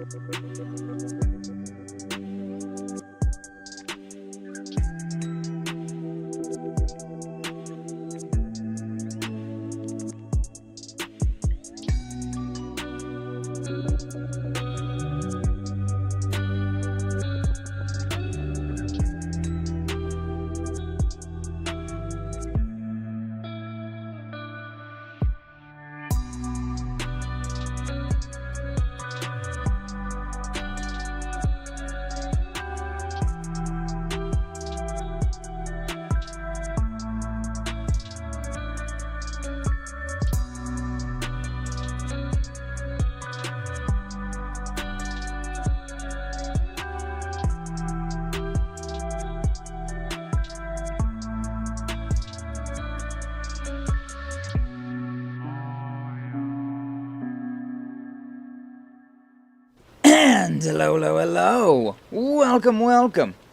And hello,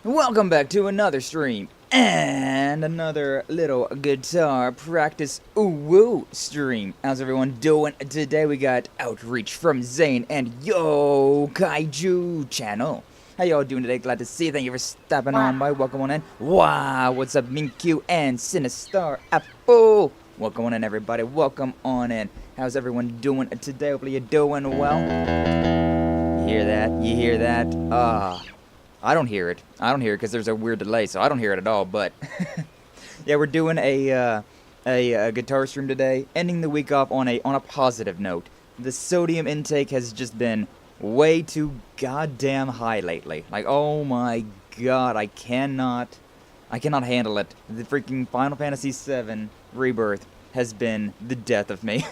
welcome back to another stream and another little guitar practice UwU stream. How's everyone doing today? We got outreach from Zane and Yo Kaiju channel. How y'all doing today? Glad to see you. Thank you for stopping on by. Welcome on in. Wow, what's up, Minkyu and Sinistar Apple? Welcome on in, everybody. Welcome on in. How's everyone doing today? Hopefully you're doing well. Hear that? You hear that? I don't hear it. I don't hear it because there's a weird delay, so I don't hear it at all. But yeah, we're doing a guitar stream today, ending the week off on a positive note. The sodium intake has just been way too goddamn high lately. Like, oh my god, I cannot handle it. The freaking Final Fantasy VII Rebirth has been the death of me.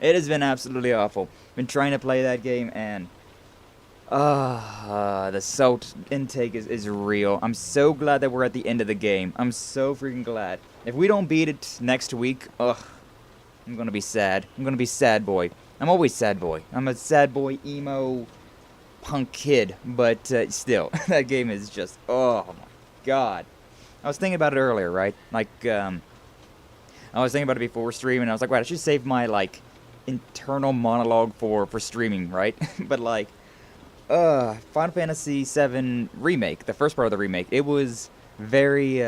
It has been absolutely awful. Been trying to play that game and the salt intake is real. I'm so glad that we're at the end of the game. I'm so freaking glad. If we don't beat it next week, I'm gonna be sad. I'm gonna be sad boy. I'm always sad boy. I'm a sad boy, emo, punk kid. But still, that game is just, oh my god. I was thinking about it earlier, right? Like, I was thinking about it before streaming, and I was like, wait, I should save my, like, internal monologue for streaming, right? But like Final Fantasy VII Remake, the first part of the remake, it was very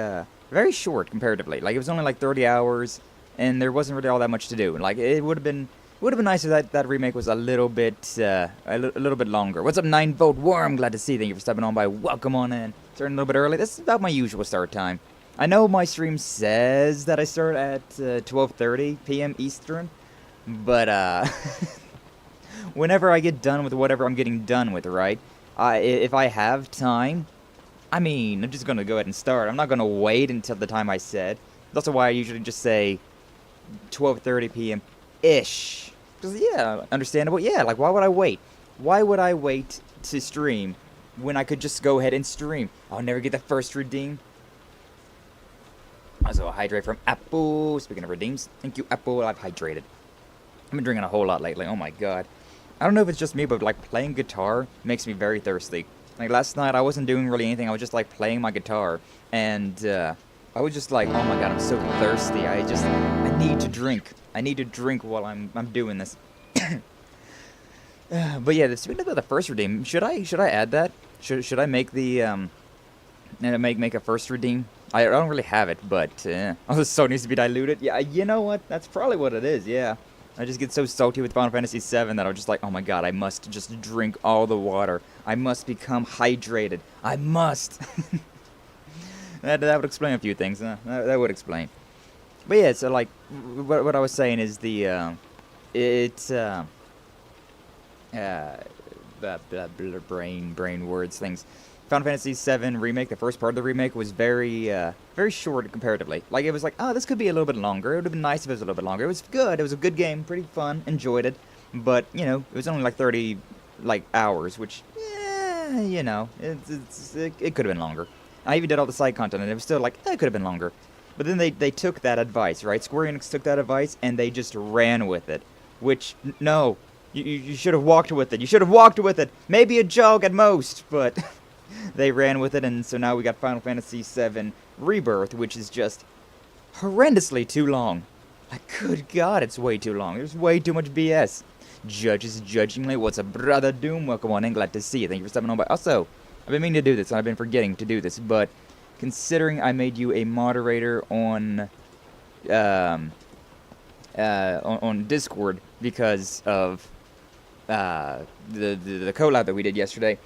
short comparatively. Like, it was only like 30 hours and there wasn't really all that much to do. Like, it would have been nice if that remake was a little bit longer. What's up, 9-Volt Worm? Glad to see you. Thank you for stepping on by. Welcome on in. Starting a little bit early. This is about my usual start time. I know my stream says that I start at 12:30 p.m. Eastern. But, whenever I get done with whatever I'm getting done with, right, if I have time, I mean, I'm just going to go ahead and start. I'm not going to wait until the time I said. That's also why I usually just say 12:30 p.m.-ish. Because, yeah, understandable. Yeah, like, why would I wait? Why would I wait to stream when I could just go ahead and stream? I'll never get the first redeem. Also, a hydrate from Apple. Speaking of redeems, thank you, Apple. I've hydrated. I've been drinking a whole lot lately. Oh my god. I don't know if it's just me, but like playing guitar makes me very thirsty. Like last night I wasn't doing really anything. I was just like playing my guitar and I was just like, oh my god, I'm so thirsty. I need to drink. I need to drink while I'm doing this. But yeah, speaking of the first redeem, should I add that? Should I make the make a first redeem? I don't really have it, but oh, the salt needs to be diluted. Yeah, you know what? That's probably what it is. Yeah. I just get so salty with Final Fantasy VII that I'm just like, oh my god, I must just drink all the water. I must become hydrated. I must. that would explain a few things. That would explain. But yeah, so like, what I was saying is the, brain words things. Final Fantasy VII Remake, the first part of the remake, was very short comparatively. Like, it was like, oh, this could be a little bit longer. It would have been nice if it was a little bit longer. It was good. It was a good game. Pretty fun. Enjoyed it. But, you know, it was only like 30, like, hours, which, you know, it could have been longer. I even did all the side content, and it was still like, it could have been longer. But then they took that advice, right? Square Enix took that advice, and they just ran with it. Which, no. You should have walked with it. You should have walked with it. Maybe a jog at most, but... They ran with it, and so now we got Final Fantasy VII Rebirth, which is just horrendously too long. Like, good God, it's way too long. There's way too much BS. judges judgingly. What's up, brother Doom? Welcome on in, glad to see you. Thank you for stepping on by. Also, I've been meaning to do this, and I've been forgetting to do this, but considering I made you a moderator on Discord because of the collab that we did yesterday,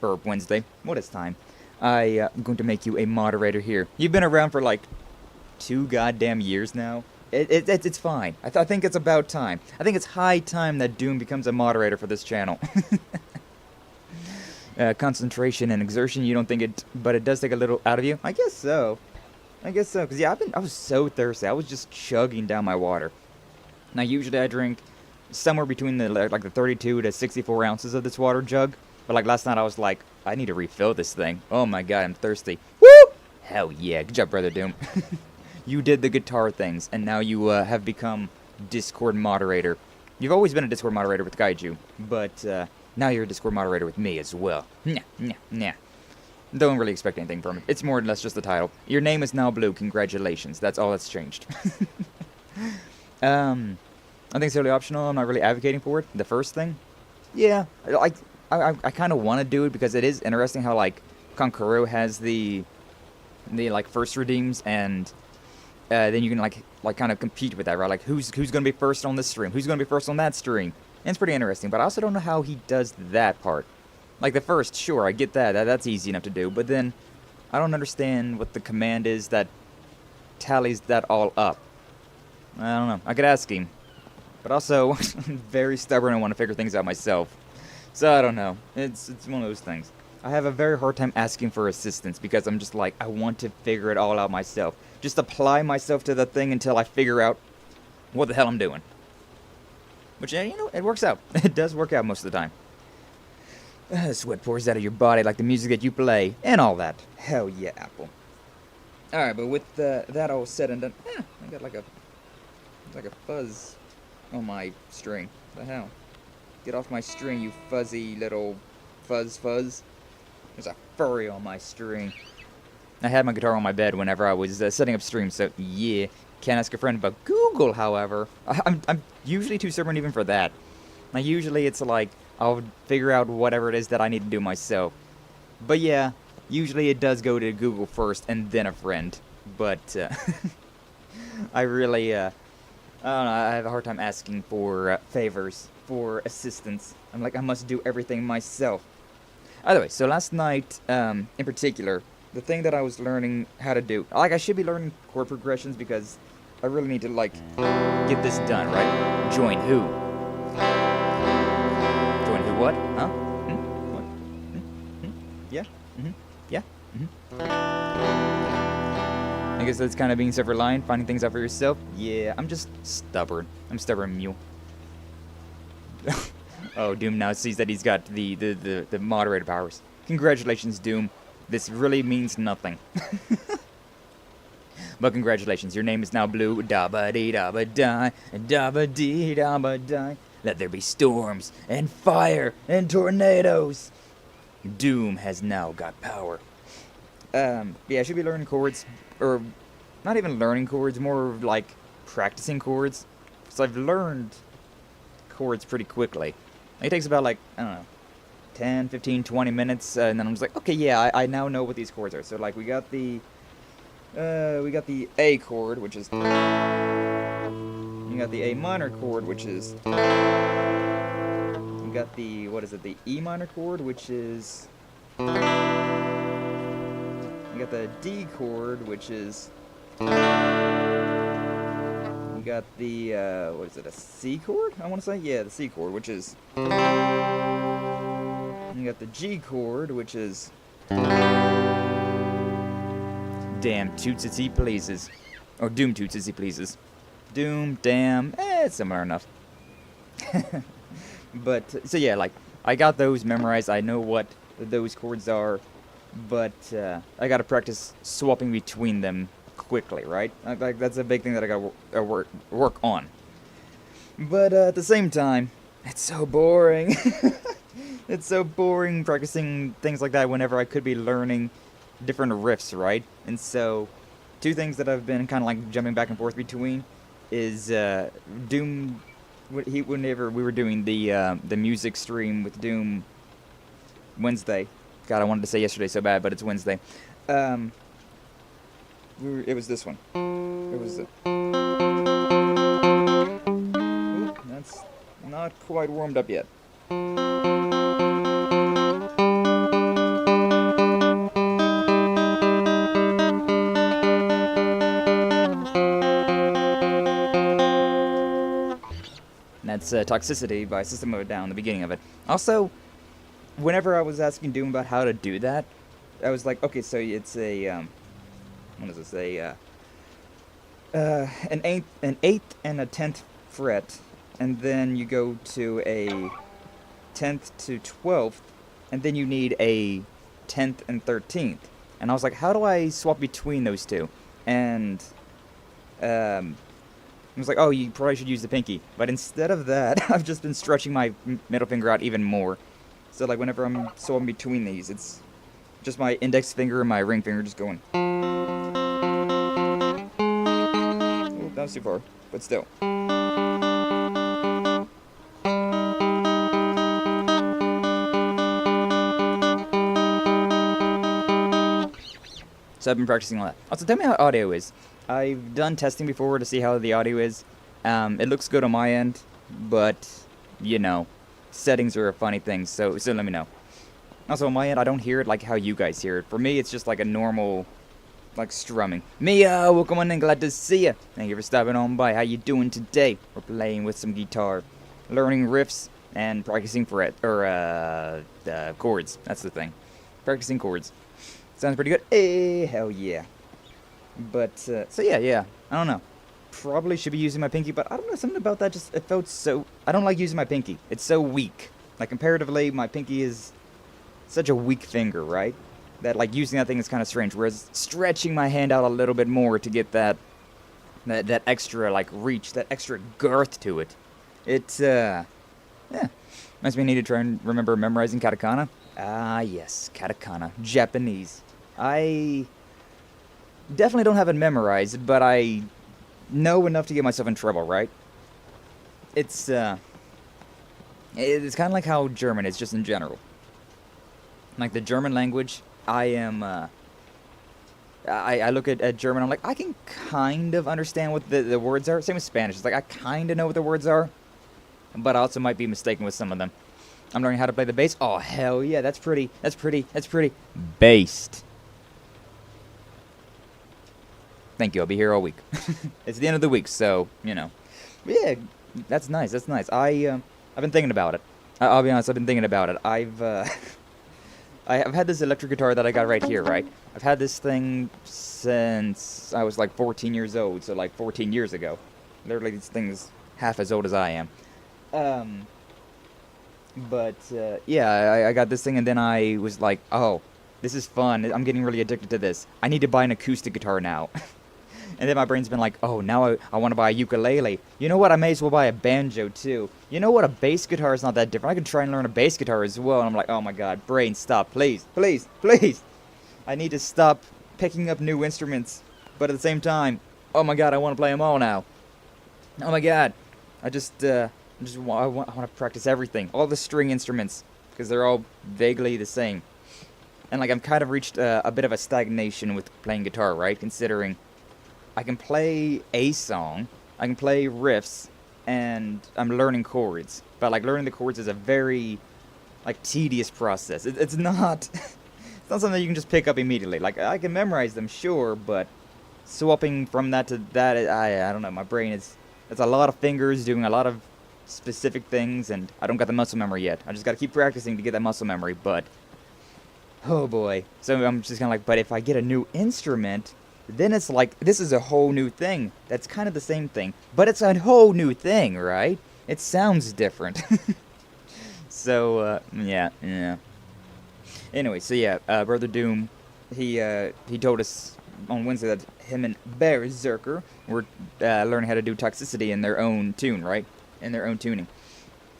or Wednesday, what is time? I'm going to make you a moderator here. You've been around for like 2 goddamn years now. It's fine. I think it's about time. I think it's high time that Doom becomes a moderator for this channel. Concentration and exertion, you don't think it, but it does take a little out of you? I guess so. Because yeah, I was so thirsty. I was just chugging down my water. Now, usually I drink somewhere between the 32 to 64 ounces of this water jug. But like last night, I was like, I need to refill this thing. Oh my god, I'm thirsty. Woo! Hell yeah. Good job, brother Doom. You did the guitar things, and now you have become Discord moderator. You've always been a Discord moderator with Kaiju, but now you're a Discord moderator with me as well. Nah. Don't really expect anything from it. It's more or less just the title. Your name is now Blue. Congratulations. That's all that's changed. I think it's totally optional. I'm not really advocating for it. The first thing, yeah, I kind of want to do it because it is interesting how like Konkuro has the like first redeems, and then you can like kind of compete with that, right? Like who's gonna be first on this stream? Who's gonna be first on that stream? And it's pretty interesting. But I also don't know how he does that part. Like the first, sure, I get that. That's easy enough to do. But then I don't understand what the command is that tallies that all up. I don't know. I could ask him. But also, I'm very stubborn and want to figure things out myself. So I don't know. It's one of those things. I have a very hard time asking for assistance because I'm just like, I want to figure it all out myself. Just apply myself to the thing until I figure out what the hell I'm doing. Which, you know, it works out. It does work out most of the time. Sweat pours out of your body like the music that you play, and all that. Hell yeah, Apple. Alright, but with that all said and done, I got like a fuzz on my string. What the hell? Get off my string, you fuzzy little fuzz. There's a furry on my string. I had my guitar on my bed whenever I was setting up streams, so yeah. Can't ask a friend about Google, however. I'm usually too stubborn even for that. Like, usually it's like, I'll figure out whatever it is that I need to do myself. But yeah, usually it does go to Google first and then a friend. But, I really, I don't know, I have a hard time asking for favors, for assistance. I'm like, I must do everything myself. Either way, so last night, in particular, the thing that I was learning how to do, like, I should be learning chord progressions because I really need to, like, get this done, right? Join who? Join who what? Huh? What? Yeah? Yeah? I guess that's kind of being self-reliant, finding things out for yourself. Yeah, I'm just stubborn. I'm stubborn mule. Oh, Doom now sees that he's got the moderator powers. Congratulations, Doom. This really means nothing. But congratulations, your name is now Blue. Da-ba-dee-da-ba-die, da-ba-dee-da-ba-die. Let there be storms, and fire, and tornadoes. Doom has now got power. Yeah, I should be learning chords, or not even learning chords, more like practicing chords. So I've learned chords pretty quickly. It takes about, like, I don't know, 10, 15, 20 minutes, and then I'm just like, okay, yeah, I now know what these chords are. So, like, we got the A chord, which is, you got the A minor chord, which is, you got the, what is it, the E minor chord, which is, you got the D chord, which is, you got the, what is it, a C chord, I want to say? Yeah, the C chord, which is, you got the G chord, which is, damn tootsy pleases. Or Doom tootsy pleases. Doom, damn, it's similar enough. But, so yeah, like, I got those memorized, I know what those chords are, but, I gotta practice swapping between them quickly, right? Like, that's a big thing that I gotta work on. But, at the same time, it's so boring. It's so boring practicing things like that whenever I could be learning different riffs, right? And so, two things that I've been kind of like jumping back and forth between is Doom whenever we were doing the music stream with Doom Wednesday. God, I wanted to say yesterday so bad, but it's Wednesday. It was this one. It was Oop, that's not quite warmed up yet. That's Toxicity by System of a Down, the beginning of it. Also, whenever I was asking Doom about how to do that, I was like, okay, so it's a, what is this, an eighth and a 10th fret, and then you go to a 10th to 12th, and then you need a 10th and 13th. And I was like, how do I swap between those two? And, I was like, oh, you probably should use the pinky. But instead of that, I've just been stretching my middle finger out even more. So, like, whenever I'm swapping between these, it's just my index finger and my ring finger just going. Oh, that was too far, but still. So I've been practicing a lot. Also, tell me how audio is. I've done testing before to see how the audio is. It looks good on my end, but, you know, settings are a funny thing, so let me know. Also, on my end, I don't hear it like how you guys hear it. For me, it's just like a normal, like, strumming. Mia, welcome on in, glad to see ya. Thank you for stopping on by. How you doing today? We're playing with some guitar, learning riffs, and practicing chords. That's the thing. Practicing chords. Sounds pretty good. Hey, hell yeah. But, so yeah, I don't know. Probably should be using my pinky, but I don't know, something about that just, it felt so, I don't like using my pinky. It's so weak. Like, comparatively, my pinky is such a weak finger, right? That, like, using that thing is kind of strange, whereas stretching my hand out a little bit more to get that extra, like, reach, that extra girth to it. It's, yeah. Makes me need to try and remember memorizing katakana. Ah, yes, katakana. Japanese. I definitely don't have it memorized, but I know enough to get myself in trouble, right? It's kind of like how German is, just in general. Like, the German language, I look at German, I'm like, I can kind of understand what the words are. Same with Spanish. It's like, I kind of know what the words are, but I also might be mistaken with some of them. I'm learning how to play the bass. Oh, hell yeah, that's pretty based. Thank you, I'll be here all week. It's the end of the week, so, you know. But yeah, that's nice, I've been thinking about it. I'll be honest, I've been thinking about it. I've had this electric guitar that I got right here, right? I've had this thing since I was like 14 years old, so like 14 years ago. Literally, this thing's half as old as I am. Yeah, I got this thing, and then I was like, oh, this is fun. I'm getting really addicted to this. I need to buy an acoustic guitar now. And then my brain's been like, oh, now I want to buy a ukulele. You know what? I may as well buy a banjo, too. You know what? A bass guitar is not that different. I could try and learn a bass guitar as well. And I'm like, oh, my God. Brain, stop. Please. Please. Please. I need to stop picking up new instruments. But at the same time, oh, my God, I want to play them all now. Oh, my God. I want to practice everything. All the string instruments. Because they're all vaguely the same. And, like, I've kind of reached a bit of a stagnation with playing guitar, right? Considering I can play a song, I can play riffs, and I'm learning chords. But, like, learning the chords is a very, like, tedious process. It's not it's not something you can just pick up immediately. Like, I can memorize them, sure, but swapping from that to that, I don't know, my brain it's a lot of fingers doing a lot of specific things, and I don't got the muscle memory yet. I just got to keep practicing to get that muscle memory, but oh boy. So I'm just kind of like, but if I get a new instrument, then it's like, this is a whole new thing. That's kind of the same thing, but it's a whole new thing, right? It sounds different. So, yeah. Anyway, so yeah, Brother Doom, he told us on Wednesday that him and Berserker were learning how to do Toxicity in their own tune, right? In their own tuning.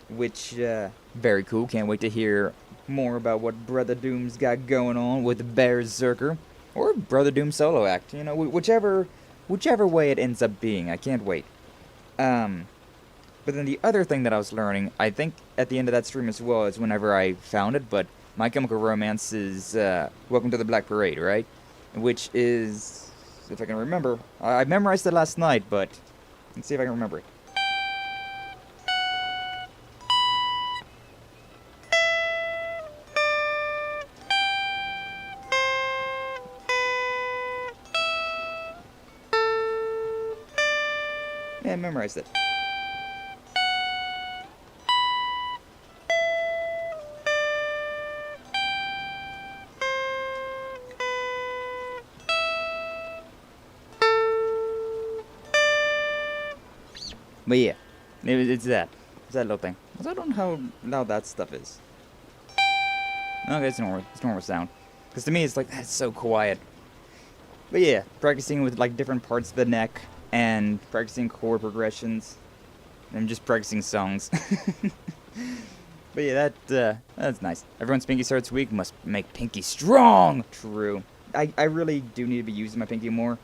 Which, very cool. Can't wait to hear more about what Brother Doom's got going on with Berserker. Or Brother Doom solo act, you know, whichever way it ends up being. I can't wait. But then the other thing that I was learning, I think at the end of that stream as well, is whenever I found it, but My Chemical Romance is Welcome to the Black Parade, right? Which is, if I can remember, I memorized it last night, but let's see if I can remember it. Yeah, I memorized it. But yeah, it's that. It's that little thing. I don't know how loud that stuff is. Okay, it's normal. It's normal sound. Because to me, it's like, that's so quiet. But yeah, practicing with like different parts of the neck and practicing chord progressions. And just practicing songs. But yeah, that's nice. Everyone's pinky starts weak must make pinky strong. True. I really do need to be using my pinky more.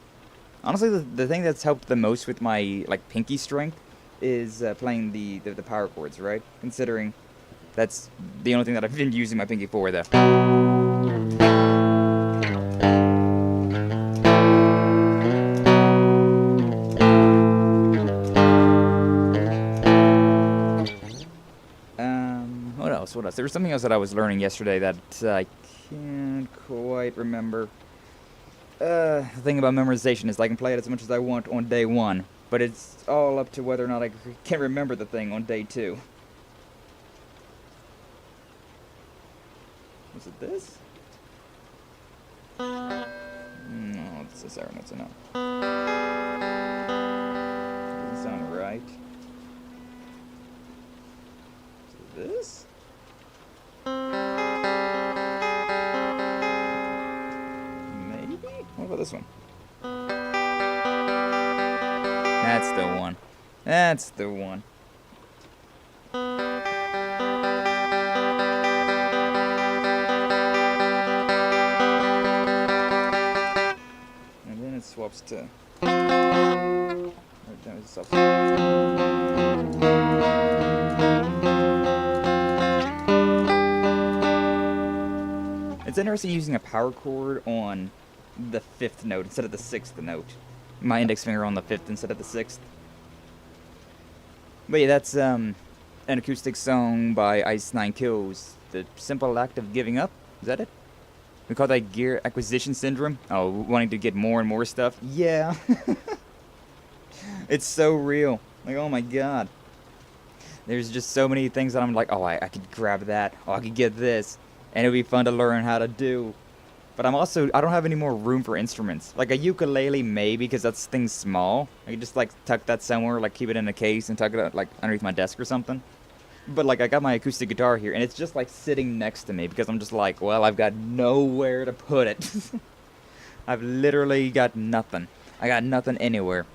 Honestly, the thing that's helped the most with my like pinky strength is playing the power chords, right? Considering that's the only thing that I've been using my pinky for, though. What else? What else? There was something else that I was learning yesterday that I can't quite remember. The thing about memorization is I can play it as much as I want on day 1, but it's all up to whether or not I can remember the thing on day 2. Was it this? No, it's this error notes enough. Doesn't sound right. Is it this? What about this one? That's the one. That's the one. And then it swaps to... Right down to sub. It's interesting using a power chord on the 5th note instead of the 6th note. My index finger on the 5th instead of the 6th. But yeah, that's an acoustic song by Ice 9 Kills. The Simple Act of Giving Up. Is that it? We call that gear acquisition syndrome. Oh, wanting to get more and more stuff. Yeah. It's so real. Like, oh my god. There's just so many things that I'm like, oh, I could grab that. Oh, I could get this. And it would be fun to learn how to do. But I don't have any more room for instruments. Like a ukulele, maybe, because that thing's small. I could just, like, tuck that somewhere, like, keep it in a case and tuck it, like, underneath my desk or something. But, like, I got my acoustic guitar here, and it's just, like, sitting next to me, because I'm just like, well, I've got nowhere to put it. I've literally got nothing. I got nothing anywhere.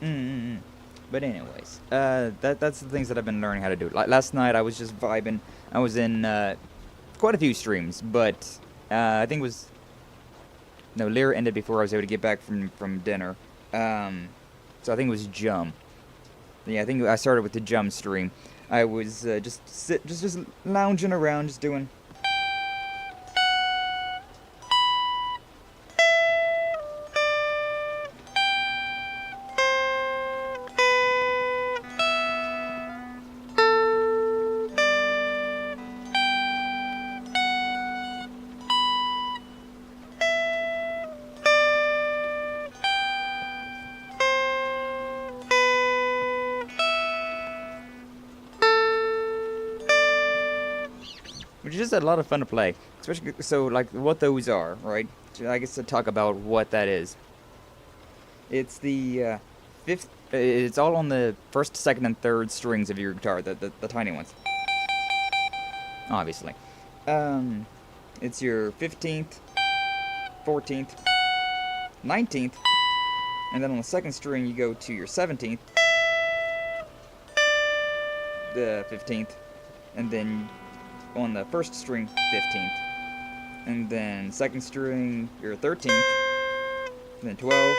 But anyways, that's the things that I've been learning how to do. Like, last night, I was just vibing. I was in, quite a few streams, but... I think it was... No, Lyra ended before I was able to get back from dinner. So I think it was Jum. Yeah, I think I started with the Jum stream. I was just lounging around, just doing... Which is just a lot of fun to play, especially so like what those are, right? So I guess to talk about what that is. It's the 5th. It's all on the 1st, 2nd, and 3rd strings of your guitar, the tiny ones. Obviously, it's your 15th, 14th, 19th, and then on the 2nd string you go to your 17th, the 15th, and then on the 1st string, 15th, and then 2nd string, your 13th, then 12th,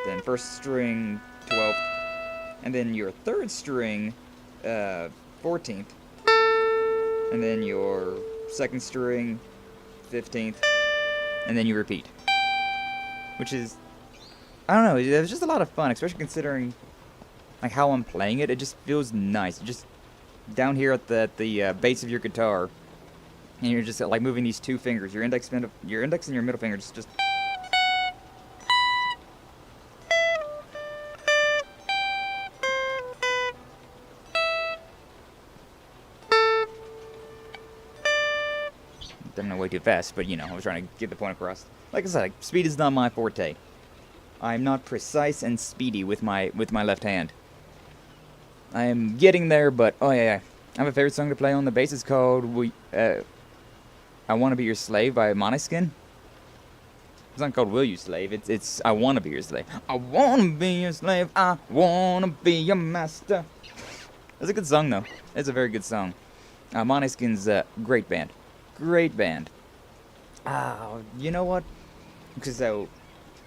then 1st string, 12th, and then your third string, 14th, and then your second string, 15th, and then you repeat. Which is, I don't know, it was just a lot of fun, especially considering like how I'm playing it. It just feels nice. Just down here at the base of your guitar, and you're just like moving these two fingers, your index and your middle finger, just. Definitely way too fast, but you know, I was trying to get the point across. Like I said, like, speed is not my forte. I'm not precise and speedy with my left hand. I am getting there, but oh yeah. I have a favorite song to play on the bass. It's called I Wanna Be Your Slave by Måneskin. It's not called Will You Slave, it's I Wanna Be Your Slave. I wanna be your slave, I wanna be your master. It's a good song though. It's a very good song. Måneskin's a great band. Great band. You know what? Because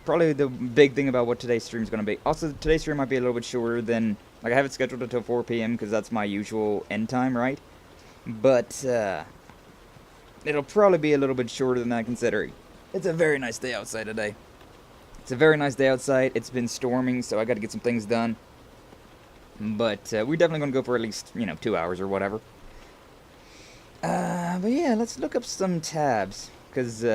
probably the big thing about what today's stream is going to be. Also, today's stream might be a little bit shorter than, like, I have it scheduled until 4 p.m. because that's my usual end time, right? But it'll probably be a little bit shorter than that, considering it's a very nice day outside today. It's a very nice day outside. It's been storming, so I got to get some things done. But we're definitely going to go for at least 2 hours or whatever. But yeah, let's look up some tabs, because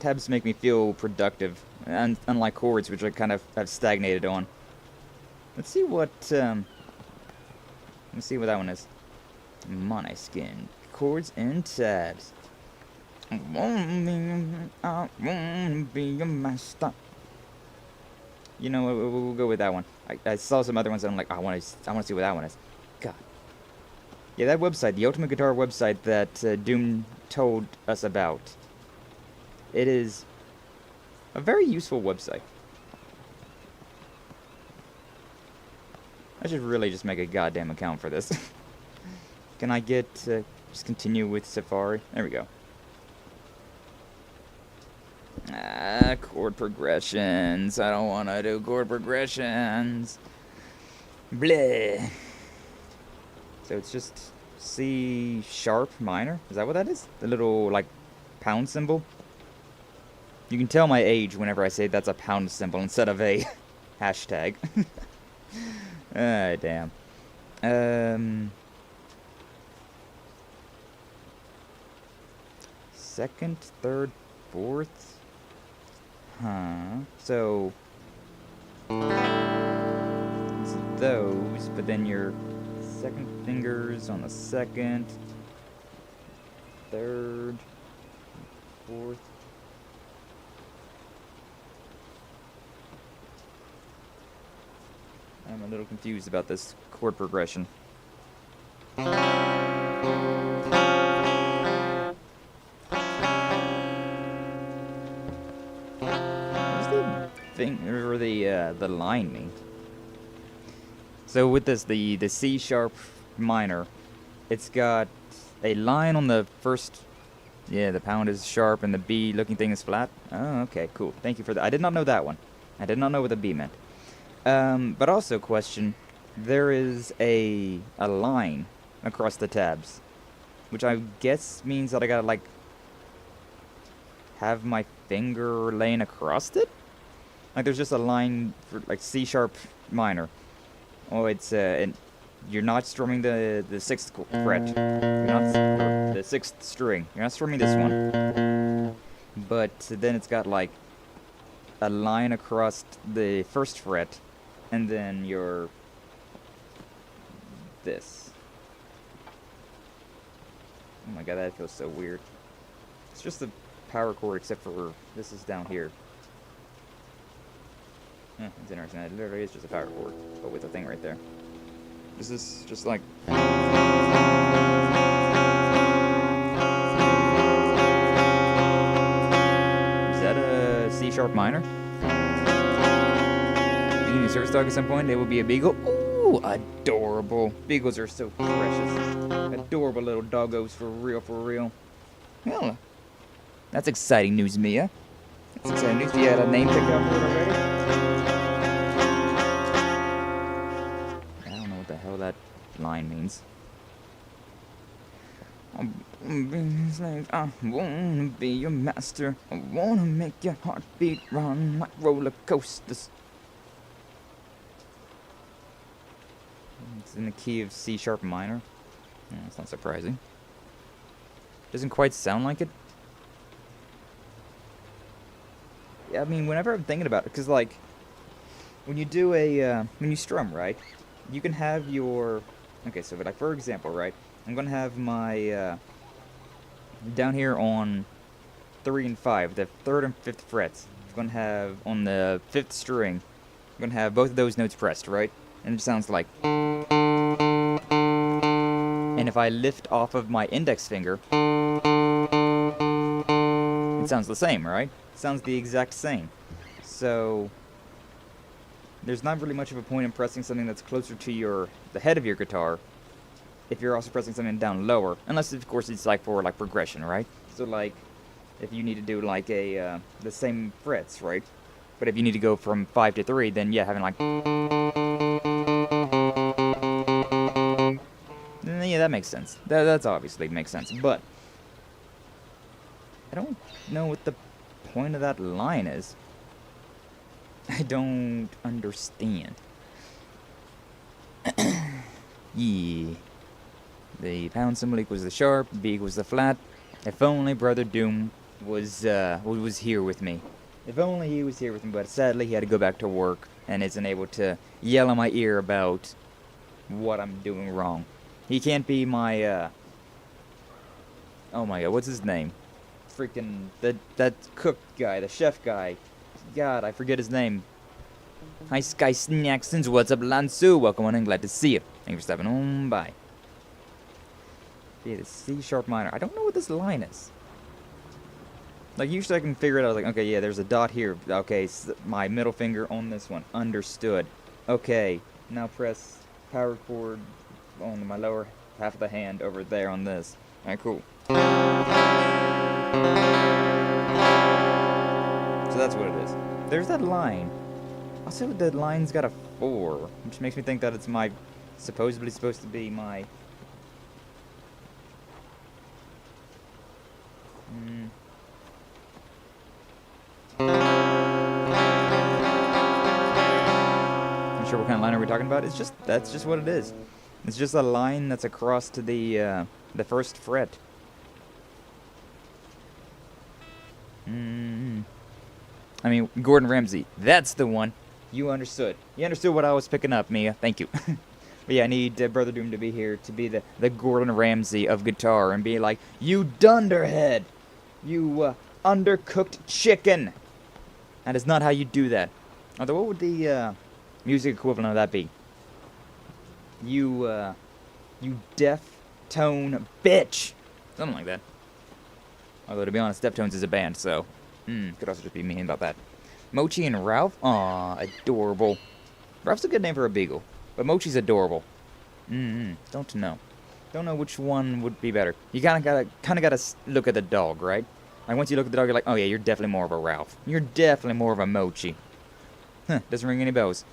tabs make me feel productive, unlike chords, which I kind of have stagnated on. Let's see what that one is. Måneskin, chords and tabs. I wanna be your master. You know, we'll go with that one. I saw some other ones and I'm like, I want to see what that one is. God. Yeah, that website, the Ultimate Guitar website that Doom told us about. It is a very useful website. I should really just make a goddamn account for this. Can I get, just continue with Safari? There we go. Chord progressions. I don't want to do chord progressions. Bleh. So it's just C sharp minor. Is that what that is? The little, like, pound symbol? You can tell my age whenever I say that's a pound symbol instead of a hashtag. Damn. Second, third, fourth. Huh. So it's those, but then your second fingers on the second, third, fourth. I'm a little confused about this chord progression. What's the thing or the line mean? So with this, the C sharp minor, it's got a line on the first. Yeah, the pound is sharp and the B looking thing is flat. Oh, okay, cool. Thank you for that. I did not know that one. I did not know what the B meant. But also, question, there is a line across the tabs, which I guess means that I gotta, like, have my finger laying across it? Like, there's just a line for, like, C sharp minor. Oh, it's, and you're not strumming the 6th fret. You're not, the 6th string. You're not strumming this one. But then it's got, like, a line across the 1st fret. And then your this. Oh my god, that feels so weird. It's just a power chord, except for this is down here. It's interesting. It literally is just a power chord, but with a thing right there. This is just like. Is that a C sharp minor? A service dog at some point, they will be a beagle. Ooh, adorable. Beagles are so precious. Adorable little doggos, for real, for real. Well, that's exciting news, Mia. That's exciting news. Do you have a name picked out for it hell that line means. I wanna be your master. I wanna make your heartbeat run like roller coasters. It's in the key of C sharp minor. That's not surprising. Doesn't quite sound like it. Yeah, I mean, whenever I'm thinking about it, because like, when you do a, when you strum, right, you can have your, okay, so like, for example, right, I'm gonna have my, down here on 3 and 5, the 3rd and 5th frets, I'm gonna have, on the 5th string, I'm gonna have both of those notes pressed, right, and it sounds like, and if I lift off of my index finger, it sounds the same, right? It sounds the exact same. So there's not really much of a point in pressing something that's closer to the head of your guitar if you're also pressing something down lower, unless of course it's like for like progression, right? So like if you need to do like a the same frets, right? But if you need to go from 5 to 3, then yeah, having like, yeah, that makes sense. That's obviously makes sense, but I don't know what the point of that line is. I don't understand. Yeah. The pound symbol equals the sharp, B equals the flat. If only Brother Doom was here with me. If only he was here with me, but sadly he had to go back to work and isn't able to yell in my ear about what I'm doing wrong. He can't be my, oh my god, what's his name? Freaking, that cook guy, the chef guy. God, I forget his name. Hi, Sky Snacksons, what's up, Lansu? Welcome on in, glad to see you. Thank you for stopping on by. Yeah, the C sharp minor. I don't know what this line is. Like, usually I can figure it out, like, okay, yeah, there's a dot here. Okay, my middle finger on this one. Understood. Okay, now press power chord on my lower half of the hand over there on this. Alright, cool. So that's what it is. There's that line. Also, the line's got a 4, which makes me think that it's my, supposedly supposed to be my... Not sure what kind of line are we talking about. It's just, that's just what it is. It's just a line that's across to the first fret. I mean, Gordon Ramsay. That's the one. You understood. You understood what I was picking up, Mia. Thank you. But yeah, I need Brother Doom to be here to be the Gordon Ramsay of guitar and be like, you dunderhead! You undercooked chicken! That is not how you do that. Although, what would the music equivalent of that be? You deaf tone bitch! Something like that. Although, to be honest, Deftones is a band, so... could also just be mean about that. Mochi and Ralph? Aw, adorable. Ralph's a good name for a beagle, but Mochi's adorable. Don't know. Don't know which one would be better. You kinda gotta look at the dog, right? Like, once you look at the dog, you're like, oh yeah, you're definitely more of a Ralph. You're definitely more of a Mochi. Huh, doesn't ring any bells.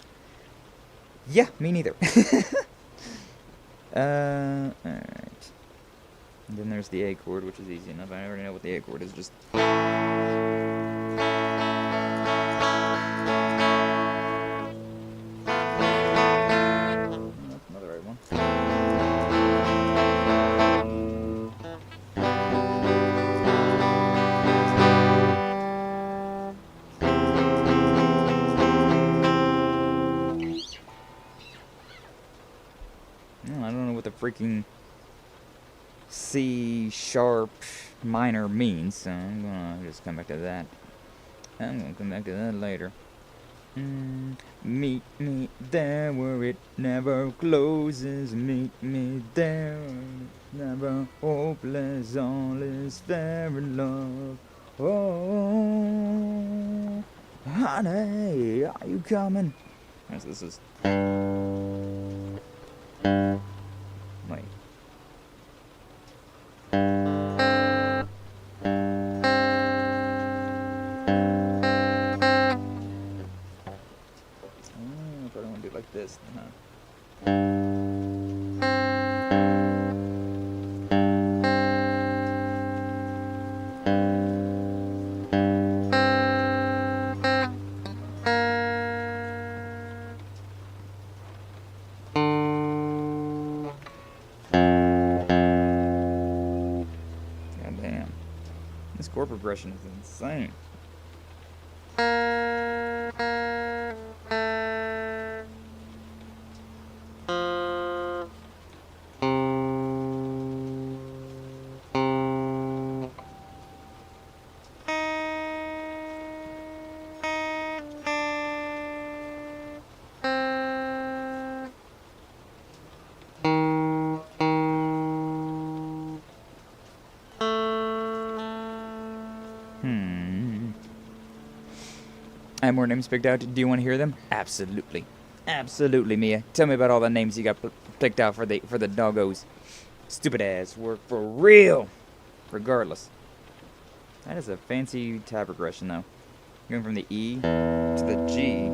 Yeah, me neither. Alright. And then there's the A chord, which is easy enough. I already know what the A chord is, just... That's another right one. I don't know what the freaking... C sharp minor means, so I'm gonna just come back to that. I'm gonna come back to that later. Meet me there where it never closes. Meet me there where it never hopeless. All is fair in love. Oh, honey, are you coming? Alright, so this is... Wait. This, huh? God damn. This core progression is insane. I have more names picked out. Do you want to hear them? Absolutely. Absolutely, Mia. Tell me about all the names you got picked out for the doggos. Stupid ass work for real. Regardless. That is a fancy tab progression, though. Going from the E to the G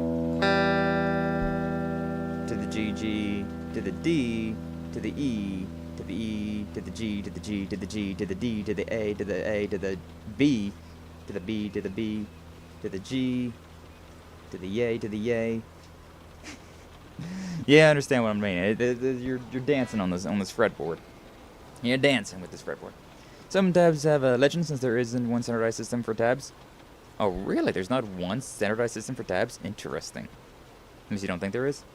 to the GG to the D to the E to the E to the G to the G to the G to the D to the A to the A to the B to the B to the B to the G to the yay to the yay. Yeah, I understand what I'm meaning. You're dancing on this fretboard. You're dancing with this fretboard. Some tabs have a legend since there isn't one standardized system for tabs. Oh, really? There's not one standardized system for tabs? Interesting. Unless you don't think there is?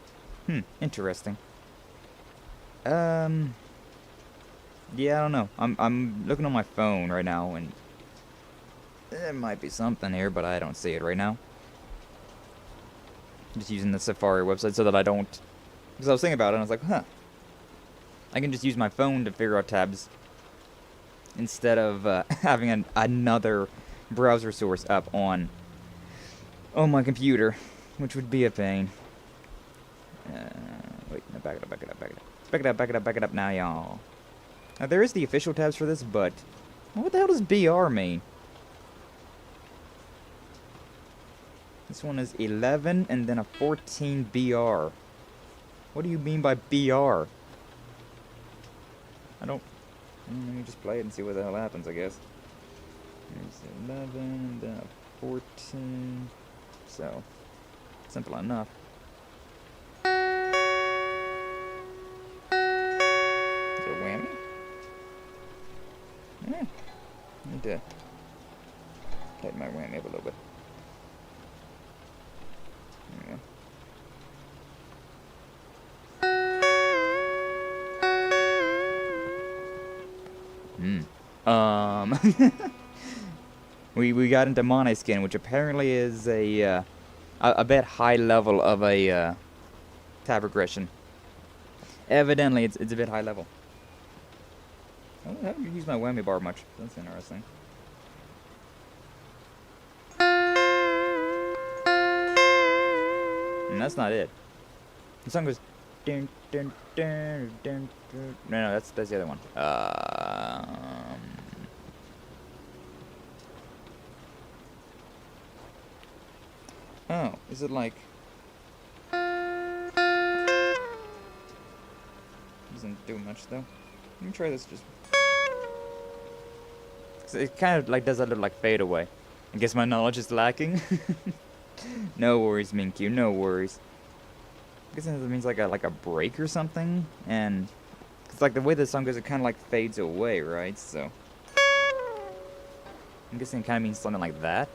Interesting. Yeah, I don't know. I'm looking on my phone right now, and there might be something here, but I don't see it right now. Just using the Safari website so that I don't... Because I was thinking about it, and I was like, huh. I can just use my phone to figure out tabs instead of having another browser source up on my computer, which would be a pain. Wait, no, back it up. Back it up now, y'all. Now, there is the official tabs for this, but what the hell does BR mean? This one is 11 and then a 14 BR. What do you mean by BR? I don't... Let me just play it and see what the hell happens, I guess. There's 11 and then a 14. So, simple enough. Is it a whammy? Yeah. Need to tighten my whammy up a little bit. There we go. We got into Monoskin, which apparently is a bit high level of a tab regression. Evidently, it's a bit high level. I haven't used my whammy bar much. That's interesting. And that's not it. The song goes dun, dun, dun, dun, dun. No, that's the other one. Oh, is it like... Doesn't do much though. Let me try this just... It kind of like does that little like fade away. I guess my knowledge is lacking. No worries, Minkyu, no worries. I guess that means like a break or something, and it's like the way the song goes, it kind of like fades away, right? So I'm guessing it kind of means something like that.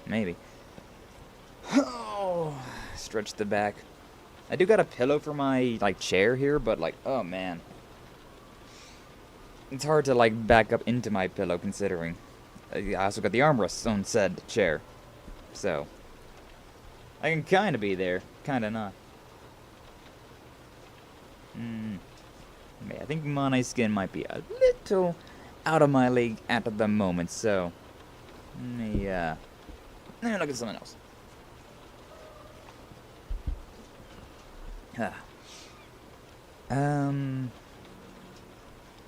Maybe. Oh, stretch the back. I do got a pillow for my like chair here, but like, oh man, it's hard to like back up into my pillow considering. I also got the armrests on said chair, so I can kind of be there, kind of not. I think my skin might be a little out of my league at the moment, so let me look at something else.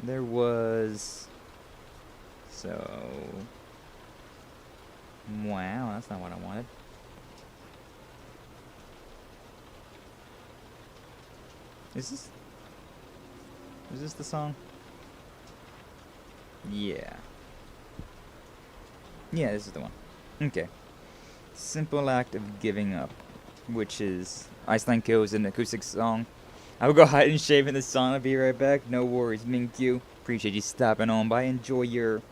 There was... So... Wow, that's not what I wanted. Is this the song? Yeah. Yeah, this is the one. Okay. Simple Act of Giving Up, which is Iceland Kills, an acoustic song. I will go hide and shave in the sauna. Be right back. No worries, Minkyu. Appreciate you stopping on by. Enjoy your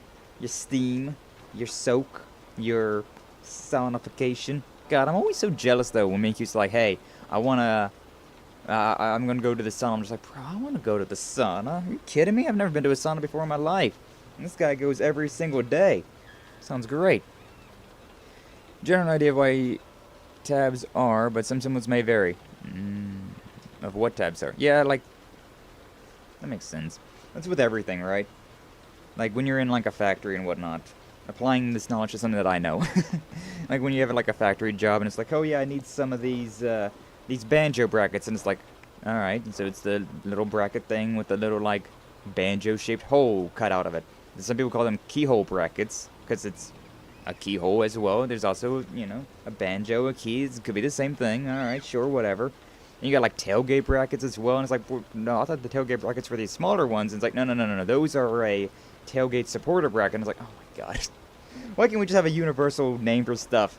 steam, your soak, your saunification. God, I'm always so jealous though when Minkyu's like, "Hey, I'm gonna go to the sauna." I'm just like, "Bro, I want to go to the sauna. Are you kidding me? I've never been to a sauna before in my life." And this guy goes every single day. Sounds great. General idea of why tabs are, but some symbols may vary. Of what tabs are? Yeah, like, that makes sense. That's with everything, right? Like, when you're in, like, a factory and whatnot, applying this knowledge to something that I know. Like, when you have, like, a factory job, and it's like, oh, yeah, I need some of these banjo brackets, and it's like, alright, and so it's the little bracket thing with the little, like, banjo-shaped hole cut out of it. And some people call them keyhole brackets, because it's a keyhole as well. There's also, you know, a banjo, a key. It could be the same thing. Alright, sure, whatever. And you got, like, tailgate brackets as well, and it's like, well, no, I thought the tailgate brackets were these smaller ones, and it's like, no, those are a tailgate supporter bracket, and it's like, oh my god. Why can't we just have a universal name for stuff?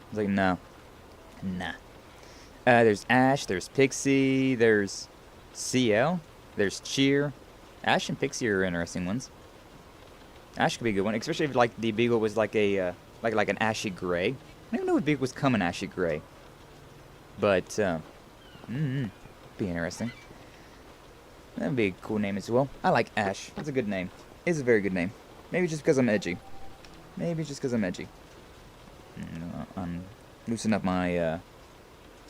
It's like, no. Nah. There's Ash, there's Pixie, there's CL, there's Cheer. Ash and Pixie are interesting ones. Ash could be a good one, especially if, like, the Beagle was like a, like an ashy gray. I don't even know if Beagle was coming ashy gray. But, be interesting. That'd be a cool name as well. I like Ash. That's a good name. It's a very good name. Maybe just because I'm edgy. Maybe just because I'm edgy. Loosen up my, I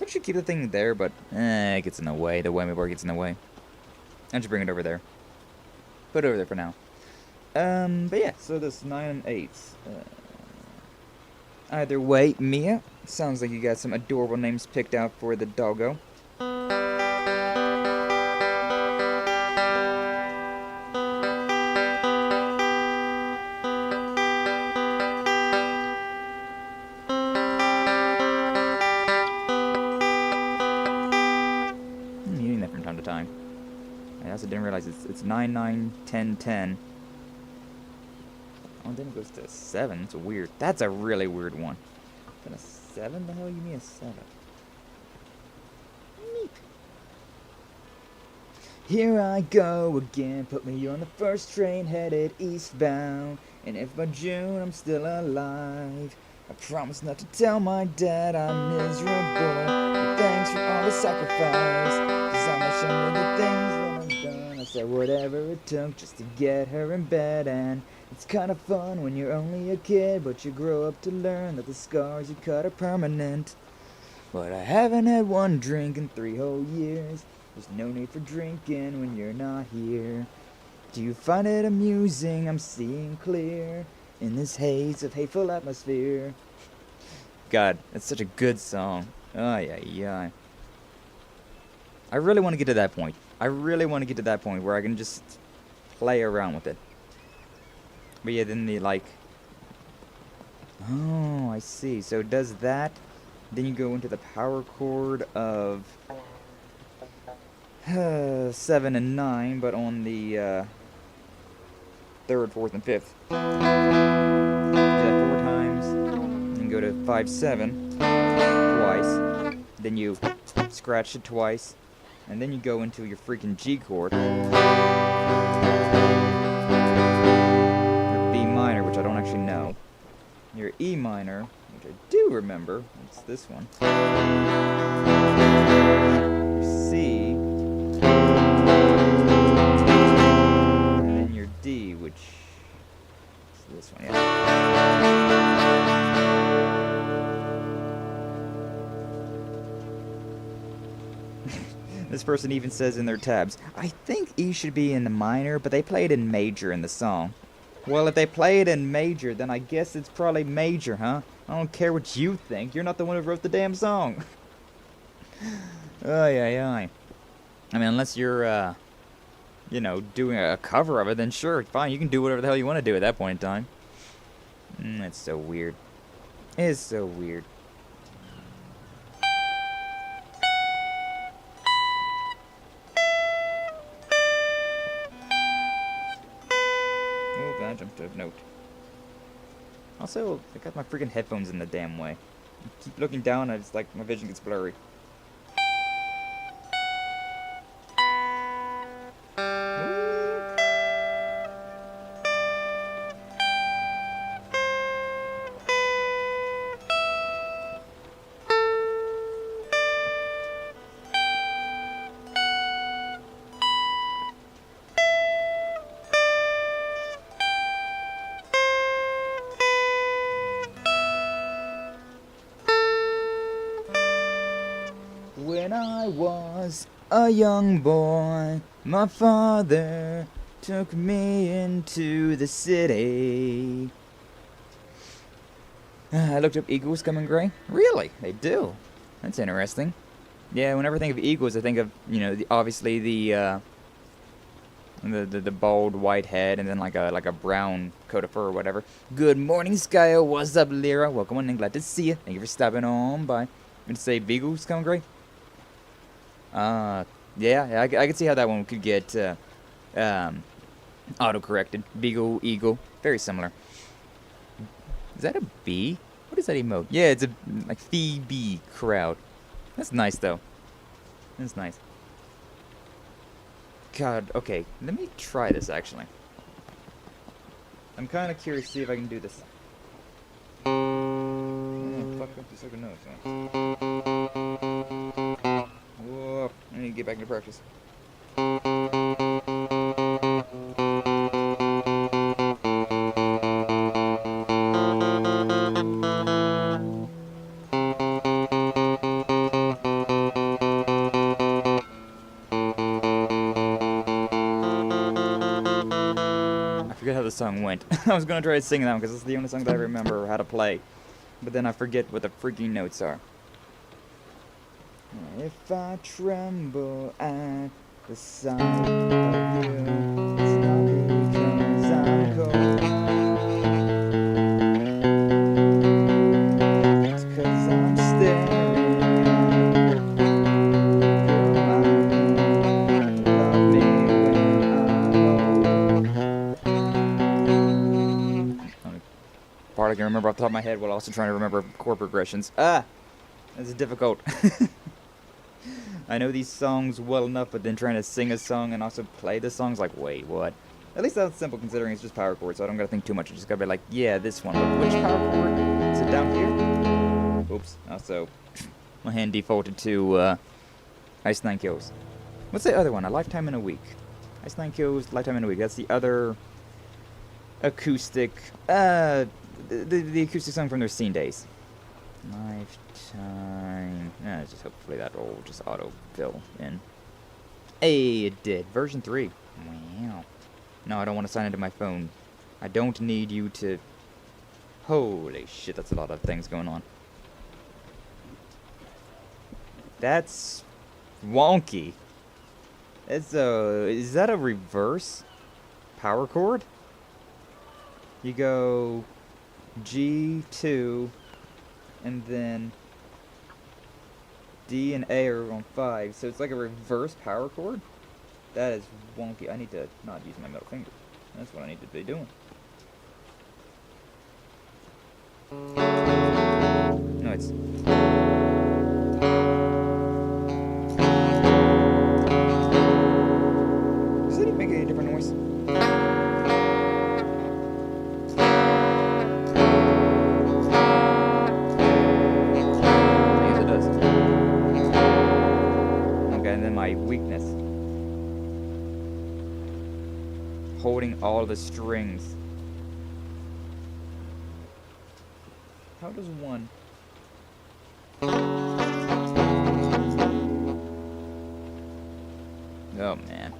should keep the thing there, but, it gets in the way. The whammy bar gets in the way. I should bring it over there. Put it over there for now. But yeah, so this 9 and 8. Either way, Mia, sounds like you got some adorable names picked out for the doggo. I'm eating that from time to time. I also didn't realize it's 9, 9, 10, 10. Oh, then it goes to a 7. It's weird. That's a really weird one. Then a 7? The hell you mean a 7? Neat. Here I go again. Put me on the first train headed eastbound. And if by June I'm still alive, I promise not to tell my dad I'm miserable. But thanks for all the sacrifice. 'Cause I'm ashamed of the things that I've done. I said whatever it took just to get her in bed, and it's kind of fun when you're only a kid, but you grow up to learn that the scars you cut are permanent. But I haven't had one drink in 3 whole years. There's no need for drinking when you're not here. Do you find it amusing? I'm seeing clear in this haze of hateful atmosphere. God, that's such a good song. Ay. I really want to get to that point. I really want to get to that point where I can just play around with it. But yeah, then the, like... Oh, I see. So it does that. Then you go into the power chord of... 7 and 9, but on the 3rd, 4th, and 5th. Do that 4 times. Then go to 5, 7 twice. Then you scratch it twice. And then you go into your freaking G chord. Your B minor, which I don't actually know. Your E minor, which I do remember. It's this one. Your C. And then your D, which is this one, yeah. This person even says in their tabs, I think E should be in the minor, but they play it in major in the song. Well, if they play it in major, then I guess it's probably major, huh? I don't care what you think. You're not the one who wrote the damn song. Ay. I mean, unless you're, you know, doing a cover of it, then sure, fine. You can do whatever the hell you want to do at that point in time. It's so weird. It is so weird. jump to a note. Also, I got my freaking headphones in the damn way. I keep looking down, and it's like my vision gets blurry. When I was a young boy, my father took me into the city. I looked up eagles coming gray. Really? They do. That's interesting. Yeah, whenever I think of eagles, I think of, you know, obviously the bald white head and then like a brown coat of fur or whatever. Good morning, Skyo. What's up, Lyra? Welcome on and glad to see you. Thank you for stopping on by. I'm going to say eagles coming gray. Yeah, I can see how that one could get auto-corrected. Beagle, eagle, very similar. Is that a bee? What is that emote? Yeah, it's a like Phoebe crowd. That's nice though. That's nice. God, okay, let me try this actually. I'm kind of curious to see if I can do this. Oh, fuck up this second note. Whoa, I need to get back into practice. I forget how the song went. I was gonna try to sing that one because it's the only song that I remember how to play. But then I forget what the freaking notes are. If I tremble at the sight of you, it's not because I'm cold. It's 'cause I'm staring at you. Girl, I know you love me when I'm old. Part I can remember off the top of my head while also trying to remember chord progressions. Ah! That's difficult. I know these songs well enough, but then trying to sing a song and also play the songs, like, wait, what? At least that's simple considering it's just power chords, so I don't gotta think too much. I just gotta be like, yeah, this one. But which power chord? Is it down here? Oops. Also, my hand defaulted to Ice 9 Kills. What's the other one? A Lifetime in a Week. Ice 9 Kills, Lifetime in a Week. That's the other acoustic, the acoustic song from their Scene Days. Lifetime. Just hopefully that will just auto-fill in. Hey, it did. Version 3. Wow. No, I don't want to sign into my phone. I don't need you to... Holy shit, that's a lot of things going on. That's... wonky. It's a... Is that a reverse power chord? You go... G2... and then D and A are on 5, so it's like a reverse power chord? That is wonky. I need to not use my middle finger. That's what I need to be doing. No, it's... Does it make any different noise? My weakness. Holding all the strings. How does one... Oh man.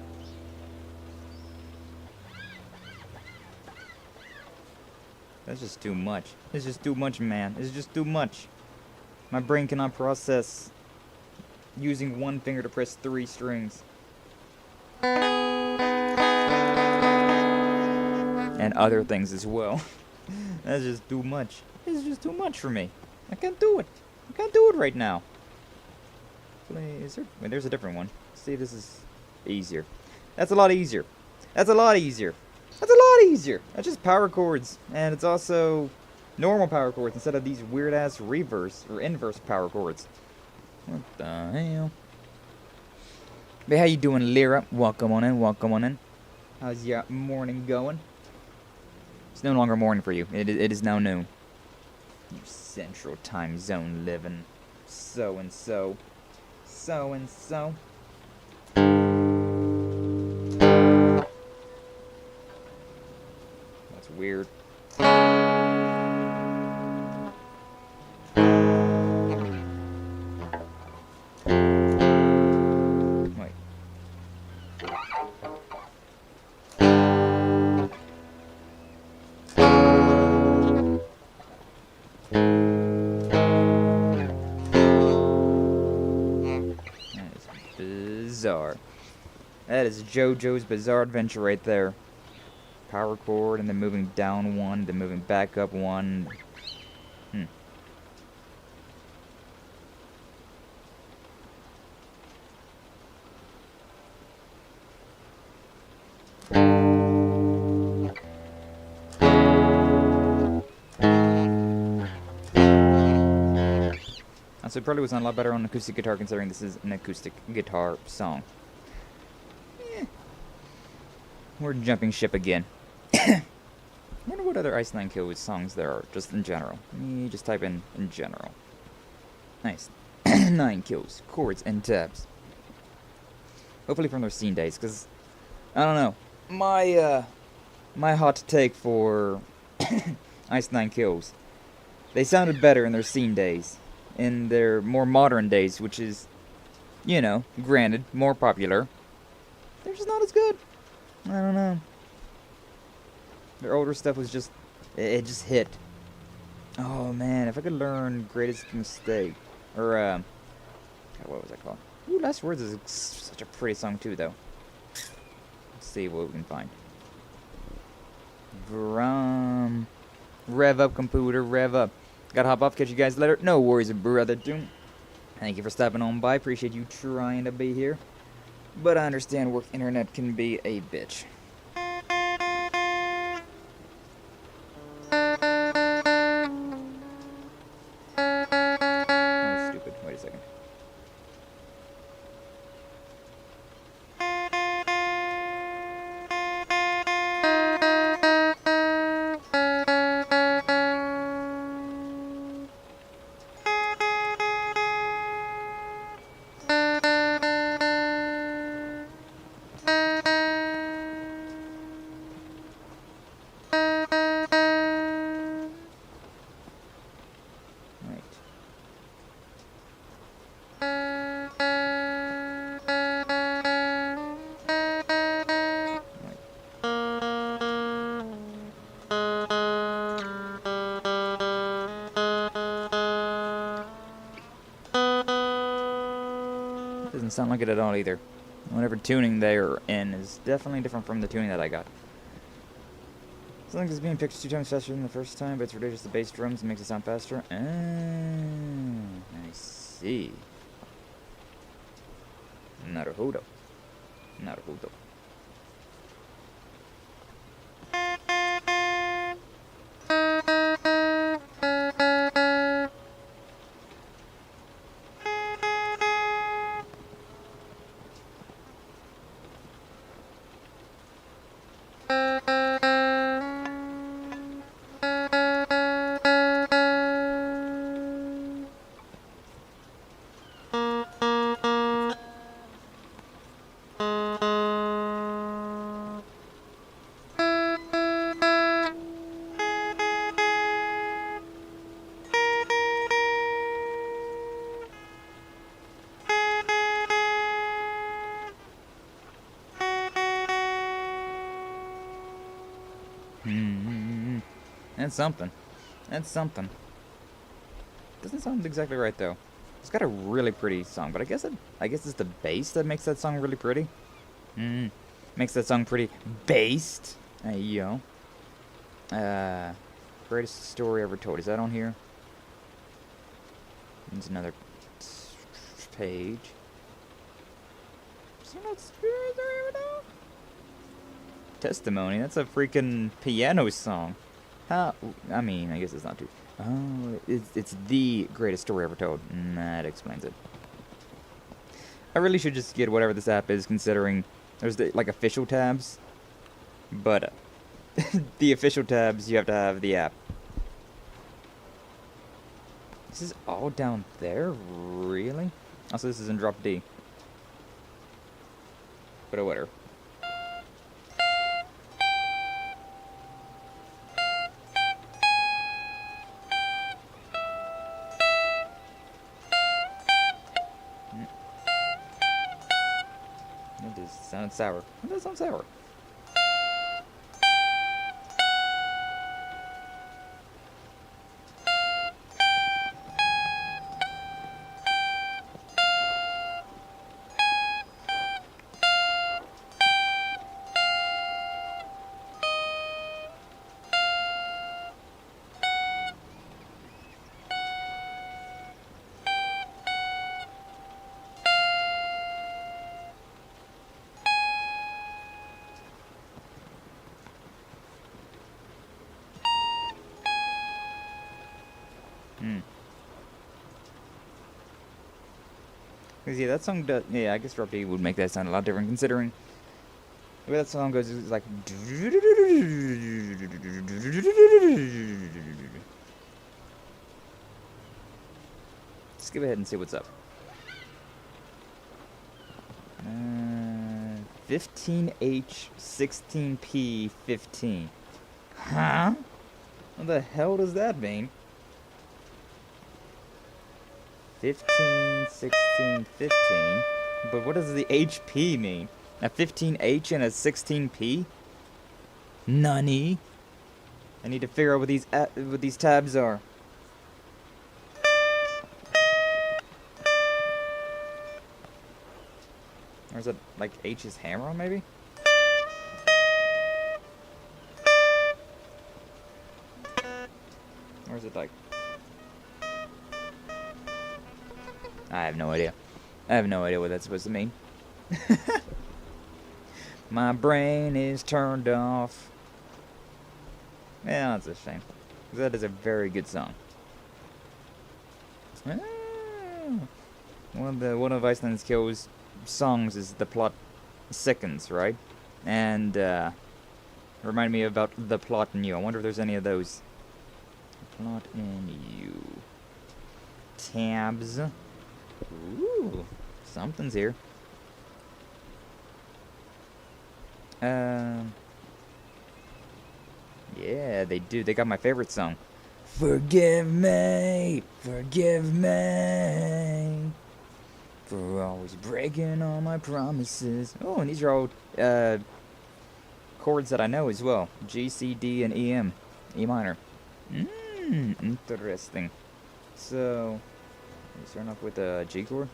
That's just too much. It's just too much, man. It's just too much. My brain cannot process using one finger to press 3 strings. And other things as well. That's just too much. It's just too much for me. I can't do it. I can't do it right now. Is there... Wait, there's a different one. Let's see if this is easier. That's a lot easier. That's a lot easier. That's a lot easier. That's just power chords, and it's also normal power chords instead of these weird ass reverse or inverse power chords. What the hell? But how you doing, Lyra? Welcome on in. Welcome on in. How's your morning going? It's no longer morning for you. It is now noon. You central time zone living. So and so. So and so. That's weird. Wait. Bizarre. That is JoJo's Bizarre Adventure right there. Power chord, and then moving down one, then moving back up one. So it probably was not a lot better on acoustic guitar, considering this is an acoustic guitar song. We're jumping ship again. I wonder what other Ice 9 Kills songs there are, just in general. Let me just type in general. Nice. 9 Kills, chords, and tabs. Hopefully from their scene days, because, I don't know. My hot take for Ice 9 Kills. They sounded better in their scene days. In their more modern days, which is, you know, granted, more popular. They're just not as good. I don't know. Their older stuff was just, it just hit. Oh man, if I could learn Greatest Mistake, or God, what was that called? Ooh, Last Words is such a pretty song too, though. Let's see what we can find. Rev up, computer, rev up. Gotta hop off, catch you guys later. No worries, brother Doom. Thank you for stopping on by. Appreciate you trying to be here. But I understand work internet can be a bitch. Oh, stupid. Wait a second. Doesn't sound like it at all either. Whatever tuning they are in is definitely different from the tuning that I got. Something that's being picked 2 times faster than the first time, but it's reduces the bass drums and makes it sound faster. I see. Naruhodo. Naruhodo. That's something. That's something. Doesn't sound exactly right though. It's got a really pretty song, but I guess it's the bass that makes that song really pretty. Makes that song pretty based. Hey yo. Greatest story ever told. Is that on here? There's another page. Is there not stories ever told? Testimony? That's a freaking piano song. How? I mean, I guess it's not too... Oh, it's the greatest story ever told. That explains it. I really should just get whatever this app is, considering there's like official tabs. But the official tabs, you have to have the app. This is all down there? Really? Also, this is in drop D. But whatever. It just sounds sour. It does sound sour. Cause yeah, that song does. Yeah, I guess drop D would make that sound a lot different, considering the way that song goes. It's like. Let's go ahead and see what's up. 15H 16P 15. Huh? What the hell does that mean? 15, 16, 15. But what does the HP mean? A 15H and a 16P? Nani? I need to figure out what these tabs are. Or is it like H's hammer, maybe? Or is it like... I have no idea. I have no idea what that's supposed to mean. My brain is turned off. Yeah, that's a shame. That is a very good song. One of Iceland's kills songs is the plot sickens, right? And remind me about the plot in you. I wonder if there's any of those. Plot in you. Tabs. Ooh, something's here. Yeah, they do. They got my favorite song. Forgive me, forgive me, for always breaking all my promises. Oh, and these are all chords that I know as well. G, C, D, and E, M. E minor. Interesting. So, let's start off with a G chord.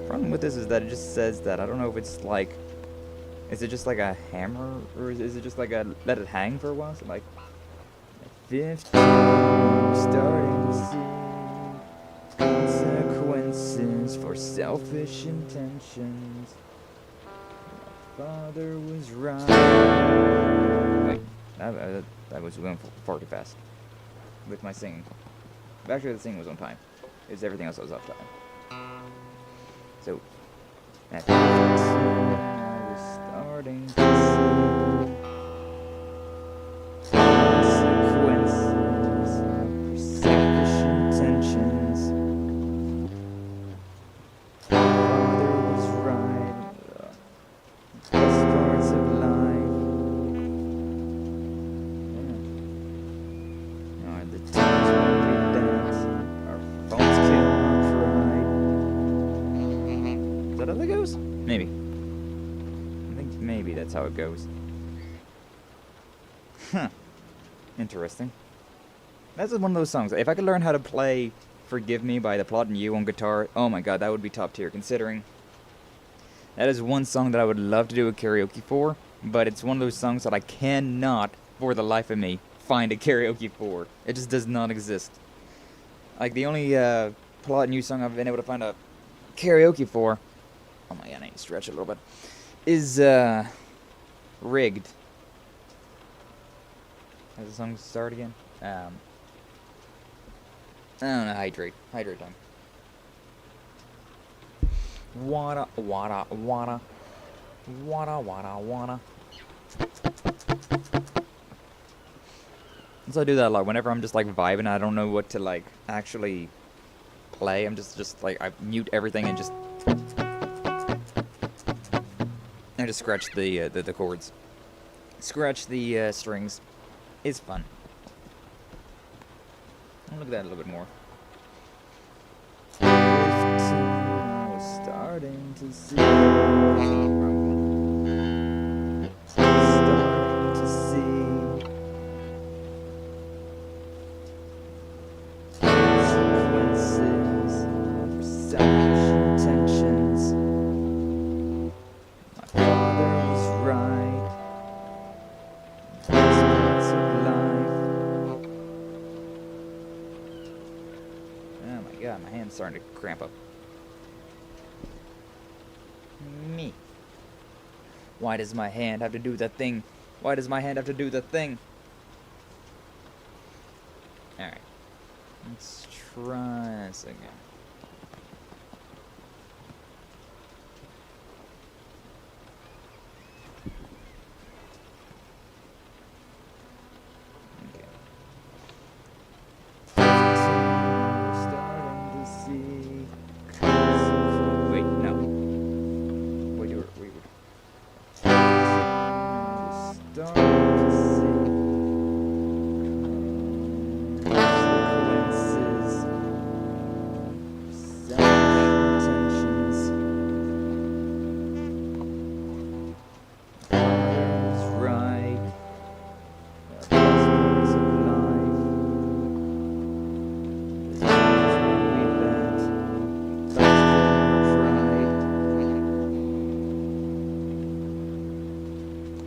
Problem with this is that it just says that. I don't know if it's like, is it just like a hammer, or is it just like a let it hang for a while? So like, 15, starting to see consequences for selfish intentions. My father was right. Wait, that was going far too fast with my singing. But actually, the singing was on time. It's everything else that was off time. So, at 15, I was starting to see consequences for selfish intentions. Father was right. Best parts of life. Yeah. Are the times when we dance, our phones kill our pride. Is that how that goes? Maybe. I think maybe that's how it goes. Huh. Interesting. That's one of those songs. If I could learn how to play Forgive Me by The Plot and You on guitar, oh my god, that would be top tier, considering that is one song that I would love to do a karaoke for, but it's one of those songs that I cannot, for the life of me, find a karaoke for. It just does not exist. Like, the only plot new song I've been able to find a karaoke for, oh my god, I need to stretch a little bit, is Rigged. Has the song start again? I don't know, hydrate time. Wanna. So I do that a lot. Whenever I'm just like vibing, I don't know what to like actually play. I'm just like I mute everything and just scratch the chords, scratch the strings. It's fun. I'll look at that a little bit more. I was starting to see. Consequences for selfish intentions. My father was right. Best parts of life. Oh my god, my hand's starting to cramp up. Me. Why does my hand have to do the thing? Why does my hand have to do the thing? Alright. Let's try this again.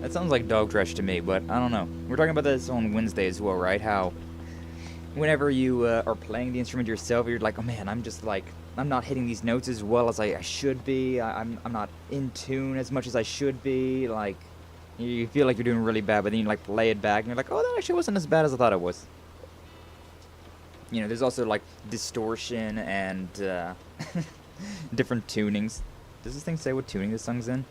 That sounds like dog trash to me, but I don't know. We're talking about this on Wednesday as well, right? How whenever you are playing the instrument yourself, you're like, oh man, I'm just like, I'm not hitting these notes as well as I should be. I'm not in tune as much as I should be. Like, you feel like you're doing really bad, but then you like play it back and you're like, oh, that actually wasn't as bad as I thought it was. You know, there's also like distortion and different tunings. Does this thing say what tuning this song's in?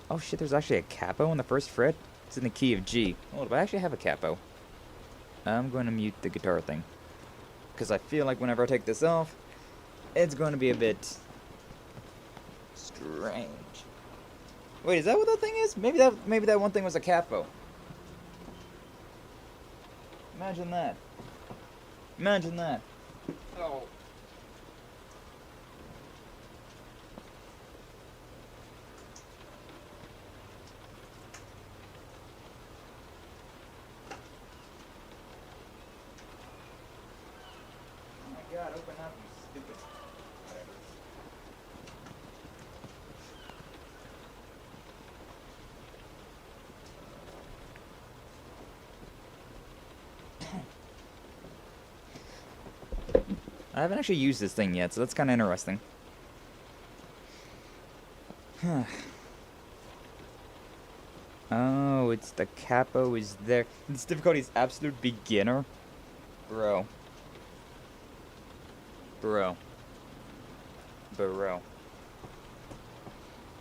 Oh shit, there's actually a capo on the first fret. It's in the key of G. Oh, do I actually have a capo? I'm going to mute the guitar thing, because I feel like whenever I take this off, it's going to be a bit strange. Wait, is that what that thing is? Maybe that one thing was a capo. Imagine that. Imagine that. Oh. God, open up, you stupid. Whatever. I haven't actually used this thing yet, so that's kind of interesting. Oh, it's the capo is there. This difficulty is absolute beginner. Bro.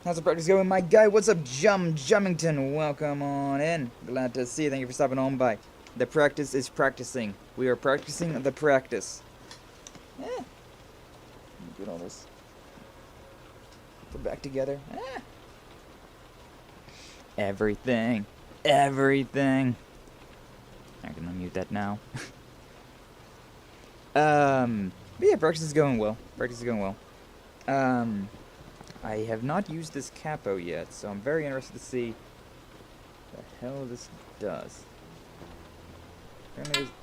How's the practice going, my guy? What's up, Jummington? Welcome on in. Glad to see you. Thank you for stopping on by. The practice is practicing. We are practicing the practice. Get all this. Put back together. Everything. I'm gonna mute that now. But yeah, practice is going well. I have not used this capo yet, so I'm very interested to see what the hell this does. Apparently there's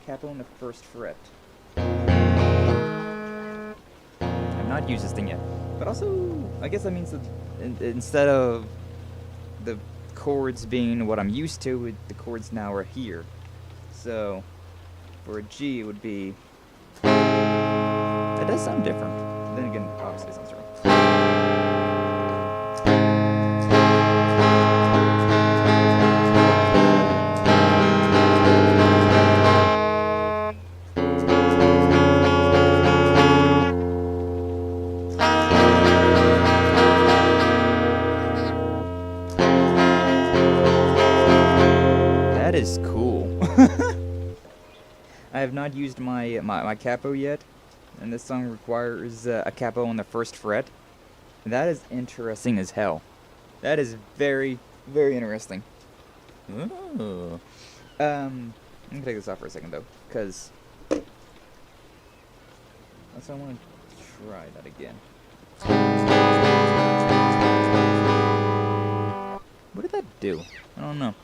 capo on the first fret. I've not used this thing yet. But also, I guess that means that instead of the chords being what I'm used to, the chords now are here. So, for a G, it would be... It does sound different. Then again, obviously it sounds right. That is cool. I have not used my capo yet, and this song requires a capo on the first fret. That is interesting as hell. That is very, very interesting. Ooh. I'm gonna take this off for a second though, because I want to try that again. What did that do? I don't know.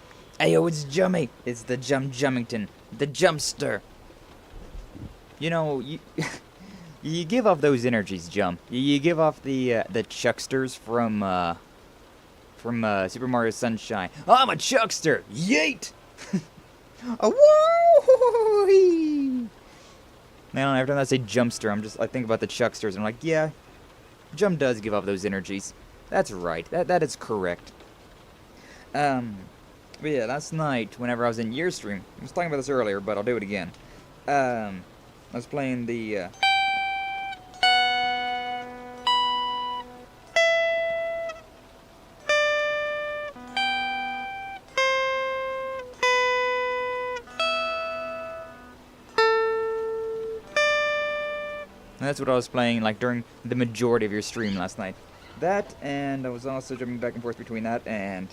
Ayo, it's Jummy! It's the Jummington. The Jumpster. You know, you give off those energies, Jum. You give off the Chucksters from Super Mario Sunshine. I'm a Chuckster! Yeet! Woo! Man, every time I say Jumpster, I think about the Chucksters. I'm like, yeah, Jum does give off those energies. That's right. That is correct. But yeah, last night, whenever I was in your stream, I was talking about this earlier, but I'll do it again. I was playing the, that's what I was playing, like, during the majority of your stream last night. That, and I was also jumping back and forth between that and...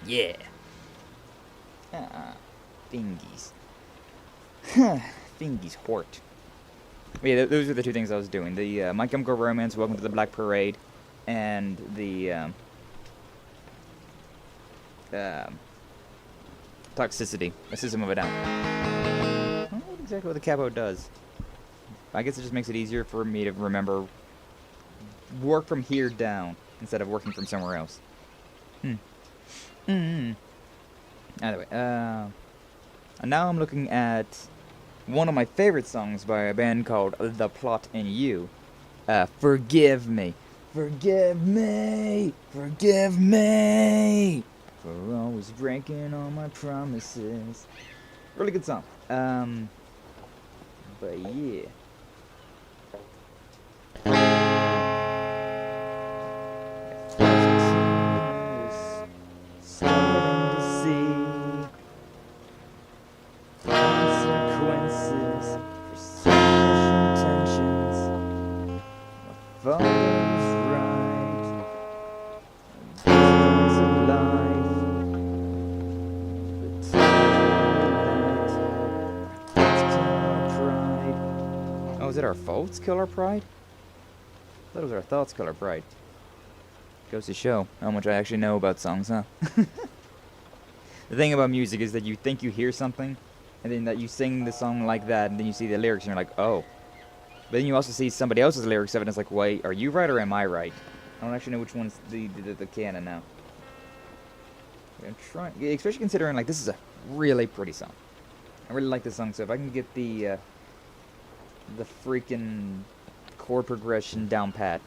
Yeah. Fingies. Fingies Hort. Yeah, those are the two things I was doing. The My Chemical Romance, Welcome to the Black Parade, and the Toxicity, a System of a Down. I don't know exactly what the capo does. I guess it just makes it easier for me to remember work from here down instead of working from somewhere else. Anyway, and now I'm looking at one of my favorite songs by a band called The Plot and You. Forgive Me. Forgive me. Forgive me. For always breaking all my promises. Really good song. But yeah. Was it our faults kill our pride? I thought it was our thoughts kill our pride. Goes to show how much I actually know about songs, huh? The thing about music is that you think you hear something, and then that you sing the song like that, and then you see the lyrics, and you're like, oh. But then you also see somebody else's lyrics of it, and it's like, wait, are you right or am I right? I don't actually know which one's the canon now. I'm trying, especially considering, like, this is a really pretty song. I really like this song, so if I can get the freaking chord progression down pat.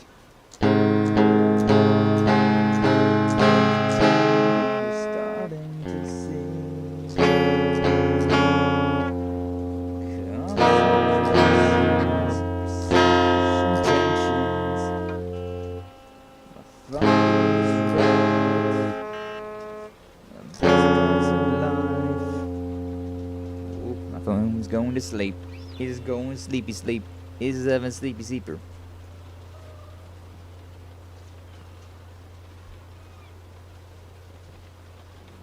My phone's going to sleep. He's going sleepy sleep. He's having sleepy sleeper.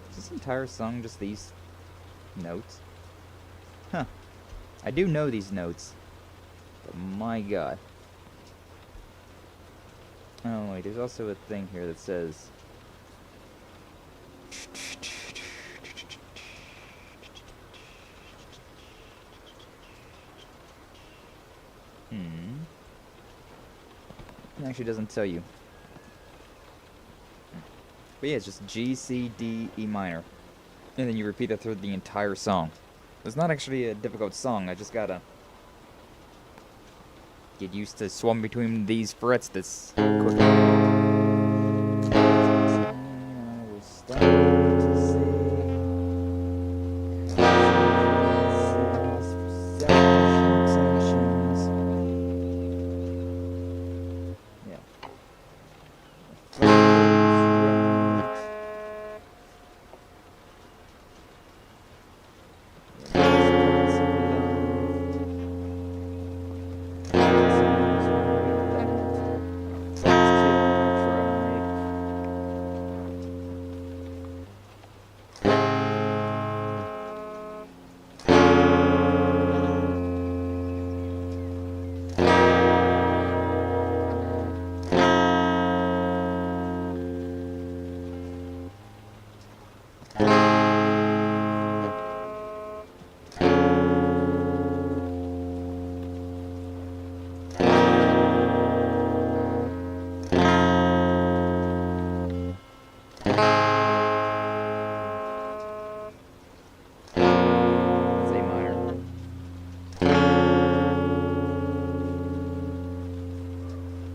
Is this entire song just these notes? Huh. I do know these notes. But my god. Oh wait, there's also a thing here that says It actually doesn't tell you. But yeah, it's just G, C, D, E minor. And then you repeat that through the entire song. It's not actually a difficult song, I just gotta get used to swapping between these frets this quickly.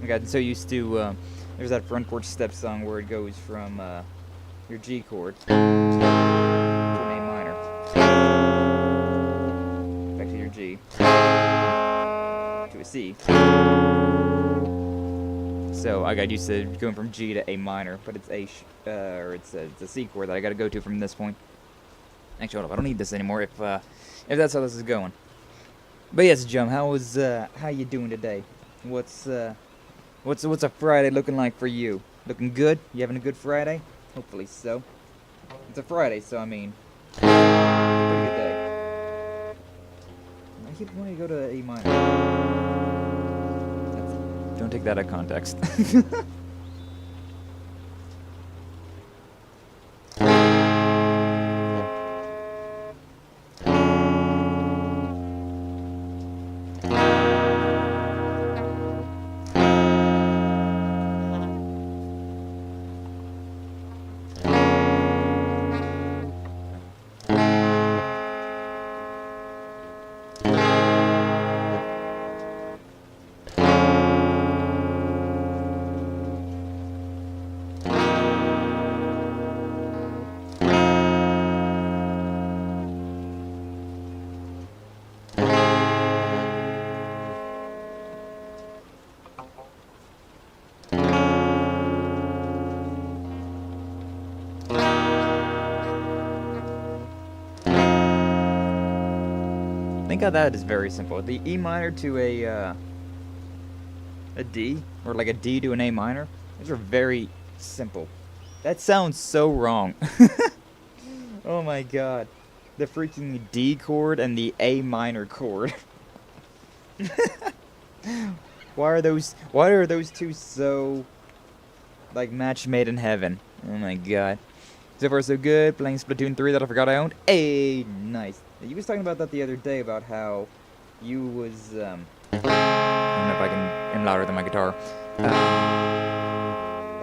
I got so used to, there's that front porch step song where it goes from your G chord to an A minor, back to your G, to a C. So I got used to going from G to A minor, but it's it's a C chord that I got to go to from this point. Actually, hold up, I don't need this anymore if that's how this is going. But yes, Jum, how you doing today? What's a Friday looking like for you? Looking good? You having a good Friday? Hopefully so. It's a Friday, so I mean, pretty good day. I keep wanting to go to A minor. Don't take that out of context. Think of that as very simple. The E minor to a D, or like a D to an A minor, those are very simple. That sounds so wrong. Oh my god. The freaking D chord and the A minor chord. Why are those two so like match made in heaven? Oh my god. So far so good, playing Splatoon 3 that I forgot I owned. Hey, nice. You was talking about that the other day about how you was I don't know if I can louder than my guitar.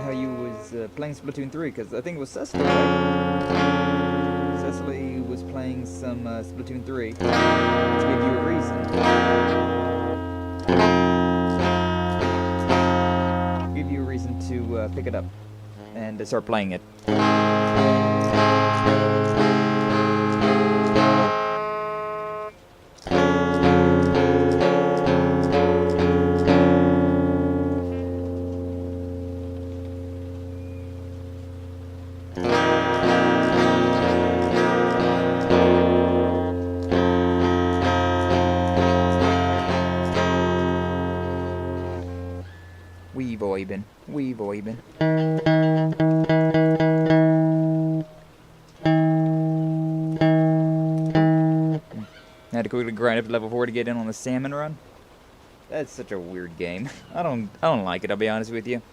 How you was playing Splatoon 3, because I think it was Cecily, right? Cecily was playing some Splatoon 3, which gave you a reason. Give you a reason to pick it up and start playing it. Wee boybin. I had to quickly grind up to level 4 to get in on the salmon run. That's such a weird game. I don't like it, I'll be honest with you.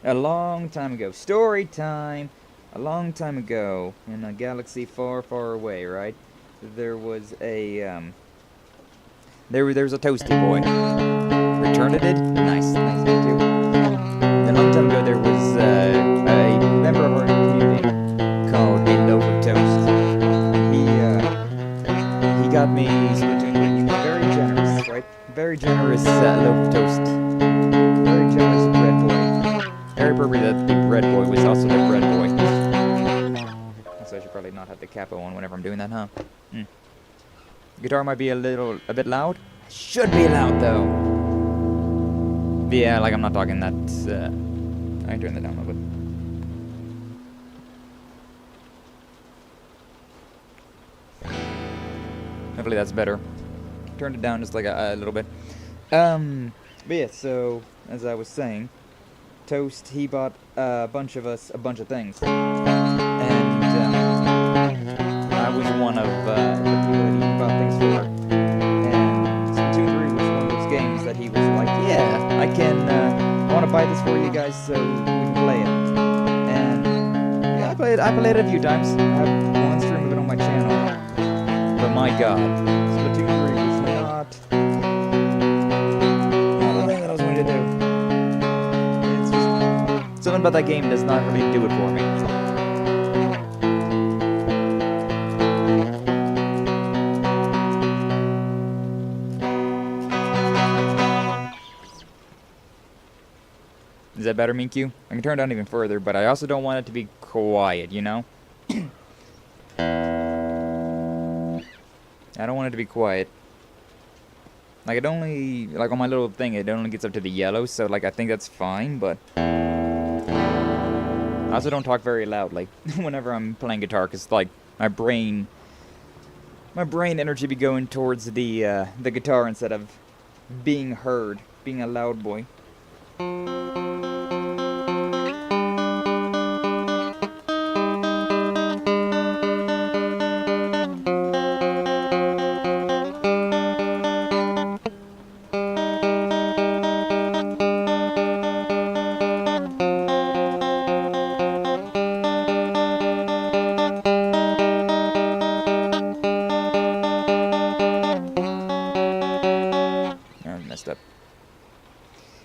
A long time ago, story time. A long time ago, in a galaxy far, far away, right? There was a there was a toasty boy. Returned it? Nice, nice, me too. generous loaf of toast. Very generous bread boy. Very appropriate that the bread boy was also the bread boy. So I should probably not have the capo on whenever I'm doing that, huh? Guitar might be a bit loud. Should be loud though. But yeah, like I'm not talking that. I can turn that down a little bit. Hopefully that's better. Turned it down just like a little bit. But yeah, so as I was saying, Toast, he bought a bunch of us a bunch of things, and I was one of the people that he bought things for. And Splatoon 3 was one of those games that he was like, yeah, I want to buy this for you guys so we can play it. And yeah, I played it a few times. I have one stream of it on my channel. But my god, Splatoon 3 was not the thing that I was going to do. It's just something about that game does not really do it for me. Is that better, Minkyu? I can turn it down even further, but I also don't want it to be quiet, you know? I don't want it to be quiet. Like, it only, like, on my little thing, it only gets up to the yellow, so, like, I think that's fine, but I also don't talk very loudly whenever I'm playing guitar, because, like, my brain energy be going towards the guitar instead of being heard, being a loud boy.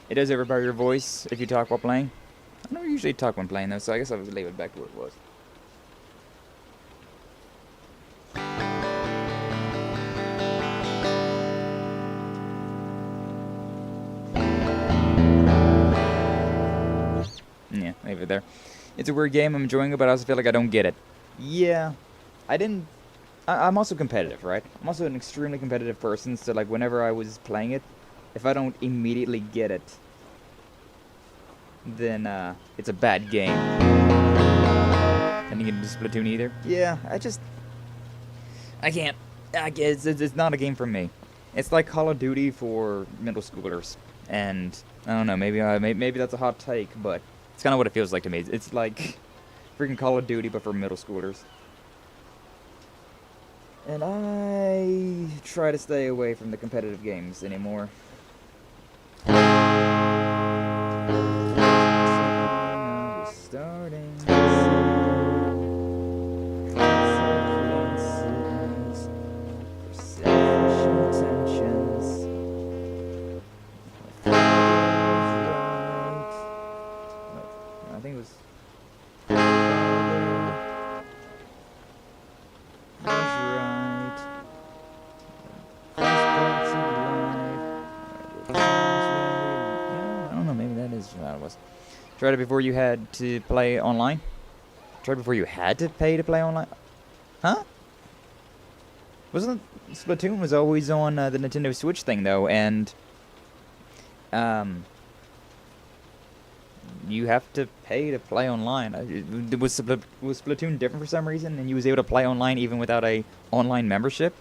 It does overpower your voice if you talk while playing. I don't usually talk when playing though, so I guess I'll just leave it back to where it was. Yeah, leave it there. It's a weird game, I'm enjoying it, but I also feel like I don't get it. Yeah, I'm also competitive, right? I'm also an extremely competitive person, so like whenever I was playing it, if I don't immediately get it, then it's a bad game. I didn't get into Splatoon either. Yeah, I can't. It's not a game for me. It's like Call of Duty for middle schoolers, and I don't know. Maybe that's a hot take, but it's kind of what it feels like to me. It's like freaking Call of Duty, but for middle schoolers. And I try to stay away from the competitive games anymore. Starting consequences for selfish intentions. I think it was Tried it before you had to play online? Tried it before you had to pay to play online? Huh? Wasn't Splatoon was always on the Nintendo Switch thing though, and you have to pay to play online. Was Splatoon different for some reason, and you was able to play online even without a online membership?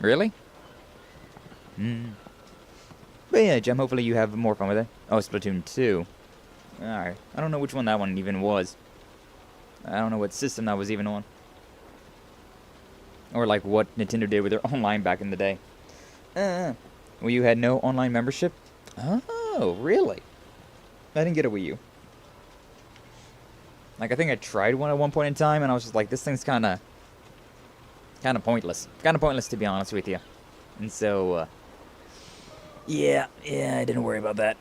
Really? But yeah, Jem, hopefully you have more fun with it. Oh, Splatoon 2. Alright. I don't know which one that one even was. I don't know what system that was even on. Or like what Nintendo did with their online back in the day. Well, you had no online membership? Oh, really? I didn't get a Wii U. Like, I think I tried one at one point in time, and I was just like, this thing's kind of pointless. Kind of pointless, to be honest with you. And so, yeah, I didn't worry about that.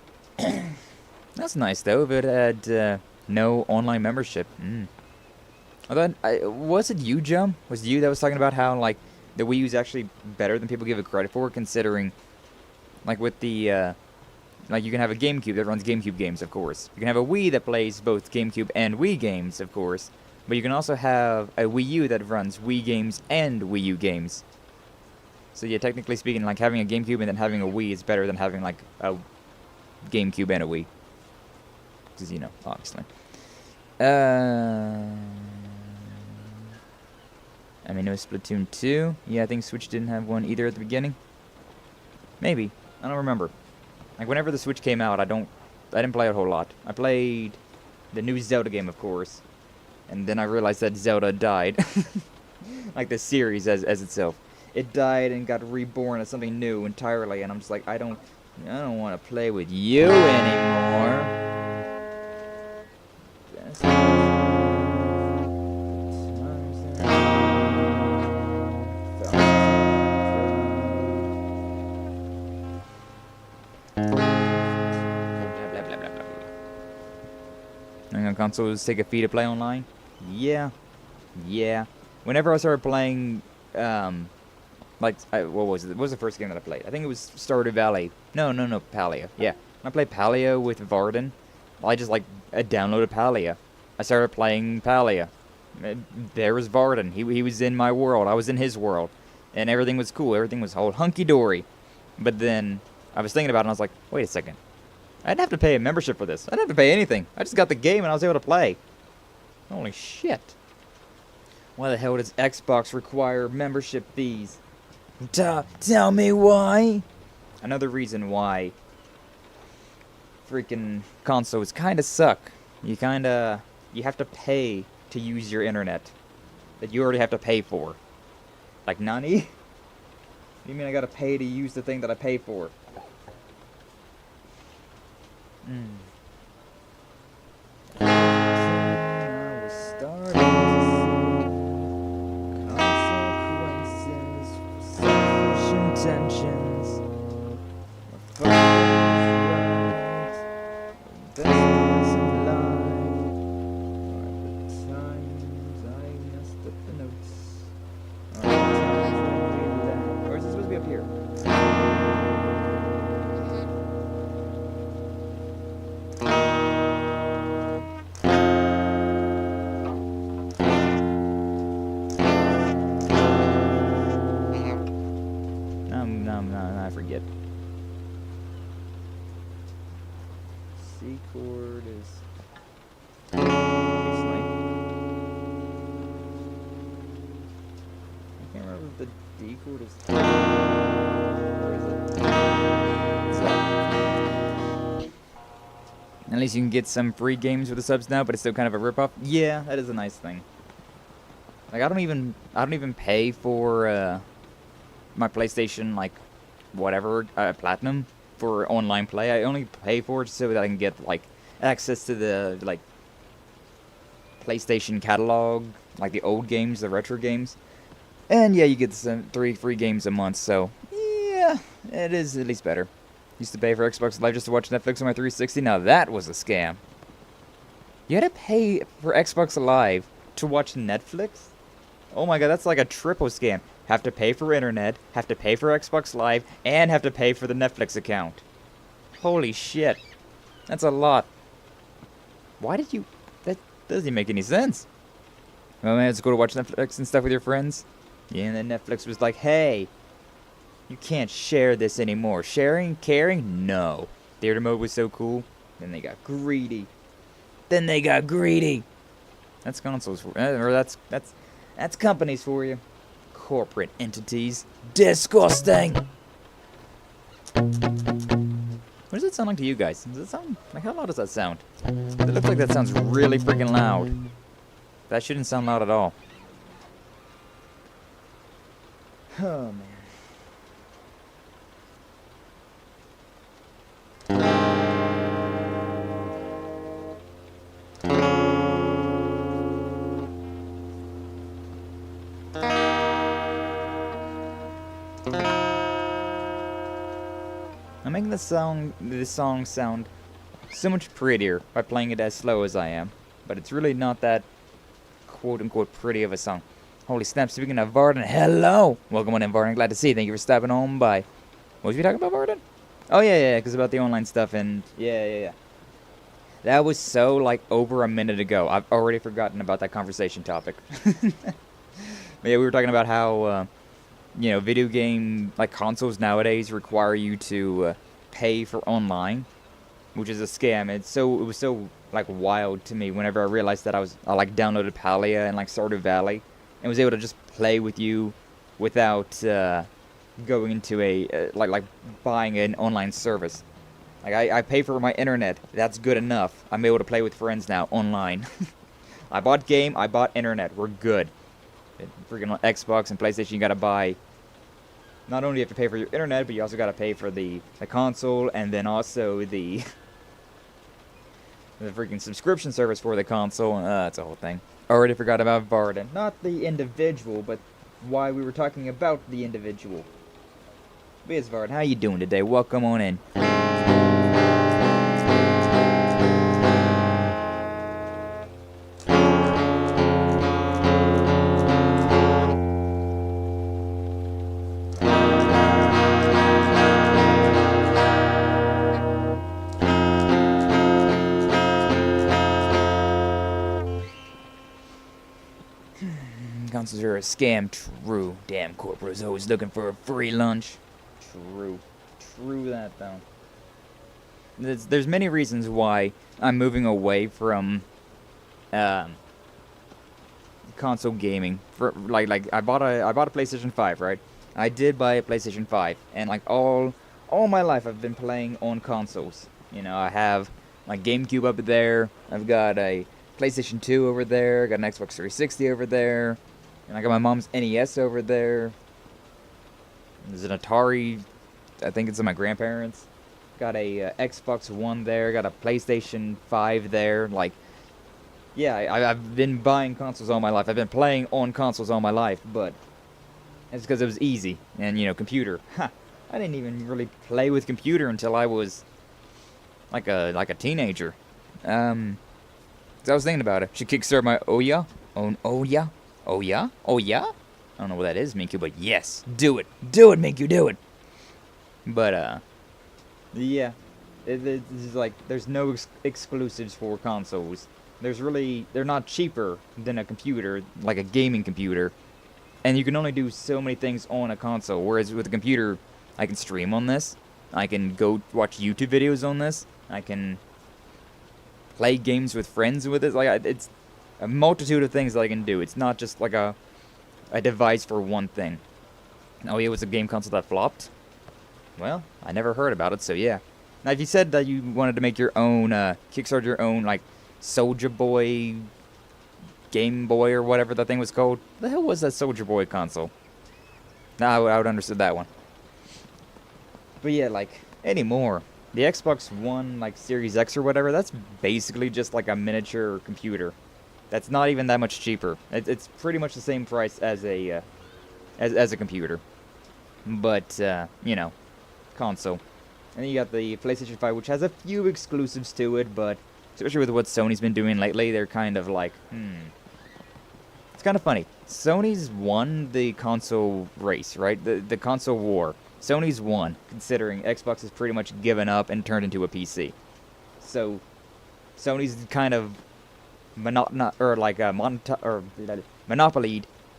That's nice, though, if it had no online membership. I thought, was it you, Jum? Was it you that was talking about how, like, the Wii U is actually better than people give it credit for, considering Like with the, like you can have a GameCube that runs GameCube games, of course. You can have a Wii that plays both GameCube and Wii games, of course. But you can also have a Wii U that runs Wii games and Wii U games. So yeah, technically speaking, like having a GameCube and then having a Wii is better than having like a GameCube and a Wii. Because, you know, obviously. I mean, it was Splatoon 2. Yeah, I think Switch didn't have one either at the beginning. Maybe. I don't remember. Like, whenever the Switch came out, I didn't play a whole lot. I played the new Zelda game, of course. And then I realized that Zelda died. Like, the series as itself. It died and got reborn as something new entirely. And I'm just like, I don't want to play with you anymore. Consoles take a fee to play online? Yeah. Whenever I started playing, what was it? What was the first game that I played? I think it was Stardew Valley. No, Palia. Yeah. When I played Palia with Varden, I just, downloaded Palia. I started playing Palia. There was Varden. He was in my world. I was in his world. And everything was cool. Everything was all hunky-dory. But then, I was thinking about it and I was like, wait a second. I didn't have to pay a membership for this. I didn't have to pay anything. I just got the game and I was able to play. Holy shit. Why the hell does Xbox require membership fees? Tell me why. Another reason why freaking consoles kind of suck. You have to pay to use your internet that you already have to pay for. Like, nani? What do you mean I gotta pay to use the thing that I pay for? I was starting to see consequences for selfish intentions. My father's right, the best parts in life are the times I messed up the notes. Are the times that we laughed. Or is it supposed to be up here? No, I forget. C chord is obviously. I can't remember if the D chord is. Where is it? At least you can get some free games with the subs now, but it's still kind of a ripoff. Yeah, that is a nice thing. Like I don't even pay for my PlayStation whatever Platinum for online play. I only pay for it so that I can get access to the PlayStation catalog, like the old games, the retro games. And yeah, you get some 3 free games a month, so yeah, it is at least better. Used to pay for Xbox Live just to watch Netflix on my 360. Now that was a scam. You had to pay for Xbox Live to watch Netflix? Oh my god, that's like a triple scam. Have to pay for internet, have to pay for Xbox Live, and have to pay for the Netflix account. Holy shit. That's a lot. Why did you... That doesn't make any sense. Well, man, let's go to watch Netflix and stuff with your friends. Yeah, and then Netflix was like, hey, you can't share this anymore. Sharing? Caring? No. Theater mode was so cool. Then they got greedy. That's consoles for... or that's companies for you. Corporate entities. Disgusting! What does that sound like to you guys? Does it sound... how loud does that sound? It looks like that sounds really freaking loud. That shouldn't sound loud at all. Oh, man. I'm making this song sound so much prettier by playing it as slow as I am, but it's really not that quote-unquote pretty of a song. Holy snap, speaking of Varden, hello! Welcome on in, Varden, glad to see you. Thank you for stopping on by. What was we talking about, Varden? Oh yeah, because about the online stuff and yeah. That was so like over a minute ago. I've already forgotten about that conversation topic. But yeah, we were talking about how video game like consoles nowadays require you to pay for online, which is a scam. It was so like wild to me whenever I realized that I like downloaded Palia and like Stardew Valley and was able to just play with you without going into a like buying an online service. Like I pay for my internet. That's good enough. I'm able to play with friends now online. I bought game. I bought internet. We're good. Freaking on Xbox and PlayStation, you gotta buy. Not only do you have to pay for your internet, but you also gotta pay for the console and then also the freaking subscription service for the console. That's a whole thing. Already forgot about Varden. Not the individual, but why we were talking about the individual. Biz Varden, how you doing today? Welcome on in. Consoles are a scam. True. Damn, corporate's always looking for a free lunch. True. True that, though. There's many reasons why I'm moving away from console gaming. For like I bought a PlayStation 5, right? I did buy a PlayStation 5, and like all my life I've been playing on consoles. I have my GameCube up there. I've got a PlayStation 2 over there. Got an Xbox 360 over there. And I got my mom's NES over there. There's an Atari. I think it's in my grandparents. Got a Xbox One there. Got a PlayStation 5 there. Like, yeah, I've been buying consoles all my life. I've been playing on consoles all my life, but it's because it was easy. And, computer. I didn't even really play with computer until I was like a teenager. So I was thinking about it. Should kickstart my Ouya? Ouya? Ouya? Ouya? I don't know what that is, Minkyu, but yes, do it. Do it, Minkyu, do it. But, yeah. It's like, there's no exclusives for consoles. They're not cheaper than a computer, like a gaming computer. And you can only do so many things on a console, whereas with a computer, I can stream on this. I can go watch YouTube videos on this. I can play games with friends with it. Like, it's a multitude of things that I can do. It's not just like a device for one thing. Oh, yeah, it was a game console that flopped? Well, I never heard about it, so yeah. Now, if you said that you wanted to make your own, kickstart your own, like, Soulja Boy, Game Boy, or whatever that thing was called, the hell was that Soulja Boy console? Nah, I would understood that one. But yeah, like, anymore. The Xbox One, like, Series X or whatever, that's basically just like a miniature computer. That's not even that much cheaper. It's pretty much the same price as a computer. But, console. And then you got the PlayStation 5, which has a few exclusives to it, but especially with what Sony's been doing lately, they're kind of like, It's kind of funny. Sony's won the console race, right? The console war. Sony's won, considering Xbox has pretty much given up and turned into a PC. So, Sony's kind of monopolied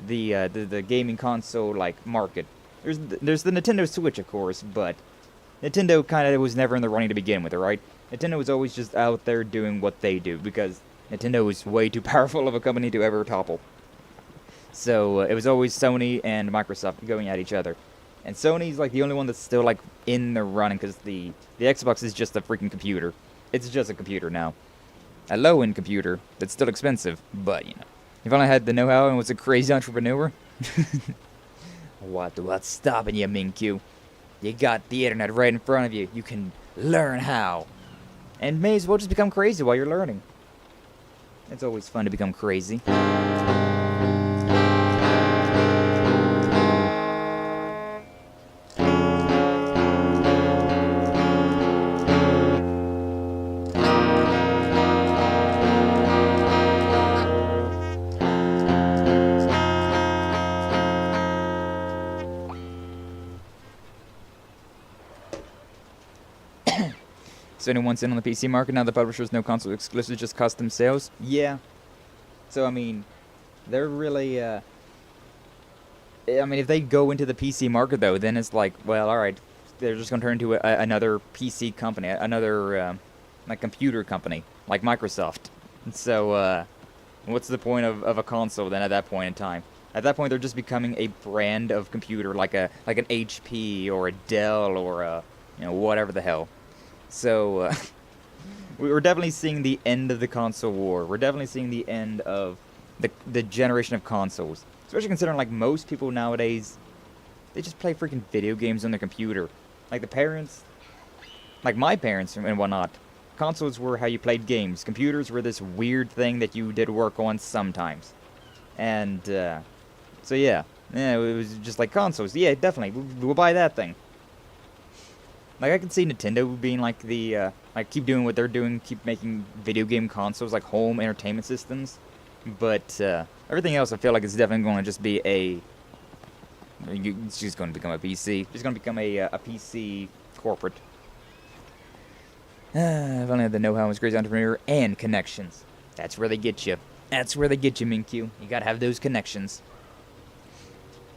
the gaming console like market. There's the Nintendo Switch, of course, but Nintendo kind of was never in the running to begin with, right? Nintendo was always just out there doing what they do because Nintendo is way too powerful of a company to ever topple. So it was always Sony and Microsoft going at each other. And Sony's like the only one that's still like in the running because the Xbox is just a freaking computer. It's just a computer now. A low-end computer that's still expensive, but if I had the know-how and was a crazy entrepreneur, what's stopping you, Minkyu? You got the internet right in front of you. You can learn how, and may as well just become crazy while you're learning. It's always fun to become crazy. So anyone's in on the PC market now. The publishers, no console exclusives, just custom sales. Yeah. So I mean, they're really. I mean, if they go into the PC market though, then it's like, well, all right, they're just gonna turn into another PC company, another like computer company, like Microsoft. And so, what's the point of a console then at that point in time? At that point, they're just becoming a brand of computer, like an HP or a Dell or a, whatever the hell. So, we're definitely seeing the end of the console war. We're definitely seeing the end of the generation of consoles. Especially considering, like, most people nowadays, they just play freaking video games on their computer. Like, the parents, like my parents and whatnot, consoles were how you played games. Computers were this weird thing that you did work on sometimes. And, so yeah, it was just like consoles. Yeah, definitely, we'll buy that thing. Like, I can see Nintendo being like the, like, keep doing what they're doing, keep making video game consoles, like home entertainment systems. But, everything else I feel like is definitely going to just be it's just going to become a PC. It's going to become a PC corporate. I've only had the know-how as crazy entrepreneur and connections. That's where they get you. That's where they get you, Minkyu. You gotta have those connections.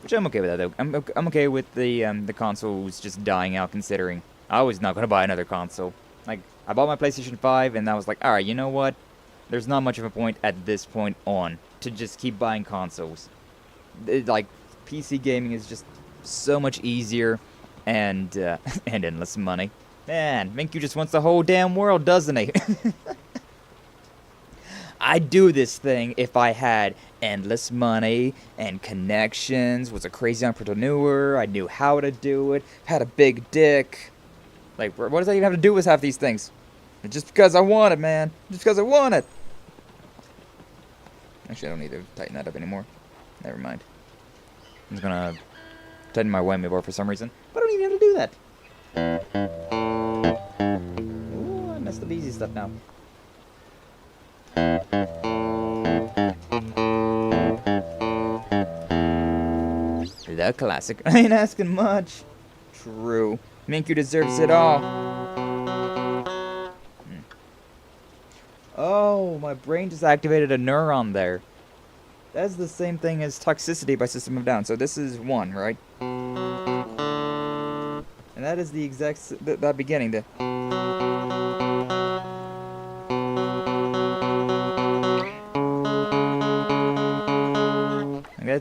Which I'm okay with that, though. I'm okay with the consoles just dying out, considering I was not gonna buy another console. Like, I bought my PlayStation 5, and I was like, alright, you know what? There's not much of a point at this point on to just keep buying consoles. Like, PC gaming is just so much easier and endless money. Man, Minkyu just wants the whole damn world, doesn't he? I'd do this thing if I had endless money and connections, was a crazy entrepreneur, I knew how to do it, had a big dick. Like, what does that even have to do with half these things? Just because I want it, man. Just because I want it. Actually, I don't need to tighten that up anymore. Never mind. I'm just gonna tighten my whammy bar for some reason. But I don't even have to do that. Ooh, I messed up easy stuff now. The classic. I ain't asking much. True. Minkyu deserves it all. Oh, my brain just activated a neuron there. That's the same thing as Toxicity by System of a Down. So this is 1, right? And that is the exact that beginning.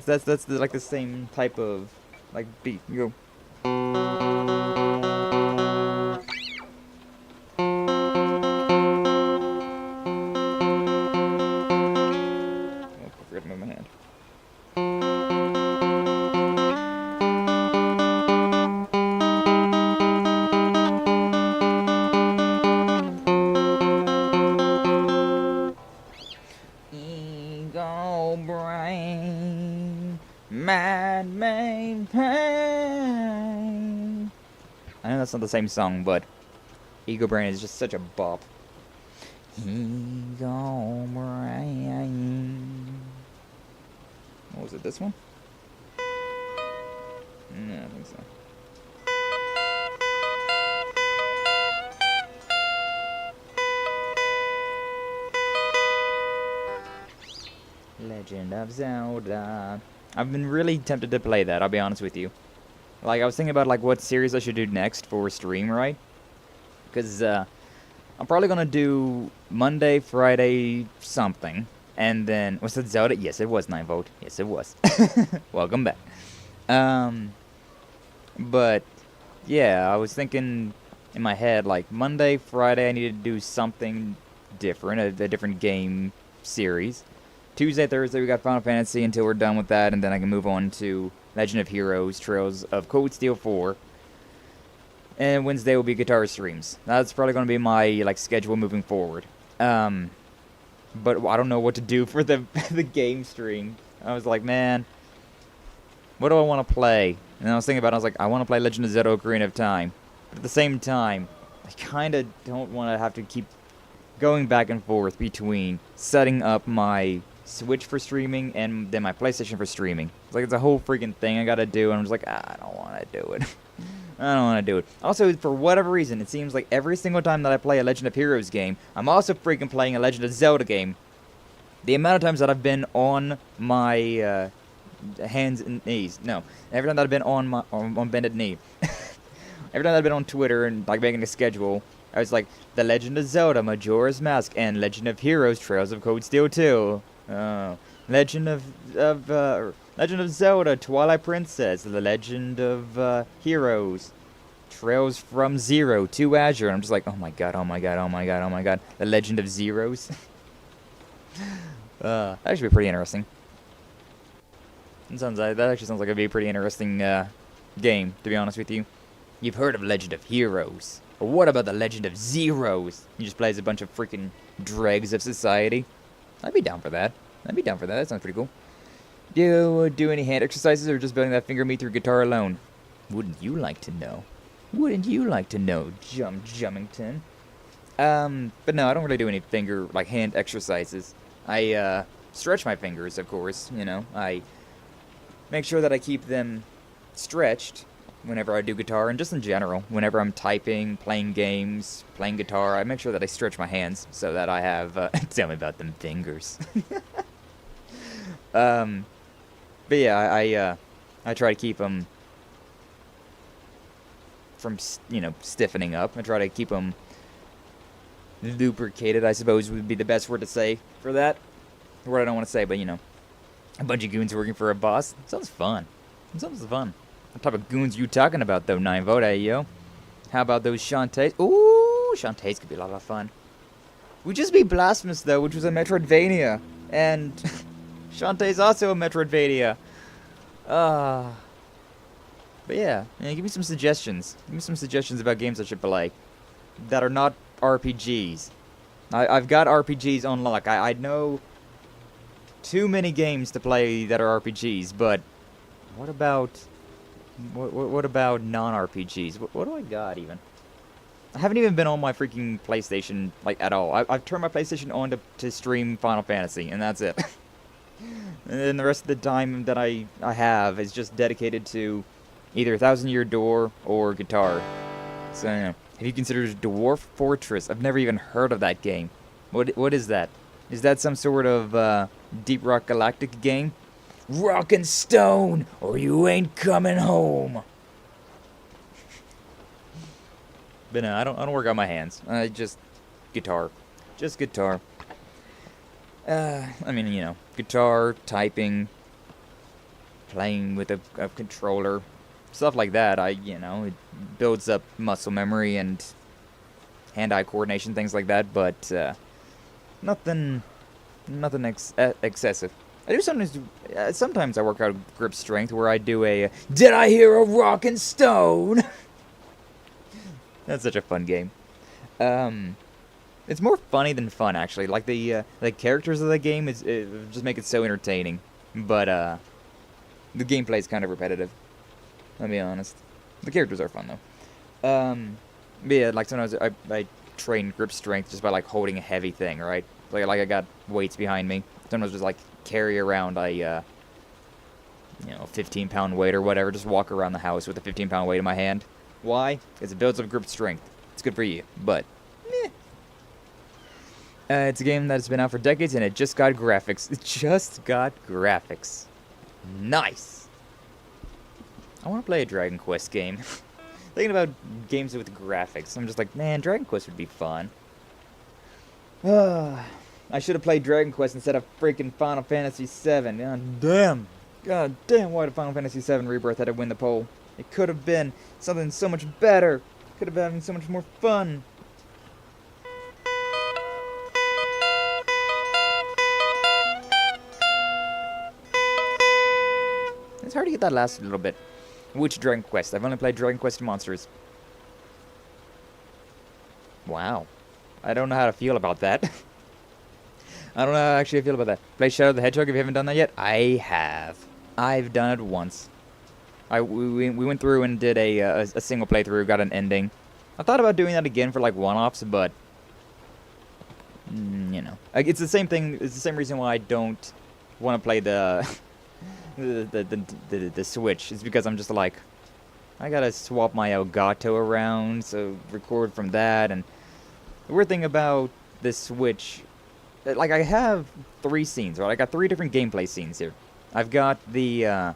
That's like the same type of like beat. You go. I know that's not the same song, but Ego Brain is just such a bop. Ego Brain. What was it, this one? No, I think so. Legend of Zelda. I've been really tempted to play that, I'll be honest with you. Like, I was thinking about, like, what series I should do next for stream, right? Because, I'm probably gonna do Monday, Friday, something. And then, was it Zelda? Yes, it was 9-Volt. Yes, it was. Welcome back. But, yeah, I was thinking in my head, like, Monday, Friday, I needed to do something different, a different game series. Tuesday, Thursday, we got Final Fantasy until we're done with that, and then I can move on to Legend of Heroes, Trails of Cold Steel 4. And Wednesday will be guitar streams. That's probably going to be my, like, schedule moving forward. But I don't know what to do for the game stream. I was like, man, what do I want to play? And I was thinking about it, I was like, I want to play Legend of Zelda Ocarina of Time. But at the same time, I kind of don't want to have to keep going back and forth between setting up my Switch for streaming and then my PlayStation for streaming. It's like, it's a whole freaking thing I gotta do, and I'm just like, I don't want to do it. I don't want to do it. Also, for whatever reason, it seems like every single time that I play a Legend of Heroes game, I'm also freaking playing a Legend of Zelda game. The amount of times that I've been on my hands and knees. No, every time that I've been on bended knee. Every time that I've been on Twitter and like making a schedule, I was like, The Legend of Zelda, Majora's Mask, and Legend of Heroes, Trails of Cold Steel 2. Legend of Zelda, Twilight Princess, The Legend of Heroes, Trails from Zero to Azure. And I'm just like, oh my god, oh my god, oh my god, oh my god. The Legend of Zeros. That should be pretty interesting. That actually sounds like it'd be a pretty interesting game, to be honest with you. You've heard of Legend of Heroes. But what about the Legend of Zeros? You just play as a bunch of freaking dregs of society. I'd be down for that. That sounds pretty cool. Do you do any hand exercises or just building that finger meat through guitar alone? Wouldn't you like to know? Jummington? But no, I don't really do any hand exercises. I stretch my fingers, of course, you know. I make sure that I keep them stretched whenever I do guitar, and just in general, whenever I'm typing, playing games, playing guitar, I make sure that I stretch my hands so that I have, tell me about them fingers. But yeah, I try to keep them from, stiffening up. I try to keep them lubricated, I suppose would be the best word to say for that. The word I don't want to say, but, a bunch of goons working for a boss. Sounds fun. What type of goons you talking about, though, 9-vote, yo? How about those Shantaes? Ooh, Shantaes could be a lot of fun. Would just be Blasphemous, though, which was a Metroidvania. And Shantae's also a Metroidvania. But yeah, give me some suggestions. Give me some suggestions about games I should play that are not RPGs. I've got RPGs on lock. I know too many games to play that are RPGs, but what about non-RPGs? What do I got, even? I haven't even been on my freaking PlayStation, at all. I've turned my PlayStation on to stream Final Fantasy, and that's it. And then the rest of the time that I have is just dedicated to either Thousand Year Door or guitar. So, have you considered Dwarf Fortress? I've never even heard of that game. What is that? Is that some sort of Deep Rock Galactic game? Rock and stone, or you ain't coming home. But no, I don't work on my hands. Just guitar. Guitar, typing, playing with a controller, stuff like that. It builds up muscle memory and hand-eye coordination, things like that. But nothing excessive. I do sometimes I work out grip strength where I do a Did I hear a rock and stone? That's such a fun game. It's more funny than fun, actually. Like the characters of the game just make it so entertaining. But the gameplay is kind of repetitive. I'll be honest. The characters are fun though. But yeah, sometimes I train grip strength just by holding a heavy thing, right? Like I got weights behind me. Sometimes just carry around a 15-pound weight or whatever. Just walk around the house with a 15-pound weight in my hand. Why? Because it builds up grip strength. It's good for you, but it's a game that's been out for decades and it just got graphics. Nice. I want to play a Dragon Quest game. Thinking about games with graphics, I'm just like, man, Dragon Quest would be fun. I should have played Dragon Quest instead of freaking Final Fantasy VII. God damn, why did Final Fantasy VII Rebirth had to win the poll? It could have been something so much better. Could have been so much more fun. It's hard to get that last little bit. Which Dragon Quest? I've only played Dragon Quest Monsters. Wow. I don't know how to feel about that. I don't know how actually I feel about that. Play Shadow the Hedgehog if you haven't done that yet? I have. I've done it once. We went through and did a single playthrough, got an ending. I thought about doing that again for one-offs, but it's the same thing. It's the same reason why I don't want to play the Switch. It's because I'm just like, I gotta swap my Elgato around, so record from that. And the weird thing about this Switch, like I have 3 scenes, right? I got 3 different gameplay scenes here. I've got the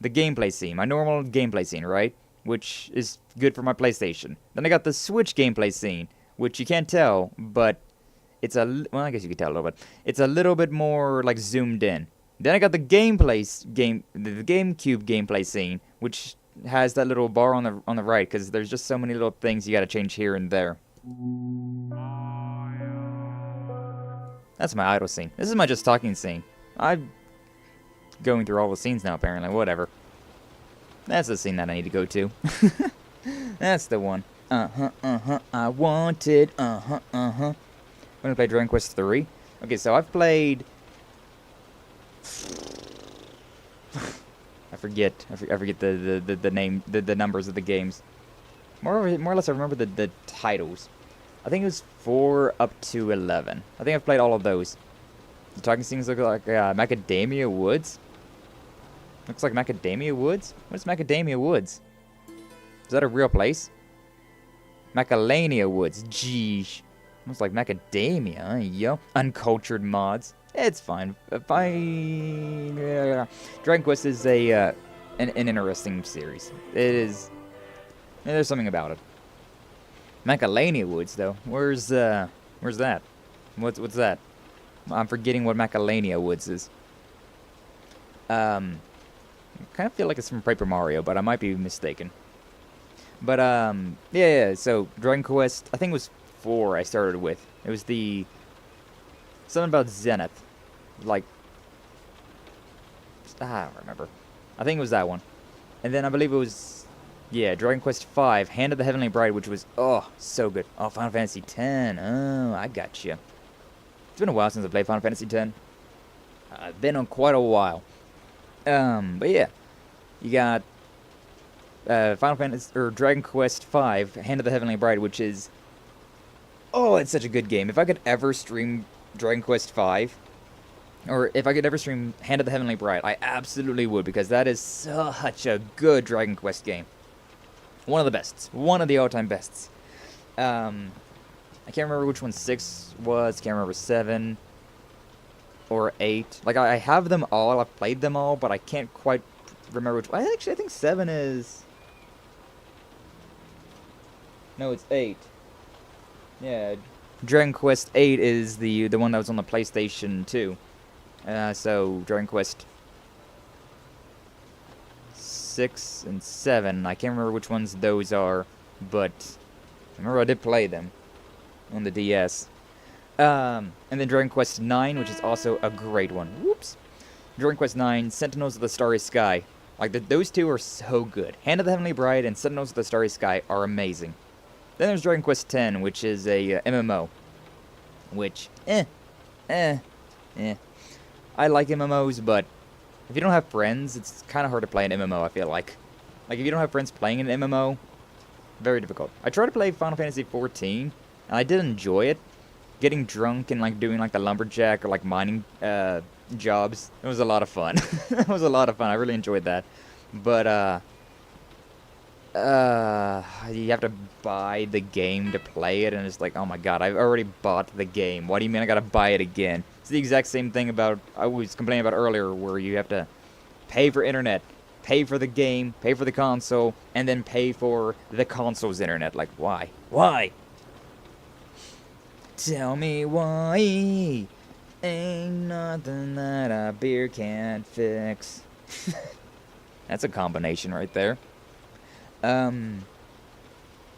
gameplay scene, my normal gameplay scene, right? Which is good for my PlayStation. Then I got the Switch gameplay scene, which you can't tell, but it's well, I guess you can tell a little bit. It's a little bit more like zoomed in. Then I got the the GameCube gameplay scene, which has that little bar on the right, because there's just so many little things you gotta change here and there. That's my idle scene. This is my just talking scene. I'm going through all the scenes now, apparently. Whatever. That's the scene that I need to go to. That's the one. I want it. I'm gonna play Dragon Quest 3. Okay, so I've played... I forget the name, the numbers of the games. More or less, I remember the titles. I think it was 4 up to 11. I think I've played all of those. The talking scenes look like Macadamia Woods. Looks like Macadamia Woods? What's Macadamia Woods? Is that a real place? Macalania Woods. Geesh. Looks like macadamia, huh, yo. Uncultured mods. It's fine. Dragon Quest is an interesting series. It is. There's something about it. Macalania Woods, though. Where's that? What's that? I'm forgetting what Macalania Woods is. I kind of feel like it's from Paper Mario, but I might be mistaken. But yeah. So Dragon Quest, I think it was 4 I started with. It was something about Zenith, like I don't remember. I think it was that one, and then I believe it was Dragon Quest 5, Hand of the Heavenly Bride, which was so good. Oh, Final Fantasy 10. Oh, I got you. It's been a while since I played Final Fantasy 10. Been on quite a while. But yeah, you got Final Fantasy or Dragon Quest 5, Hand of the Heavenly Bride, which is it's such a good game. If I could ever stream Dragon Quest 5, or if I could ever stream Hand of the Heavenly Bride, I absolutely would, because that is such a good Dragon Quest game. One of the bests. One of the all-time bests. I can't remember which one 6 was. Can't remember 7 or 8. Like, I have them all. I've played them all, but I can't quite remember which one. I think 7 is... No, it's 8. Yeah, Dragon Quest 8 is the one that was on the PlayStation 2. So Dragon Quest 6 and 7, I can't remember which ones those are, but I remember I did play them on the DS. And then Dragon Quest 9, which is also a great one. Whoops. Dragon Quest 9, Sentinels of the Starry Sky. Like, those two are so good. Hand of the Heavenly Bride and Sentinels of the Starry Sky are amazing. Then there's Dragon Quest 10, which is a MMO. Which, I like MMOs, but if you don't have friends, it's kind of hard to play an MMO, I feel like. Like, if you don't have friends playing an MMO, very difficult. I tried to play Final Fantasy 14, and I did enjoy it. Getting drunk and, like, doing, like, the lumberjack or, like, mining jobs. It was a lot of fun. It was a lot of fun. I really enjoyed that. But, you have to buy the game to play it, and it's like, oh my god, I've already bought the game. What do you mean I gotta buy it again? It's the exact same thing I was complaining about earlier, where you have to pay for internet, pay for the game, pay for the console, and then pay for the console's internet. Like, why? Why? Tell me why. Ain't nothing that a beer can't fix. That's a combination right there. And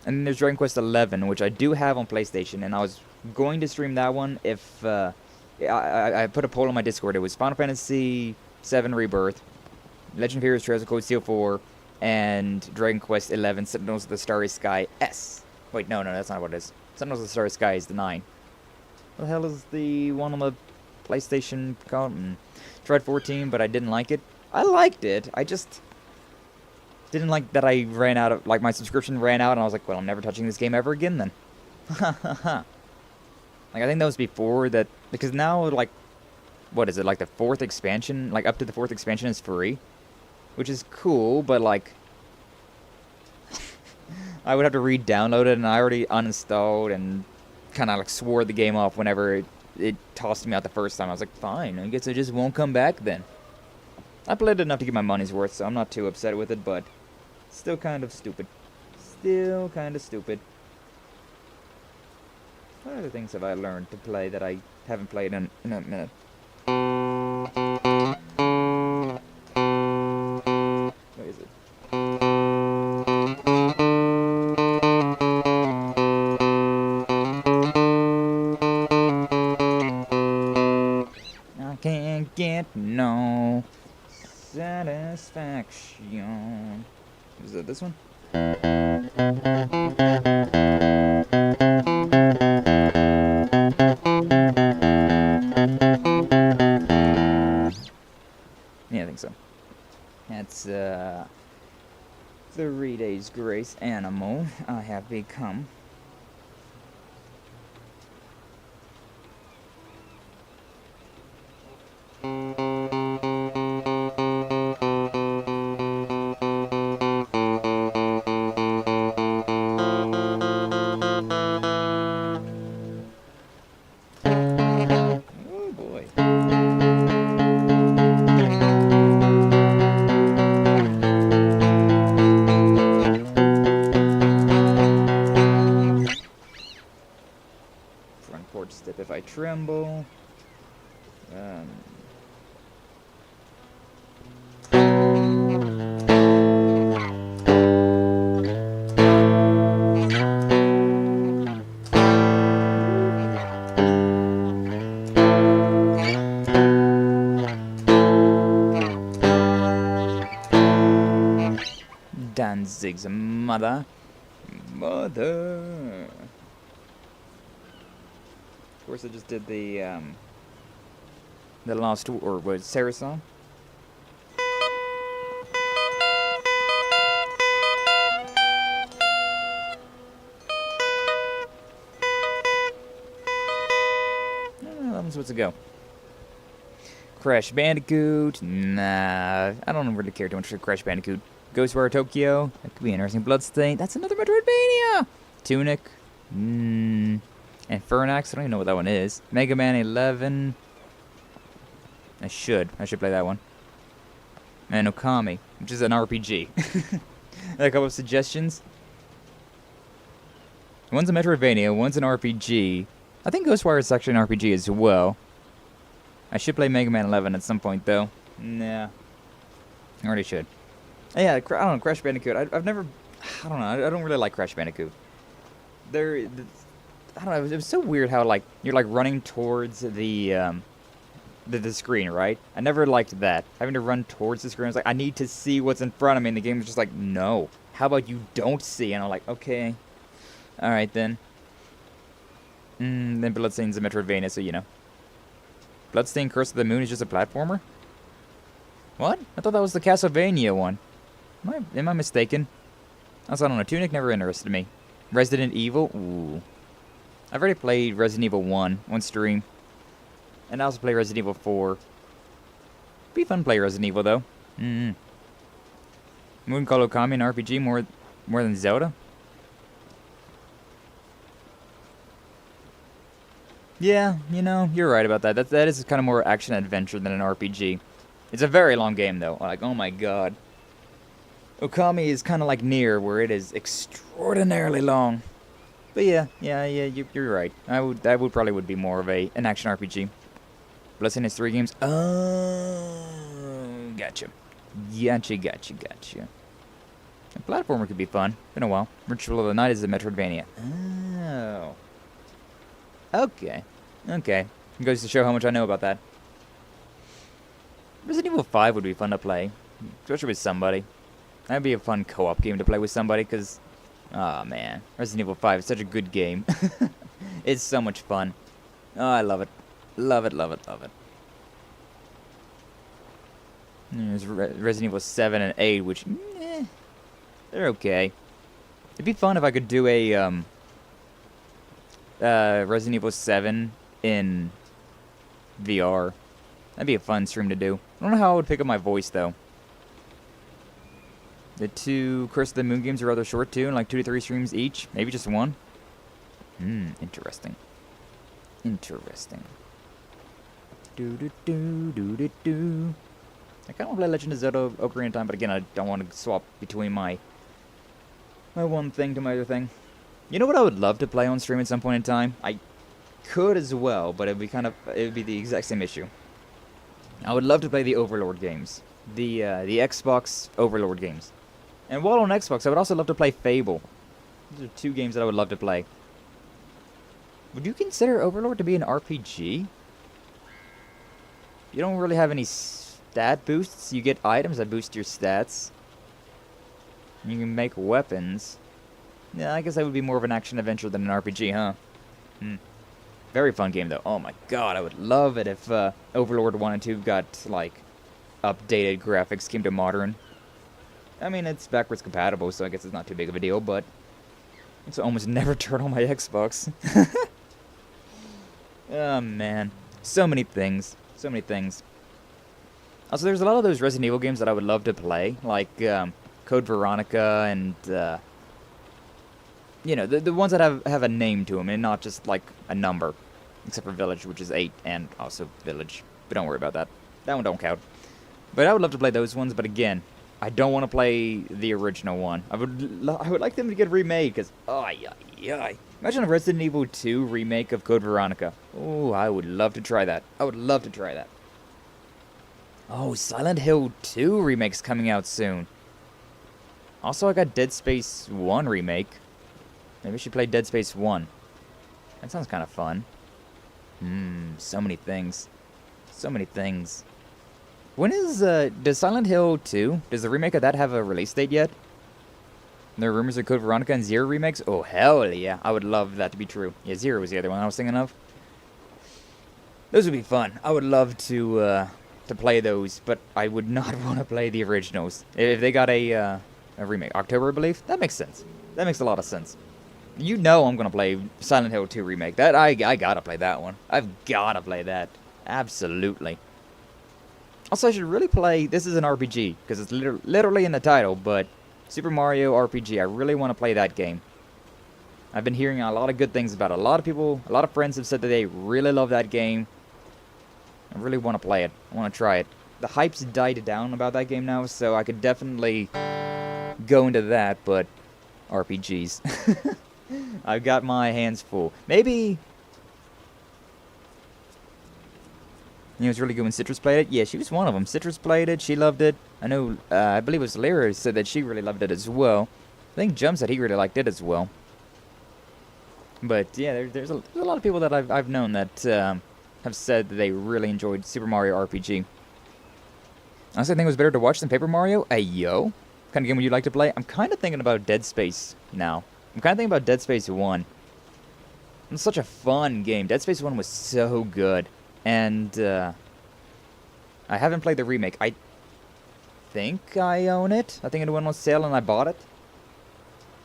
then there's Dragon Quest 11, which I do have on PlayStation, and I was going to stream that one if, I put a poll on my Discord. It was Final Fantasy 7 Rebirth, Legend of Heroes Trails of Cold Steel 4, and Dragon Quest 11, Sentinels of the Starry Sky S. Wait, no, that's not what it is. Sentinels of the Starry Sky is the 9. What the hell is the one on the PlayStation called? Tried 14, but I didn't like it. I liked it, I just... didn't like that I ran out of, like, my subscription ran out, and I was like, well, I'm never touching this game ever again then. Like, I think that was before that, because now, like, what is it, like the 4th expansion, like, up to the 4th expansion is free, which is cool, but, like, I would have to re-download it, and I already uninstalled and kind of like swore the game off whenever it tossed me out the first time. I was like, fine, I guess it just won't come back then. I played enough to get my money's worth, so I'm not too upset with it, but still kind of stupid. Still kind of stupid. What other things have I learned to play that I haven't played in a minute? What is it? I can't get no satisfaction. Is it this one? Yeah, I think so. That's 3 days grace animal I have become. Oh boy. Front porch step if I tremble. Danzig's mother. Mother. Of course, I just did the last, or was Sarah song? That one's supposed to go. Crash Bandicoot. Nah, I don't really care too much for Crash Bandicoot. Ghostwire Tokyo. That could be interesting. Bloodstained. That's another Metroidvania. Tunic. And Fanatic. I don't even know what that one is. Mega Man 11. I should play that one. And Okami, which is an RPG. A couple of suggestions. One's a Metroidvania, one's an RPG. I think Ghostwire is actually an RPG as well. I should play Mega Man 11 at some point, though. Nah. I already should. Yeah, I don't know, Crash Bandicoot. I've never... I don't know, I don't really like Crash Bandicoot. I don't know, it was so weird how, like, you're, like, running towards the screen, right? I never liked that. Having to run towards the screen, I was like, I need to see what's in front of me, and the game was just like, no. How about you don't see? And I'm like, okay. Alright, then. Then Bloodstained's a Metroidvania, so, you know. Bloodstained Curse of the Moon is just a platformer? What? I thought that was the Castlevania one. Am I mistaken? Also, I don't know. Tunic never interested me. Resident Evil? Ooh. I've already played Resident Evil 1 on stream. And I also play Resident Evil 4. Be fun to play Resident Evil, though. Wouldn't call Okami an RPG more than Zelda? Yeah, you know, you're right about that. That is kind of more action-adventure than an RPG. It's a very long game, though. Like, oh my god. Okami is kind of like Nier, where it is extraordinarily long. But yeah, you're right. That would probably be more of an action RPG. Bloodstained has 3 games. Oh, gotcha. Gotcha. A platformer could be fun. Been a while. Ritual of the Night is a Metroidvania. Oh. Okay. It goes to show how much I know about that. Resident Evil 5 would be fun to play. Especially with somebody. That'd be a fun co-op game to play with somebody, because... oh, man. Resident Evil 5 is such a good game. It's so much fun. Oh, I love it. Love it. There's Resident Evil 7 and 8, which... they're okay. It'd be fun if I could do a, Resident Evil 7 in VR. That'd be a fun stream to do. I don't know how I would pick up my voice, though. The 2 Curse of the Moon games are rather short too, and like 2 to 3 streams each. Maybe just 1. Interesting. Interesting. Do. I kind of want to play Legend of Zelda Ocarina of Time, but again, I don't want to swap between my one thing to my other thing. You know what I would love to play on stream at some point in time? I could as well, but it would be the exact same issue. I would love to play the Overlord games, the Xbox Overlord games. And while on Xbox, I would also love to play Fable. These are 2 games that I would love to play. Would you consider Overlord to be an RPG? You don't really have any stat boosts. You get items that boost your stats. You can make weapons. Yeah, I guess that would be more of an action-adventure than an RPG, huh? Very fun game, though. Oh my god, I would love it if Overlord 1 and 2 got, like, updated graphics, came to modern. I mean, it's backwards compatible, so I guess it's not too big of a deal, but it's almost never turn on my Xbox. Oh, man. So many things. So many things. Also, there's a lot of those Resident Evil games that I would love to play, like Code Veronica and, you know, the ones that have a name to them and not just, like, a number. Except for Village, which is 8, and also Village. But don't worry about that. That one don't count. But I would love to play those ones, but again, I don't want to play the original one. I would like them to get remade, because, imagine a Resident Evil 2 remake of Code Veronica. Oh, I would love to try that. I would love to try that. Oh, Silent Hill 2 remake's coming out soon. Also, I got Dead Space 1 remake. Maybe I should play Dead Space 1. That sounds kind of fun. So many things. So many things. When is, does Silent Hill 2, does the remake of that have a release date yet? There are rumors of Code Veronica and Zero remakes? Oh, hell yeah. I would love that to be true. Yeah, Zero was the other one I was thinking of. Those would be fun. I would love to play those, but I would not want to play the originals. If they got a remake. October, I believe? That makes sense. That makes a lot of sense. You know I'm going to play Silent Hill 2 remake. That I gotta play that one. I've gotta play that. Absolutely. Also, I should really play... This is an RPG, because it's literally in the title, but... Super Mario RPG. I really want to play that game. I've been hearing a lot of good things about it. A lot of people, a lot of friends have said that they really love that game. I really want to play it. I want to try it. The hype's died down about that game now, so I could definitely go into that, but... RPGs. I've got my hands full. Maybe... You know, it's really good when Citrus played it. Yeah, she was one of them. Citrus played it. She loved it. I know, I believe it was Lyra said that she really loved it as well. I think Jum said he really liked it as well. But, yeah, there's a lot of people that I've known that have said that they really enjoyed Super Mario RPG. Honestly, I think it was better to watch than Paper Mario. Hey, yo. What kind of game would you like to play? I'm kind of thinking about Dead Space now. I'm kind of thinking about Dead Space 1. It's such a fun game. Dead Space 1 was so good. And, I haven't played the remake. I think I own it. I think it went on sale and I bought it.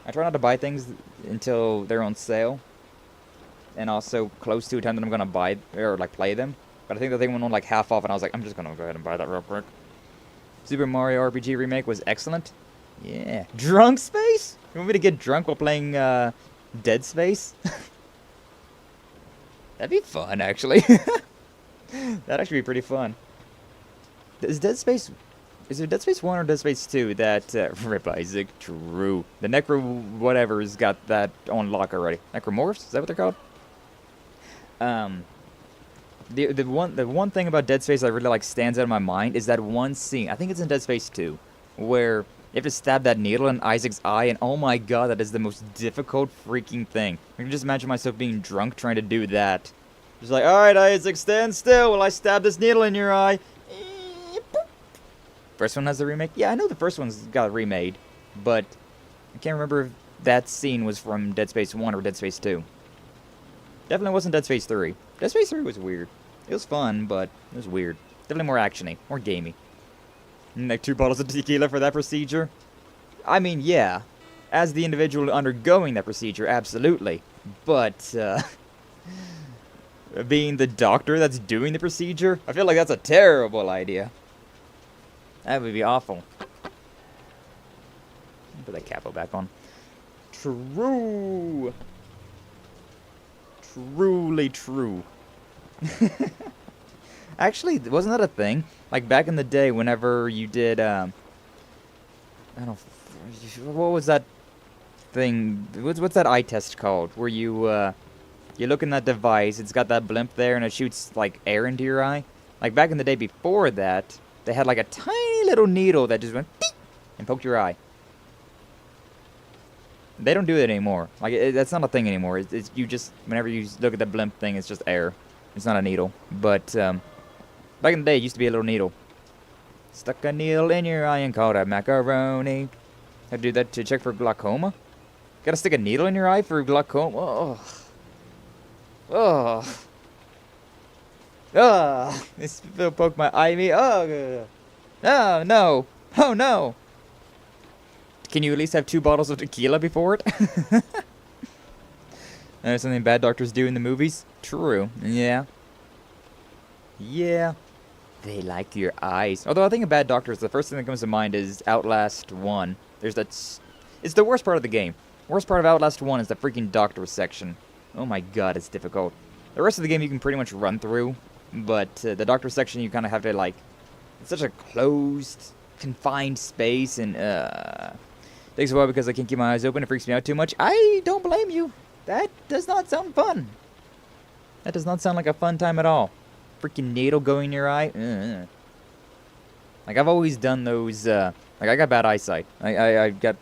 I try not to buy things until they're on sale. And also close to a time that I'm going to buy, or like play them. But I think the thing went on like half off and I was like, I'm just going to go ahead and buy that real quick. Super Mario RPG remake was excellent. Yeah. Drunk Space? You want me to get drunk while playing, Dead Space? That'd be fun, actually. That'd actually be pretty fun. Is there Dead Space 1 or Dead Space 2 that, Rip Isaac, true. The Necro whatever's got that on lock already. Necromorphs? Is that what they're called? The one thing about Dead Space that really, like, stands out in my mind is that one scene, I think it's in Dead Space 2, where you have to stab that needle in Isaac's eye, and oh my god, that is the most difficult freaking thing. I can just imagine myself being drunk trying to do that. Just like, alright, Isaac, stand still while I stab this needle in your eye. First one has the remake? Yeah, I know the first one's got remade, but I can't remember if that scene was from Dead Space 1 or Dead Space 2. Definitely wasn't Dead Space 3. Dead Space 3 was weird. It was fun, but it was weird. Definitely more actiony, more gamey. Like 2 bottles of tequila for that procedure? I mean, yeah. As the individual undergoing that procedure, absolutely. But, being the doctor that's doing the procedure, I feel like that's a terrible idea. That would be awful. Put that capo back on. True. Truly true. Actually, wasn't that a thing? Like back in the day, whenever you did, I don't. What was that thing? What's that eye test called? Where you look in that device, it's got that blimp there, and it shoots like air into your eye. Like back in the day before that, they had like a tiny little needle that just went beep and poked your eye. They don't do it anymore. Like that's not a thing anymore. It's you just whenever you look at the blimp thing, it's just air. It's not a needle. But back in the day, it used to be a little needle. Stuck a needle in your eye and called it macaroni. I do that to check for glaucoma. Gotta stick a needle in your eye for glaucoma. Oh. Oh. Oh. This poked my eye. Oh. Oh no. Oh no. Can you at least have 2 bottles of tequila before it? That's something bad doctors do in the movies? True. Yeah. Yeah. They like your eyes. Although I think of bad doctors, the first thing that comes to mind is Outlast 1. There's that... It's the worst part of the game. Worst part of Outlast 1 is the freaking doctor section. Oh my god, it's difficult. The rest of the game you can pretty much run through. But the doctor section you kind of have to like... It's such a closed, confined space and... Takes a while because I can't keep my eyes open. It freaks me out too much. I don't blame you. That does not sound fun. That does not sound like a fun time at all. Freaking needle going in your eye. Like I've always done those. Like I got bad eyesight. I've got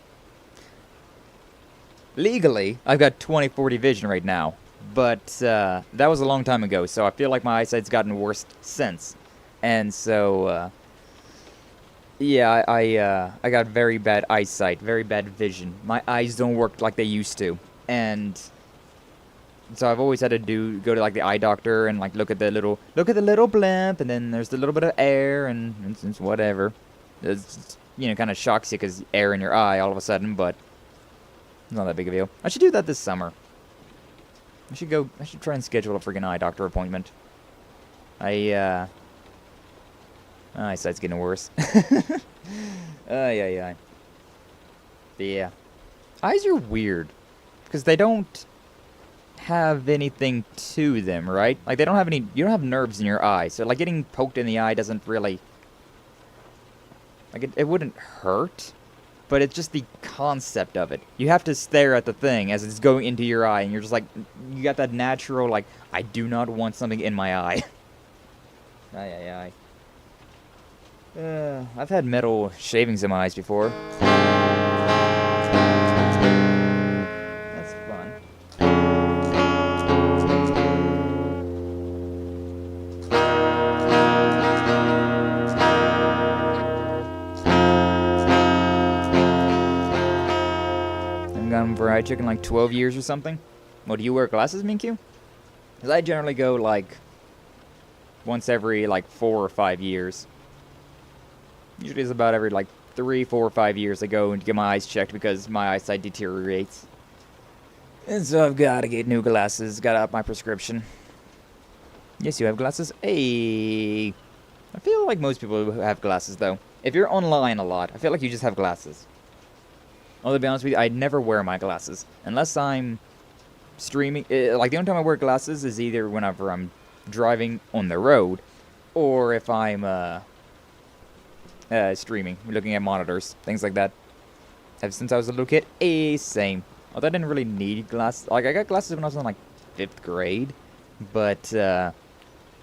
legally I've got 20/40 vision right now. But that was a long time ago. So I feel like my eyesight's gotten worse since. And so. Yeah, I got very bad eyesight, very bad vision. My eyes don't work like they used to, and so I've always had to go to like the eye doctor and like look at the little blimp, and then there's the little bit of air and it's whatever. It's, you know, kind of shocks you because air in your eye all of a sudden, but it's not that big of a deal. I should do that this summer. I should try and schedule a freaking eye doctor appointment. My eyesight's getting worse. Yeah. Yeah. Eyes are weird. Because they don't have anything to them, right? Like, they don't have any... You don't have nerves in your eye. So, like, getting poked in the eye doesn't really... Like, it wouldn't hurt. But it's just the concept of it. You have to stare at the thing as it's going into your eye. And you're just like... You got that natural, like... I do not want something in my eye. Aye. I've had metal shavings in my eyes before. That's fun. I've gone for eye check in like 12 years or something. Well, do you wear glasses, Minkyu? Because I generally go like once every like 4 or 5 years. Usually it's about every like 3, 4, or 5 years I go and get my eyes checked because my eyesight deteriorates. And so I've got to get new glasses. Got to up my prescription. Yes, you have glasses? Hey. I feel like most people have glasses though. If you're online a lot, I feel like you just have glasses. Well, to be honest with you, I never wear my glasses. Unless I'm streaming. Like the only time I wear glasses is either whenever I'm driving on the road. Or if I'm streaming, looking at monitors, things like that. Ever since I was a little kid, same. Although I didn't really need glasses. Like, I got glasses when I was in, like, 5th grade. But, I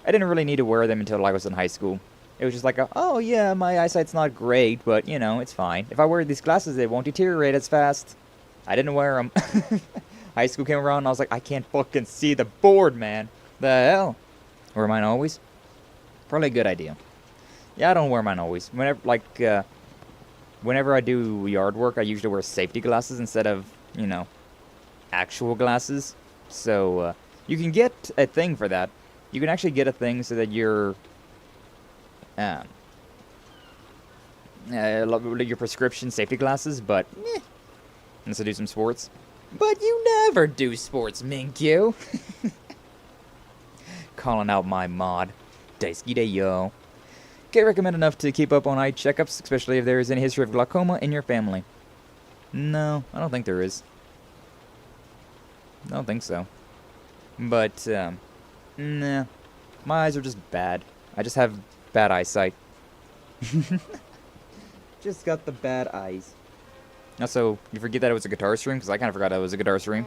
didn't really need to wear them until I was in high school. It was just like, oh, yeah, my eyesight's not great, but, you know, it's fine. If I wear these glasses, they won't deteriorate as fast. I didn't wear them. High school came around, and I was like, I can't fucking see the board, man. The hell? Wear mine always? Probably a good idea. Yeah, I don't wear mine always. Whenever I do yard work, I usually wear safety glasses instead of, you know, actual glasses. So, you can get a thing for that. You can actually get a thing so that your prescription safety glasses, but, unless I do some sports. But you never do sports, Minkyu. Calling out my mod. Daisuki de yo. Can't recommend enough to keep up on eye checkups, especially if there is any history of glaucoma in your family. No, I don't think there is. I don't think so. But, nah. My eyes are just bad. I just have bad eyesight. Just got the bad eyes. Also, you forget that it was a guitar stream? Because I kind of forgot it was a guitar stream.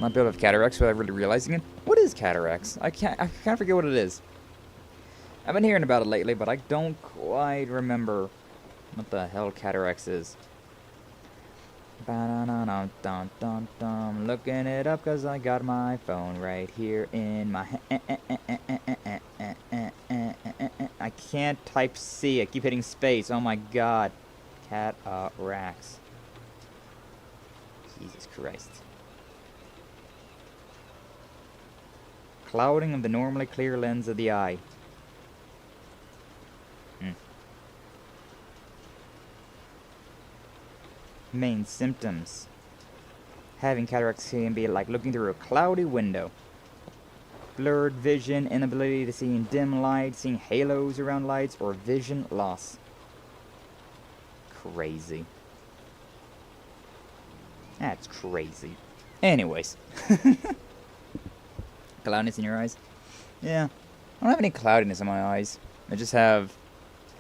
Might be able to have cataracts without really realizing it. What is cataracts? I kind of forget what it is. I've been hearing about it lately, but I don't quite remember what the hell cataracts is. Ba-da-da-dum-dum-dum-dum. Looking it up because I got my phone right here in my I can't type C. I keep hitting space. Oh my god. Cataracts. Jesus Christ. Clouding of the normally clear lens of the eye. Main symptoms. Having cataracts can be like looking through a cloudy window. Blurred vision, inability to see in dim light, seeing halos around lights, or vision loss. Crazy. That's crazy. Anyways. Cloudiness in your eyes? Yeah. I don't have any cloudiness in my eyes. I just have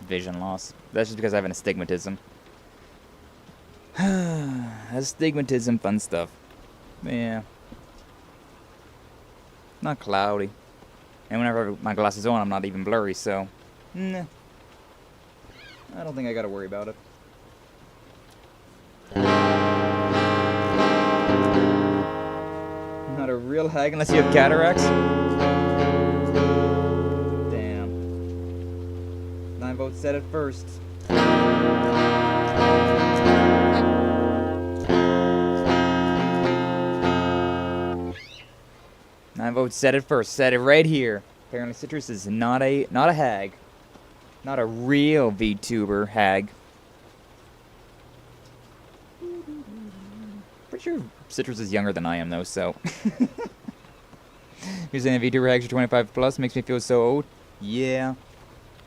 vision loss. That's just because I have an astigmatism. Astigmatism, fun stuff. Yeah. Not cloudy. And whenever I have my glasses on, I'm not even blurry, so... Nah. I don't think I gotta worry about it. Not a real hag unless you have cataracts? Damn. 9 votes said it first. 9 votes said it first. Said it right here. Apparently Citrus is not a hag. Not a real VTuber hag. Pretty sure Citrus is younger than I am though, so. You're saying VTuber hags are 25 plus makes me feel so old? Yeah.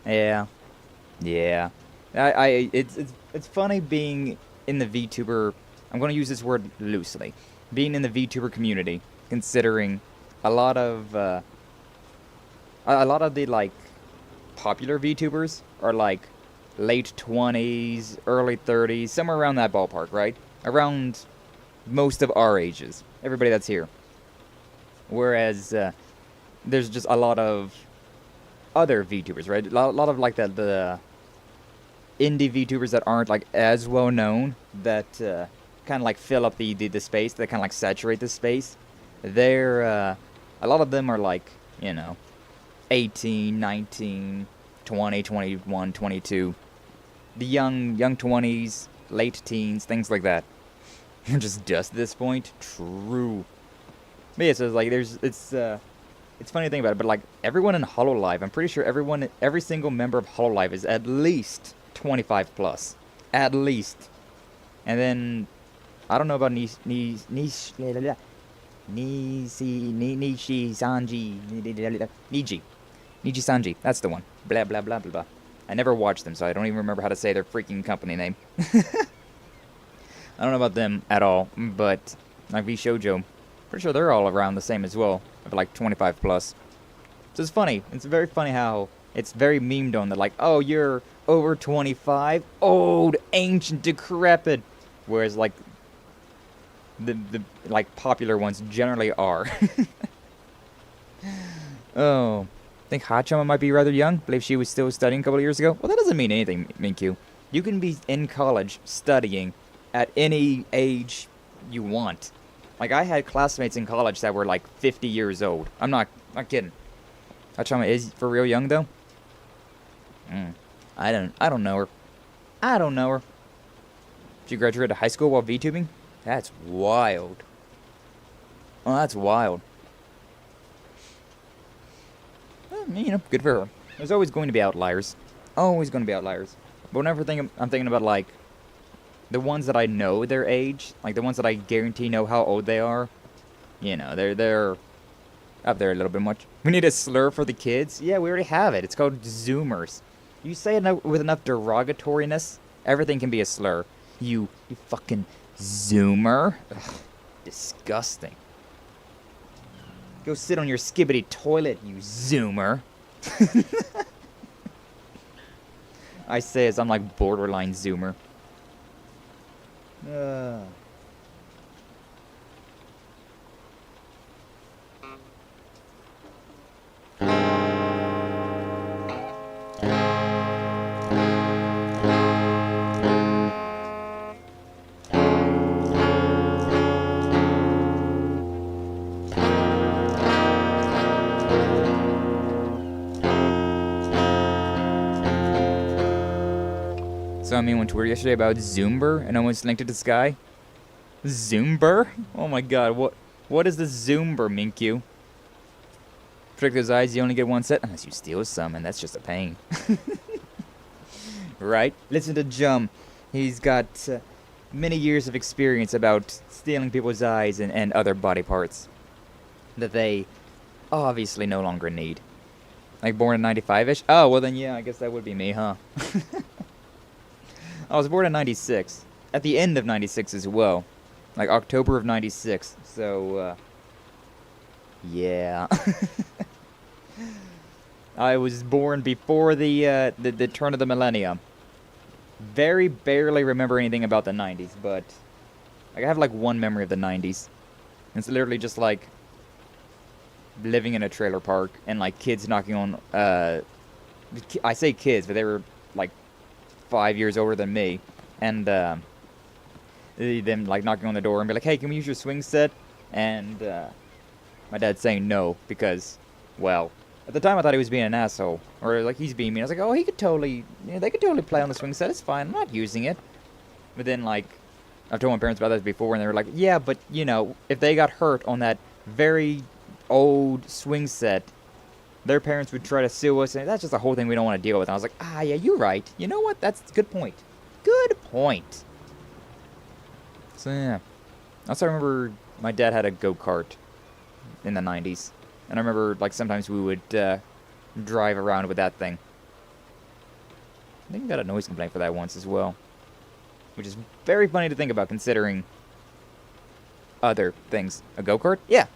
Yeah. Yeah. It's funny being in the VTuber, I'm going to use this word loosely, being in the VTuber community, considering a lot of the like popular VTubers are like late 20s, early 30s, somewhere around that ballpark, right? Around most of our ages, everybody that's here. Whereas there's just a lot of other VTubers, right? A lot of like the indie VTubers that aren't like as well known, that kind of like fill up the space, that kind of like saturate the space. They're a lot of them are like, you know, 18, 19, 20, 21, 22. The young 20s, late teens, things like that. You're just dust at this point. True. But yeah, so it's like it's funny to think about it, but like everyone in HoloLive, I'm pretty sure every single member of HoloLive is at least 25 plus. At least. And then I don't know about Nishi Sanji. That's the one. Blah blah blah blah blah. I never watched them, so I don't even remember how to say their freaking company name. I don't know about them at all, but like VShojo, pretty sure they're all around the same as well, of like 25 plus. So it's funny. It's very funny how it's very memed on that, like, oh, you're over 25, old, ancient, decrepit, whereas like the like popular ones generally are. Oh, I think Hachama might be rather young. I believe she was still studying a couple of years ago. Well, that doesn't mean anything, Minkyu. You can be in college studying at any age you want. Like, I had classmates in college that were like 50 years old. I'm not kidding. Hachama is for real young though. I don't know her. I don't know her. She graduated high school while VTubing? That's wild. Oh, that's wild. You know, good for her. There's always going to be outliers. Always going to be outliers. But whenever I'm thinking about, like, the ones that I know their age, like the ones that I guarantee know how old they are, you know, they're up there a little bit much. We need a slur for the kids? Yeah, we already have it. It's called Zoomers. You say it with enough derogatoriness, everything can be a slur. You fucking Zoomer. Ugh, disgusting. Go sit on your skibbity toilet, you Zoomer. I say as I'm like borderline Zoomer. So I mean, went to Twitter yesterday about Zoomber and almost linked it to Sky. Zoomber? Oh my god, what is the Zoomber, Minkyu? Protect those eyes, you only get one set, unless you steal some, and that's just a pain. Right? Listen to Jum. He's got many years of experience about stealing people's eyes and other body parts that they obviously no longer need. Like born in 95-ish? Oh, well then yeah, I guess that would be me, huh? I was born in 96. At the end of 96 as well. Like October of 96. So, yeah. I was born before the turn of the millennium. Very barely remember anything about the 90s, but like, I have like one memory of the 90s. It's literally just like living in a trailer park and like kids knocking on, I say kids, but they were like 5 years older than me, and them like knocking on the door and be like, hey, can we use your swing set? And my dad saying no, because, well, at the time I thought he was being an asshole, or like he's being mean. I was like, oh, he could totally, you know, they could totally play on the swing set, it's fine, I'm not using it. But then, like, I've told my parents about this before, and they were like, yeah, but, you know, if they got hurt on that very old swing set, their parents would try to sue us, and that's just a whole thing we don't want to deal with. And I was like, ah, yeah, you're right. You know what? That's a good point. Good point. So, yeah. Also, I remember my dad had a go-kart in the 90s. And I remember, like, sometimes we would drive around with that thing. I think we got a noise complaint for that once as well. Which is very funny to think about, considering other things. A go-kart? Yeah.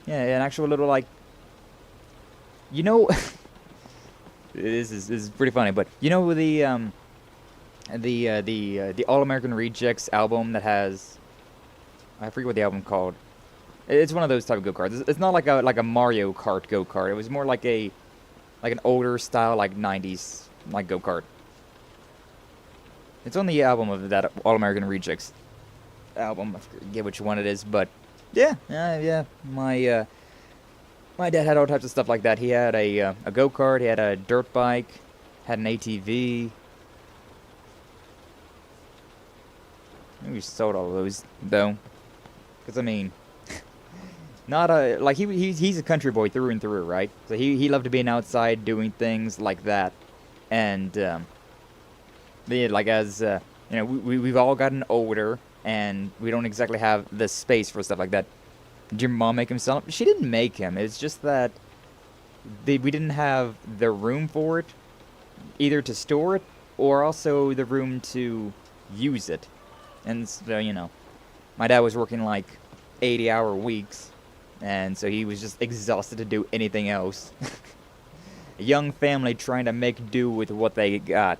Yeah, an actual little, like, you know, this is pretty funny, but you know the All American Rejects album that has, I forget what the album called. It's one of those type of go-karts. It's not like a Mario Kart go-kart. It was more like an older style, like 90s like go-kart. It's on the album of that All American Rejects album. I forget which one it is, but yeah, yeah. My dad had all types of stuff like that. He had a go-kart, he had a dirt bike, had an ATV. Maybe we sold all of those, though. Because, I mean, not a, like, he's a country boy through and through, right? So he loved being outside, doing things like that. And, like, as, you know, we've all gotten older, and we don't exactly have the space for stuff like that. Did your mom make him sell it? She didn't make him. It's just that we didn't have the room for it, either to store it or also the room to use it. And so, you know, my dad was working like 80-hour weeks, and so he was just exhausted to do anything else. A young family trying to make do with what they got.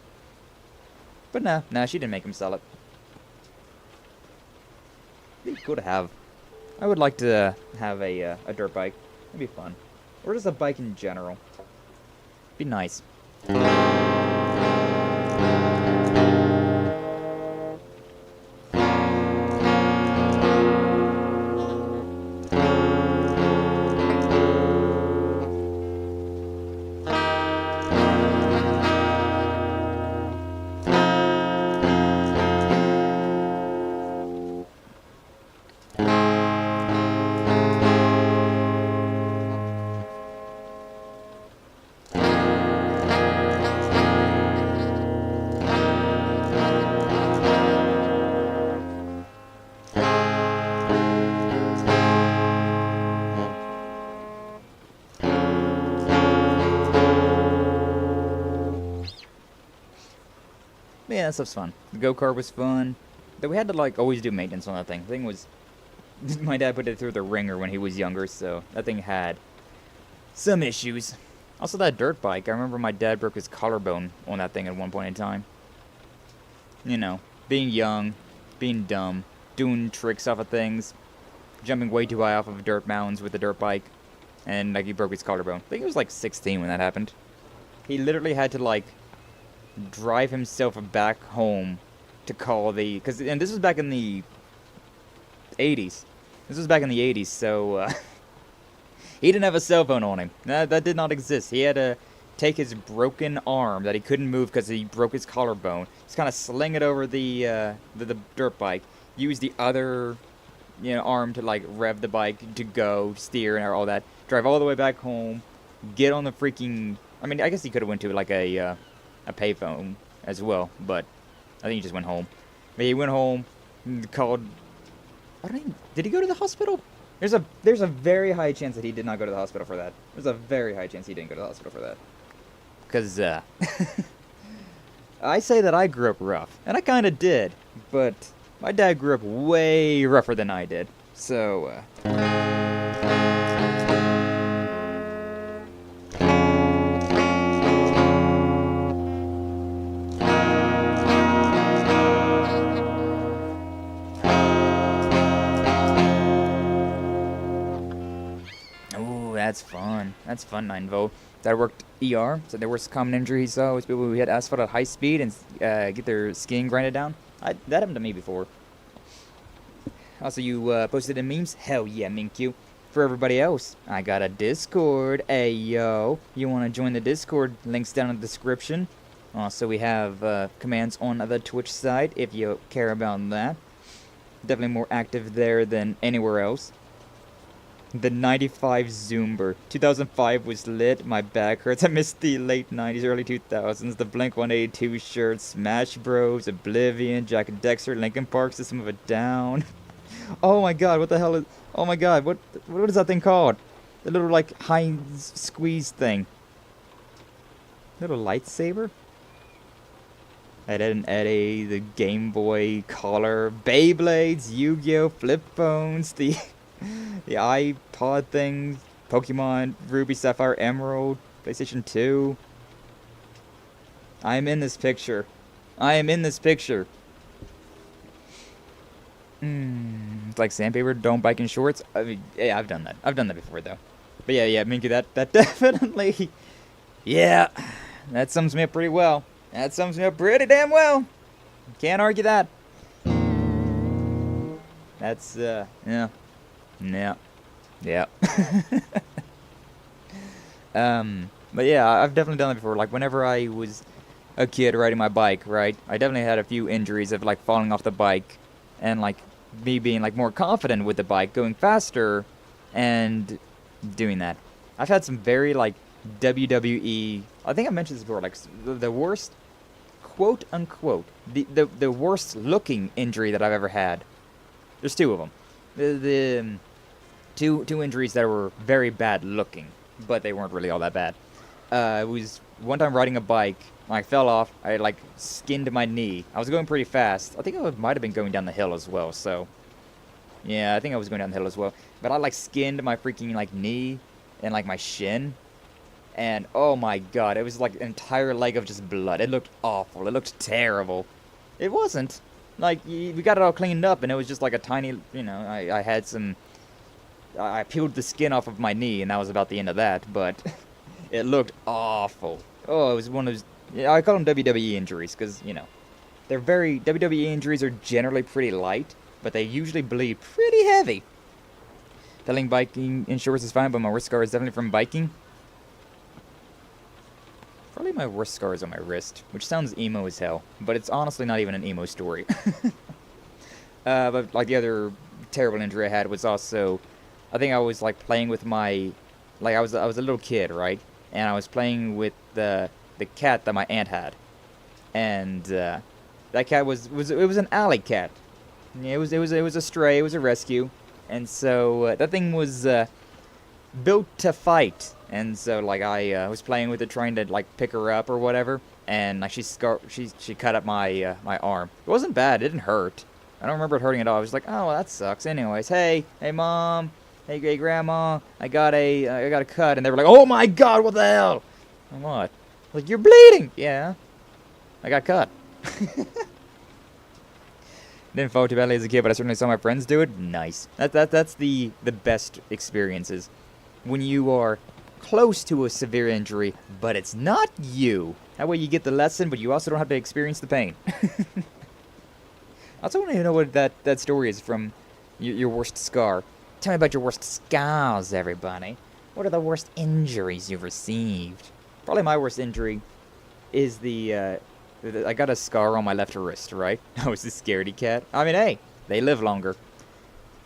But no, she didn't make him sell it. It'd be cool to have. I would like to have a dirt bike. It'd be fun. Or just a bike in general. Be nice. Yeah, that stuff's fun. The go-kart was fun. Though we had to, like, always do maintenance on that thing. The thing was... my dad put it through the ringer when he was younger, so that thing had some issues. Also, that dirt bike. I remember my dad broke his collarbone on that thing at one point in time. You know, being young, being dumb, doing tricks off of things, jumping way too high off of dirt mountains with the dirt bike, and, like, he broke his collarbone. I think he was, like, 16 when that happened. He literally had to, like, drive himself back home to call the... and this was back in the 80s. This was back in the 80s, so, he didn't have a cell phone on him. That did not exist. He had to take his broken arm that he couldn't move because he broke his collarbone, just kind of sling it over the dirt bike, use the other, you know, arm to, like, rev the bike, to go, steer, and all that, drive all the way back home, get on the freaking... I mean, I guess he could have went to, like, a payphone as well, but I think he just went home. But he went home, called... I don't even... Did he go to the hospital? There's a very high chance that he did not go to the hospital for that. There's a very high chance he didn't go to the hospital for that. Because, I say that I grew up rough, and I kind of did, but my dad grew up way rougher than I did, so, That's fun. That's fun, 9-volt. Dad worked ER, so the worst common injury he saw was people who hit asphalt at high speed and get their skin grinded down. That happened to me before. Also, you posted in memes? Hell yeah, Minkyu. For everybody else, I got a Discord. Ayo. You want to join the Discord? Links down in the description. Also, we have commands on the Twitch side if you care about that. Definitely more active there than anywhere else. The 95 Zoomber. 2005 was lit. My back hurts. I missed the late 90s, early 2000s. The Blink-182 shirts. Smash Bros. Oblivion. Jack and Dexter. Linkin Park. System of a Down. Oh my god, what the hell is... Oh my god, what is that thing called? The little, like, Heinz squeeze thing. Little lightsaber? Ed, Ed and Eddie. The Game Boy Color. Beyblades. Yu-Gi-Oh! Flip phones. The iPod things, Pokemon, Ruby, Sapphire, Emerald, PlayStation 2. I am in this picture. I am in this picture. It's like sandpaper, don't bike in shorts. I mean, yeah, I've done that. I've done that before, though. But yeah, Minky, that definitely... Yeah, that sums me up pretty well. That sums me up pretty damn well. Can't argue that. That's, yeah. Yeah. But yeah, I've definitely done it before. Like, whenever I was a kid riding my bike, right, I definitely had a few injuries of, like, falling off the bike and, like, me being, like, more confident with the bike, going faster, and doing that. I've had some very, like, WWE... I think I mentioned this before, like, the worst, quote-unquote, the worst-looking injury that I've ever had. There's two of them. The two injuries that were very bad looking, but they weren't really all that bad. It was one time riding a bike, I fell off, I like skinned my knee. I was going pretty fast. I think I might have been going down the hill as well, so... Yeah, I think I was going down the hill as well. But I like skinned my freaking like knee and like my shin. And oh my god, it was like an entire leg of just blood. It looked awful. It looked terrible. It wasn't. Like, we got it all cleaned up, and it was just like a tiny, you know, I had some... I peeled the skin off of my knee, and that was about the end of that, but it looked awful. Oh, it was one of those... Yeah, I call them WWE injuries, because, you know, they're very... WWE injuries are generally pretty light, but they usually bleed pretty heavy. Telling biking insurance is fine, but my worst scar is definitely from biking. Probably my worst scar is on my wrist, which sounds emo as hell, but it's honestly not even an emo story. But, like, the other terrible injury I had was also... I think I was, like, playing with my... Like, I was a little kid, right? And I was playing with the cat that my aunt had. And, that cat was an alley cat. Yeah, it was a stray, it was a rescue. And so, that thing was, built to fight. And so, like, I was playing with it, trying to, like, pick her up or whatever. and like she cut up my my arm. It wasn't bad. It didn't hurt. I don't remember it hurting at all. I was like, oh, well, that sucks. Anyways, hey mom, hey grandma, I got a cut, and they were like, oh my god, what the hell? I'm what? Like, you're bleeding. Yeah, I got cut. Didn't fall too badly as a kid, but I certainly saw my friends do it. Nice. That's the best experiences. When you are close to a severe injury, but it's not you. That way you get the lesson, but you also don't have to experience the pain. I also want to know what that story is from your worst scar. Tell me about your worst scars, everybody. What are the worst injuries you've received? Probably my worst injury is I got a scar on my left wrist, right? I was a scaredy cat. I mean, hey, they live longer.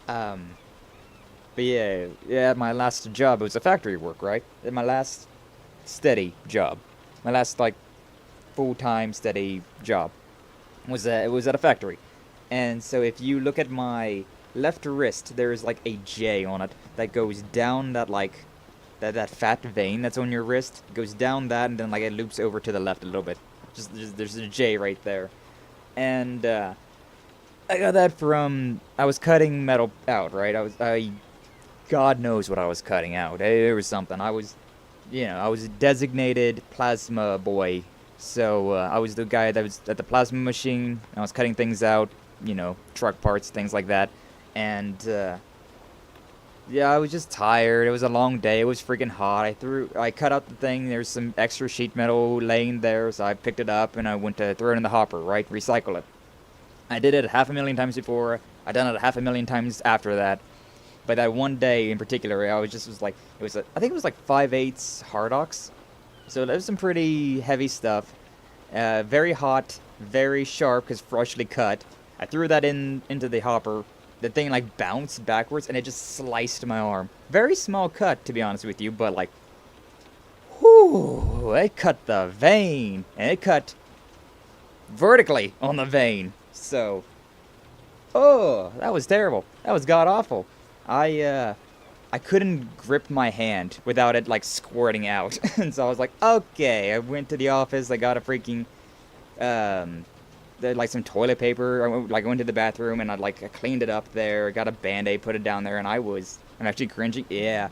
But yeah, my last job, it was a factory work, right? My last steady job. My last, like, full-time steady job was it was at a factory. And so if you look at my left wrist, there's, like, a J on it that goes down that, like, that fat vein that's on your wrist. It goes down that, and then, like, it loops over to the left a little bit. Just there's a J right there. And I got that from, I was cutting metal out, right? God knows what I was cutting out. It was something. I was a designated plasma boy. So I was the guy that was at the plasma machine. I was cutting things out, truck parts, things like that. And yeah, I was just tired. It was a long day. It was freaking hot. I cut out the thing. There's some extra sheet metal laying there, so I picked it up and I went to throw it in the hopper, right? Recycle it. I did it 500,000 times before. I done it 500,000 times after that. But that one day in particular, I was like, I think it was like 5/8 hard ox. So that was some pretty heavy stuff. Very hot, very sharp because freshly cut. I threw that into the hopper. The thing like bounced backwards and it just sliced my arm. Very small cut, to be honest with you, but like, whoo, it cut the vein, and it cut vertically on the vein. So, oh, that was terrible. That was god awful. I couldn't grip my hand without it like squirting out, and so I was like, okay. I went to the office. I got a freaking like some toilet paper. I went to the bathroom and I cleaned it up there. Got a Band-Aid, put it down there, and I'm actually cringing. Yeah,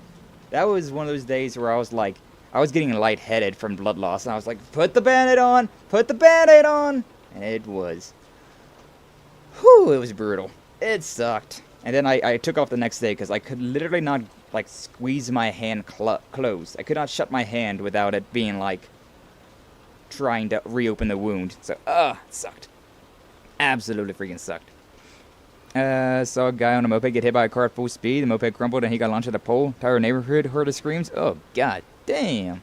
that was one of those days where I was getting lightheaded from blood loss, and I was like, put the Band-Aid on, put the Band-Aid on, and it was brutal. It sucked. And then I took off the next day because I could literally not like squeeze my hand closed. I could not shut my hand without it being like trying to reopen the wound. So it sucked. Absolutely freaking sucked. Saw a guy on a moped get hit by a car at full speed. The moped crumbled and he got launched at a pole. Entire neighborhood heard his screams. Oh, god damn.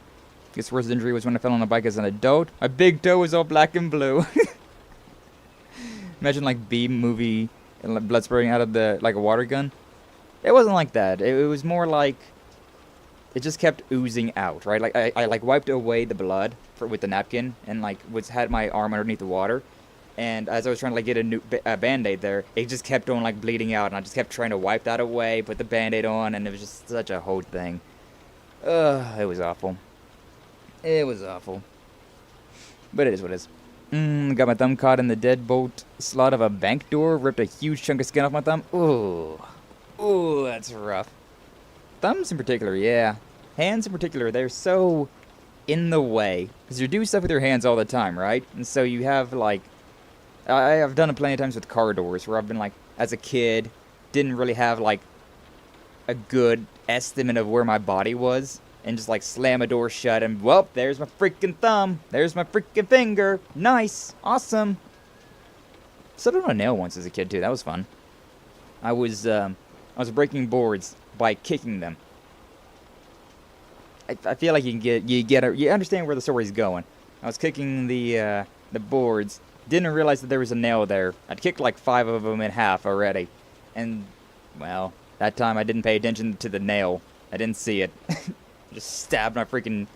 Guess the worst injury was when I fell on a bike as an adult. My big toe was all black and blue. Imagine like B-movie and blood spraying out of like a water gun. It wasn't like that. It was more like it just kept oozing out, right? Like I like wiped away the blood with the napkin and like had my arm underneath the water. And as I was trying to like get a new Band-Aid there, it just kept on like bleeding out, and I just kept trying to wipe that away, put the Band-Aid on, and it was just such a whole thing. It was awful. It was awful. But it is what it is. Got my thumb caught in the deadbolt slot of a bank door, ripped a huge chunk of skin off my thumb. Ooh, that's rough. Thumbs in particular, yeah. Hands in particular, they're so in the way. Because you do stuff with your hands all the time, right? And so you have like, I've done it plenty of times with car doors where I've been like, as a kid, didn't really have like a good estimate of where my body was, and just like slam a door shut and, well, there's my freaking thumb, there's my freaking finger, nice, awesome. Stepped on a nail once as a kid too, that was fun. I was breaking boards by kicking them. I feel like you understand where the story's going. I was kicking the boards. Didn't realize that there was a nail there. I'd kicked like 5 of them in half already. And, well, that time I didn't pay attention to the nail. I didn't see it. Just stabbed my freaking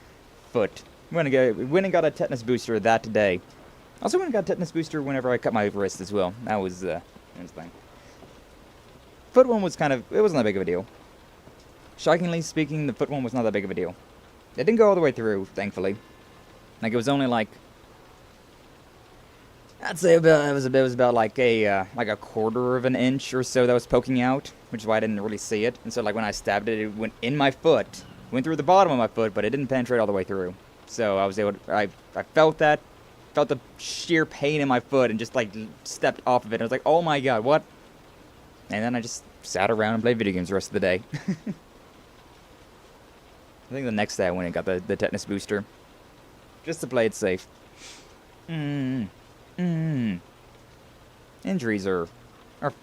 foot. Went and got a tetanus booster that day. Also went and got a tetanus booster whenever I cut my wrist as well. That was the thing. Foot one was it wasn't that big of a deal. Shockingly speaking, the foot one was not that big of a deal. It didn't go all the way through, thankfully. Like, it was only like I'd say it was about like a quarter of an inch or so that was poking out, which is why I didn't really see it. And so like when I stabbed it, it went in my foot, went through the bottom of my foot, but it didn't penetrate all the way through. So I was able to, I felt that, felt the sheer pain in my foot, and just like stepped off of it. I was like, oh my god, what? And then I just sat around and played video games the rest of the day. I think the next day I went and got the tetanus booster, just to play it safe. Injuries are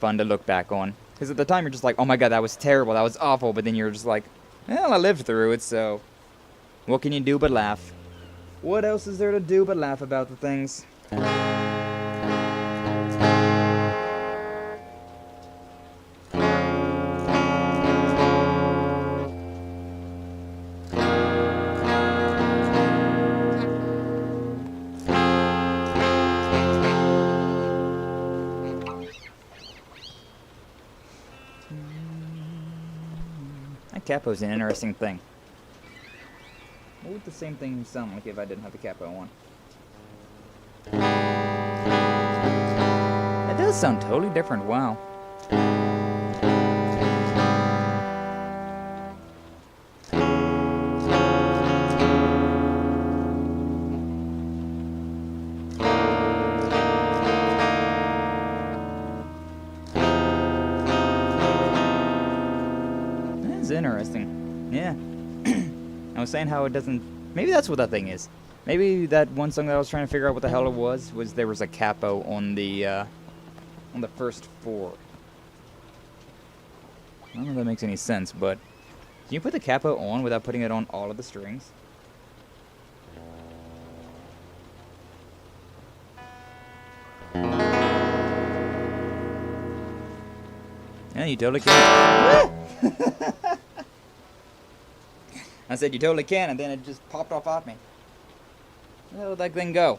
fun to look back on, because at the time you're just like, oh my god, that was terrible, that was awful, but then you're just like, well, I lived through it, so what can you do but laugh? What else is there to do but laugh about the things? That capo's an interesting thing. What would the same thing sound like if I didn't have the capo on? It does sound totally different, wow. Interesting. Yeah. I was saying how it doesn't... Maybe that's what that thing is. Maybe that one song that I was trying to figure out what the hell it was there was a capo on the first 4. I don't know if that makes any sense, but... Can you put the capo on without putting it on all of the strings? Yeah, you totally can. I said you totally can, and then it just popped off at me. Where did that thing go?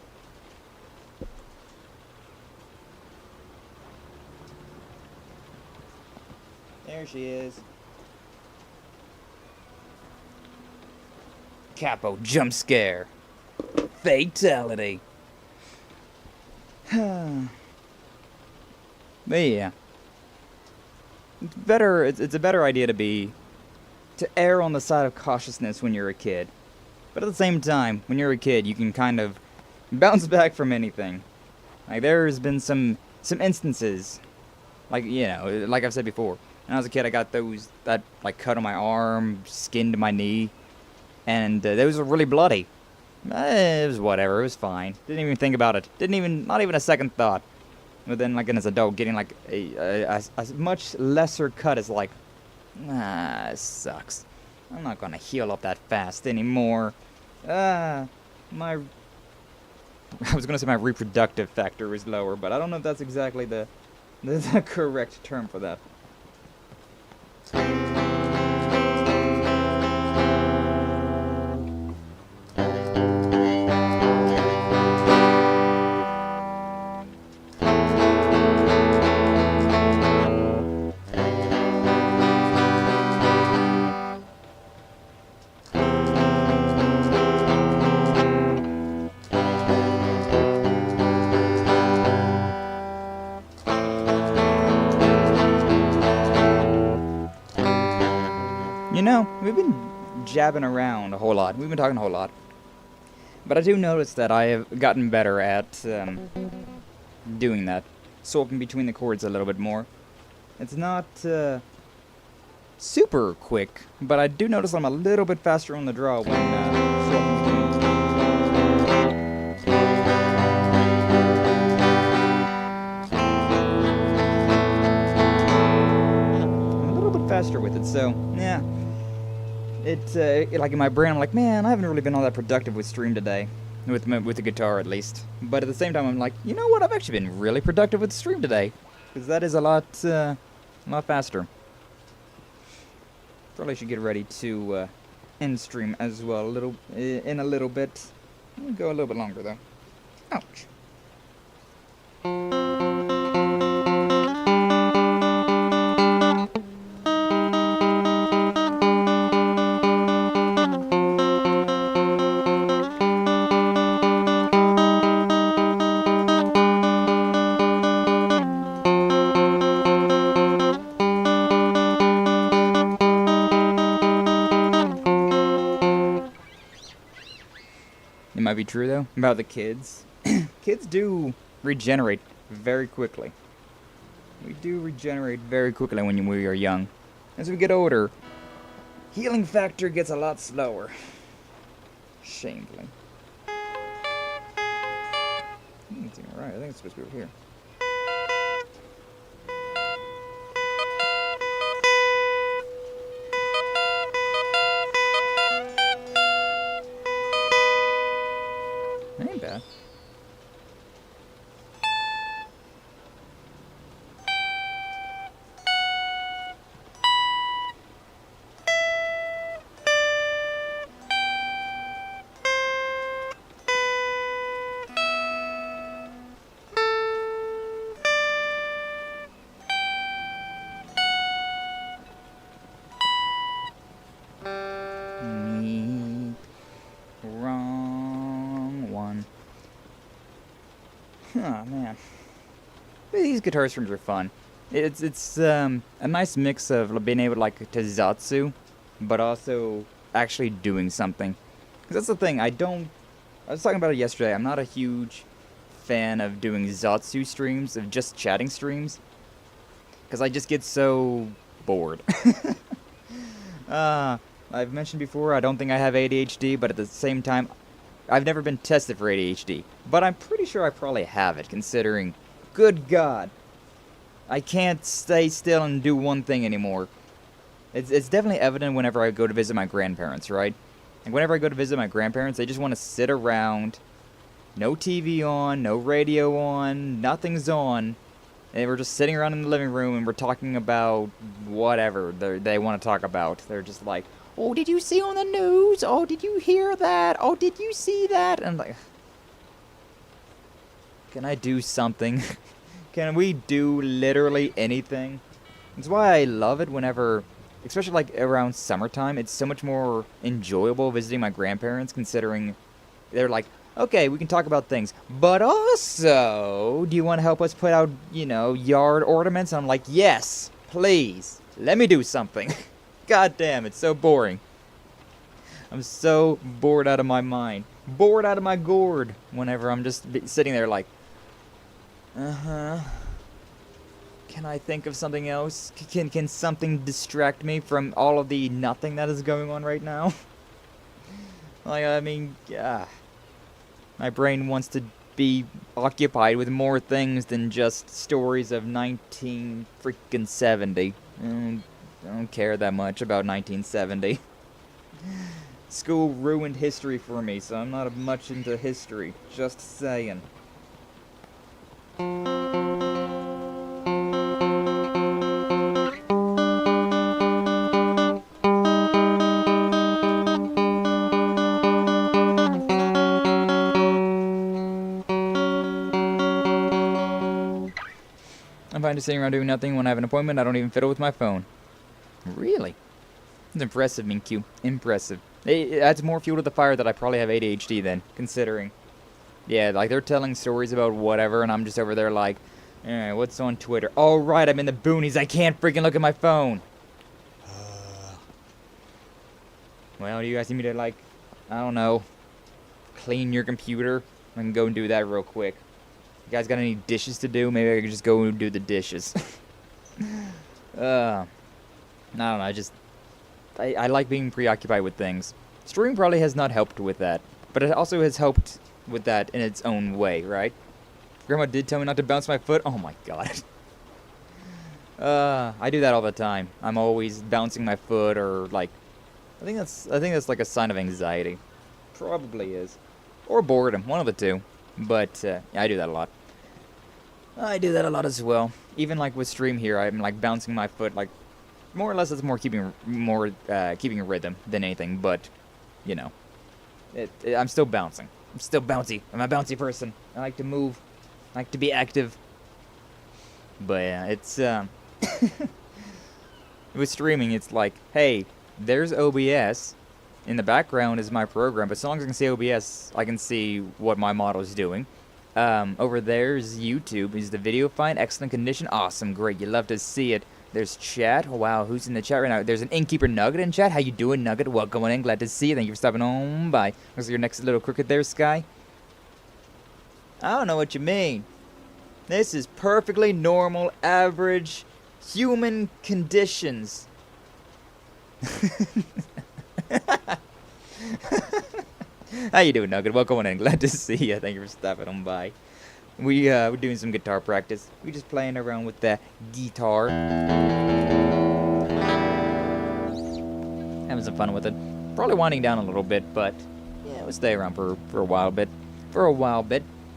There she is. Capo jump scare. Fatality. But yeah. It's a better idea to err on the side of cautiousness when you're a kid. But at the same time, when you're a kid, you can kind of bounce back from anything. Like, there's been some instances, like, you know, like I've said before, when I was a kid, I got that like cut on my arm, skinned my knee, and those were really bloody. It was whatever, it was fine. Didn't even think about it. Not even a second thought. But then, like, as an adult, getting like a much lesser cut is like, ah, it sucks. I'm not gonna heal up that fast anymore. I was gonna say my reproductive factor is lower, but I don't know if that's exactly the correct term for that. You know, we've been jabbing around a whole lot. We've been talking a whole lot. But I do notice that I have gotten better at doing that. Swapping between the chords a little bit more. It's not super quick, but I do notice I'm a little bit faster on the draw when swapping between. I'm a little bit faster with it, so, yeah. Like in my brain, I'm like, man, I haven't really been all that productive with stream today. With the guitar, at least. But at the same time, I'm like, you know what? I've actually been really productive with the stream today. Because that is a lot faster. Probably should get ready to end stream as well in a little bit. We'll go a little bit longer, though. Ouch. might be true, though, about the kids. Kids do regenerate very quickly. We do regenerate very quickly when we are young. As we get older, healing factor gets a lot slower. Shamefully. It's alright, I think it's supposed to be over here. That ain't bad. Wrong one. Oh man, these guitar strings are fun. It's a nice mix of being able to zatsu, but also actually doing something. Cause that's the thing. I was talking about it yesterday. I'm not a huge fan of doing zatsu streams, of just chatting streams, cause I just get so bored. I've mentioned before, I don't think I have ADHD, but at the same time, I've never been tested for ADHD. But I'm pretty sure I probably have it, considering, good God, I can't stay still and do one thing anymore. It's definitely evident whenever I go to visit my grandparents, right? And whenever I go to visit my grandparents, they just want to sit around, no TV on, no radio on, nothing's on. And we're just sitting around in the living room and we're talking about whatever they want to talk about. They're just like, oh, did you see on the news? Oh, did you hear that? Oh, did you see that? And I'm like, can I do something? Can we do literally anything? That's why I love it whenever, especially around summertime, it's so much more enjoyable visiting my grandparents, considering they're like, okay, we can talk about things, but also, do you want to help us put out, yard ornaments? And I'm like, yes, please, let me do something. God damn, it's so boring. I'm so bored out of my mind. Bored out of my gourd whenever I'm just sitting there like, uh-huh. Can I think of something else? Can something distract me from all of the nothing that is going on right now? Yeah. My brain wants to be occupied with more things than just stories of 1970. I don't care that much about 1970. School ruined history for me, so I'm not much into history. Just saying. I'm fine just sitting around doing nothing. When I have an appointment, I don't even fiddle with my phone. Really? It's impressive, Minkyu. Impressive. It adds more fuel to the fire that I probably have ADHD then, considering. Yeah, they're telling stories about whatever, and I'm just over there like, alright, what's on Twitter? Oh, right, I'm in the boonies. I can't freaking look at my phone. Well, do you guys need me to, I don't know, clean your computer? I can go and do that real quick. You guys got any dishes to do? Maybe I could just go and do the dishes. I don't know, I like being preoccupied with things. Streaming probably has not helped with that, but it also has helped with that in its own way, right? Grandma did tell me not to bounce my foot. Oh my god. I do that all the time. I'm always bouncing my foot or I think that's like a sign of anxiety. Probably is. Or boredom, one of the two. But yeah, I do that a lot. I do that a lot as well. Even with stream here, I'm bouncing my foot more or less it's more keeping a rhythm than anything, but I'm still bouncing. I'm still bouncy. I'm a bouncy person. I like to move. I like to be active. But yeah, it's with streaming it's like, hey, there's OBS. In the background is my program, but as long as I can see OBS, I can see what my model is doing. Over there's YouTube. Is the video fine? Excellent condition? Awesome, great. You love to see it. There's chat. Oh, wow, who's in the chat right now? There's an Innkeeper Nugget in chat. How you doing, Nugget? Welcome on in. Glad to see you. Thank you for stopping on by. Looks like your next little crooked there, Sky. I don't know what you mean. This is perfectly normal, average, human conditions. How you doing, Nugget? Welcome on in. Glad to see you. Thank you for stopping on by. We're doing some guitar practice. We're just playing around with the guitar. Having some fun with it. Probably winding down a little bit, but yeah, we'll stay around for a while bit.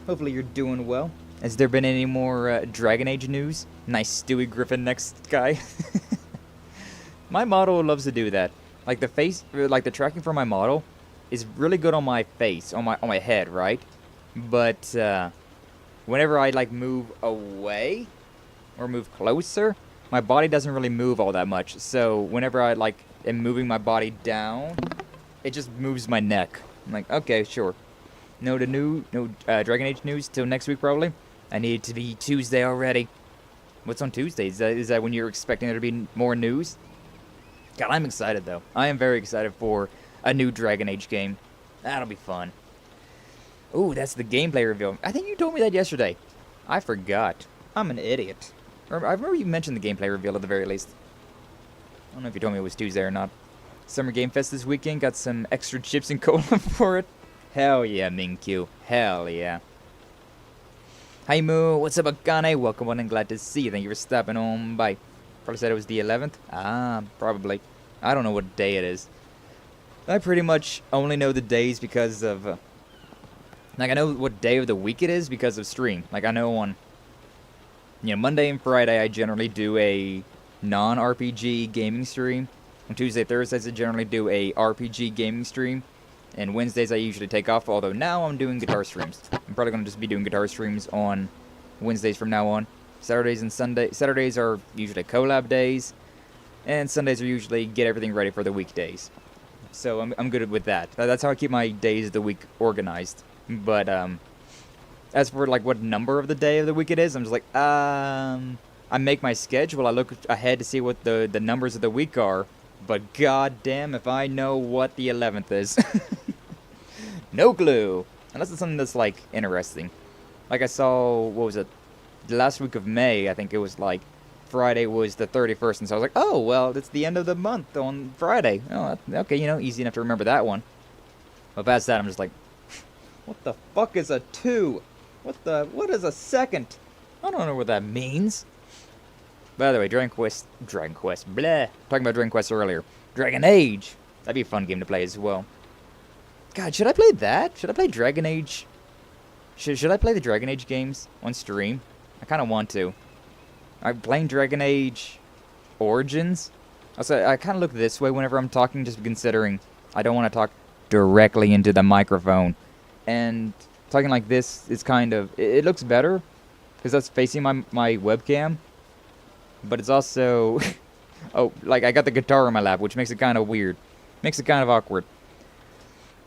Hopefully you're doing well. Has there been any more Dragon Age news? Nice Stewie Griffin next guy. My model loves to do that. Like the face, like the tracking for my model is really good on my face, on my head, right? But whenever I like move away or move closer, my body doesn't really move all that much. So whenever I like am moving my body down, it just moves my neck. I'm like, okay, sure. No Dragon Age news till next week probably. I need it to be Tuesday already. What's on Tuesday? Is that when you're expecting there to be more news? God, I'm excited though. I am very excited for a new Dragon Age game. That'll be fun. Ooh, that's the gameplay reveal. I think you told me that yesterday. I forgot. I'm an idiot. I remember you mentioned the gameplay reveal at the very least. I don't know if you told me it was Tuesday or not. Summer Game Fest this weekend. Got some extra chips and cola for it. Hell yeah, Minkyu. Hell yeah. Hi Moo, what's up Akane? Welcome on and glad to see you. Thank you for stopping on by. Probably said it was the 11th? Ah, probably. I don't know what day it is. I pretty much only know the days because of... like, I know what day of the week it is because of stream. Like, I know on... you know, Monday and Friday I generally do a non-RPG gaming stream. On Tuesday, Thursdays I generally do a RPG gaming stream. And Wednesdays I usually take off, although now I'm doing guitar streams. I'm probably going to just be doing guitar streams on Wednesdays from now on. Saturdays and Saturdays are usually collab days. And Sundays are usually get everything ready for the weekdays. So I'm good with that. That's how I keep my days of the week organized. But as for like what number of the day of the week it is, I'm just like, I make my schedule. I look ahead to see what the numbers of the week are. But goddamn if I know what the 11th is. No clue. Unless it's something that's like interesting. Like I saw, what was it? The last week of May, I think it was like Friday was the 31st, and so I was like, oh, well, it's the end of the month on Friday. Oh, okay, you know, easy enough to remember that one. But past that, I'm just like, what the fuck is a 2? What is a second? I don't know what that means. By the way, Dragon Quest, bleh. Talking about Dragon Quest earlier. Dragon Age. That'd be a fun game to play as well. God, should I play that? Should I play Dragon Age? Should I play the Dragon Age games on stream? I kind of want to. I'm playing Dragon Age Origins. Also, I kind of look this way whenever I'm talking, just considering I don't want to talk directly into the microphone. And talking like this is kind of... it looks better, because that's facing my webcam. But it's also... oh, like, I got the guitar in my lap, which makes it kind of weird. Makes it kind of awkward.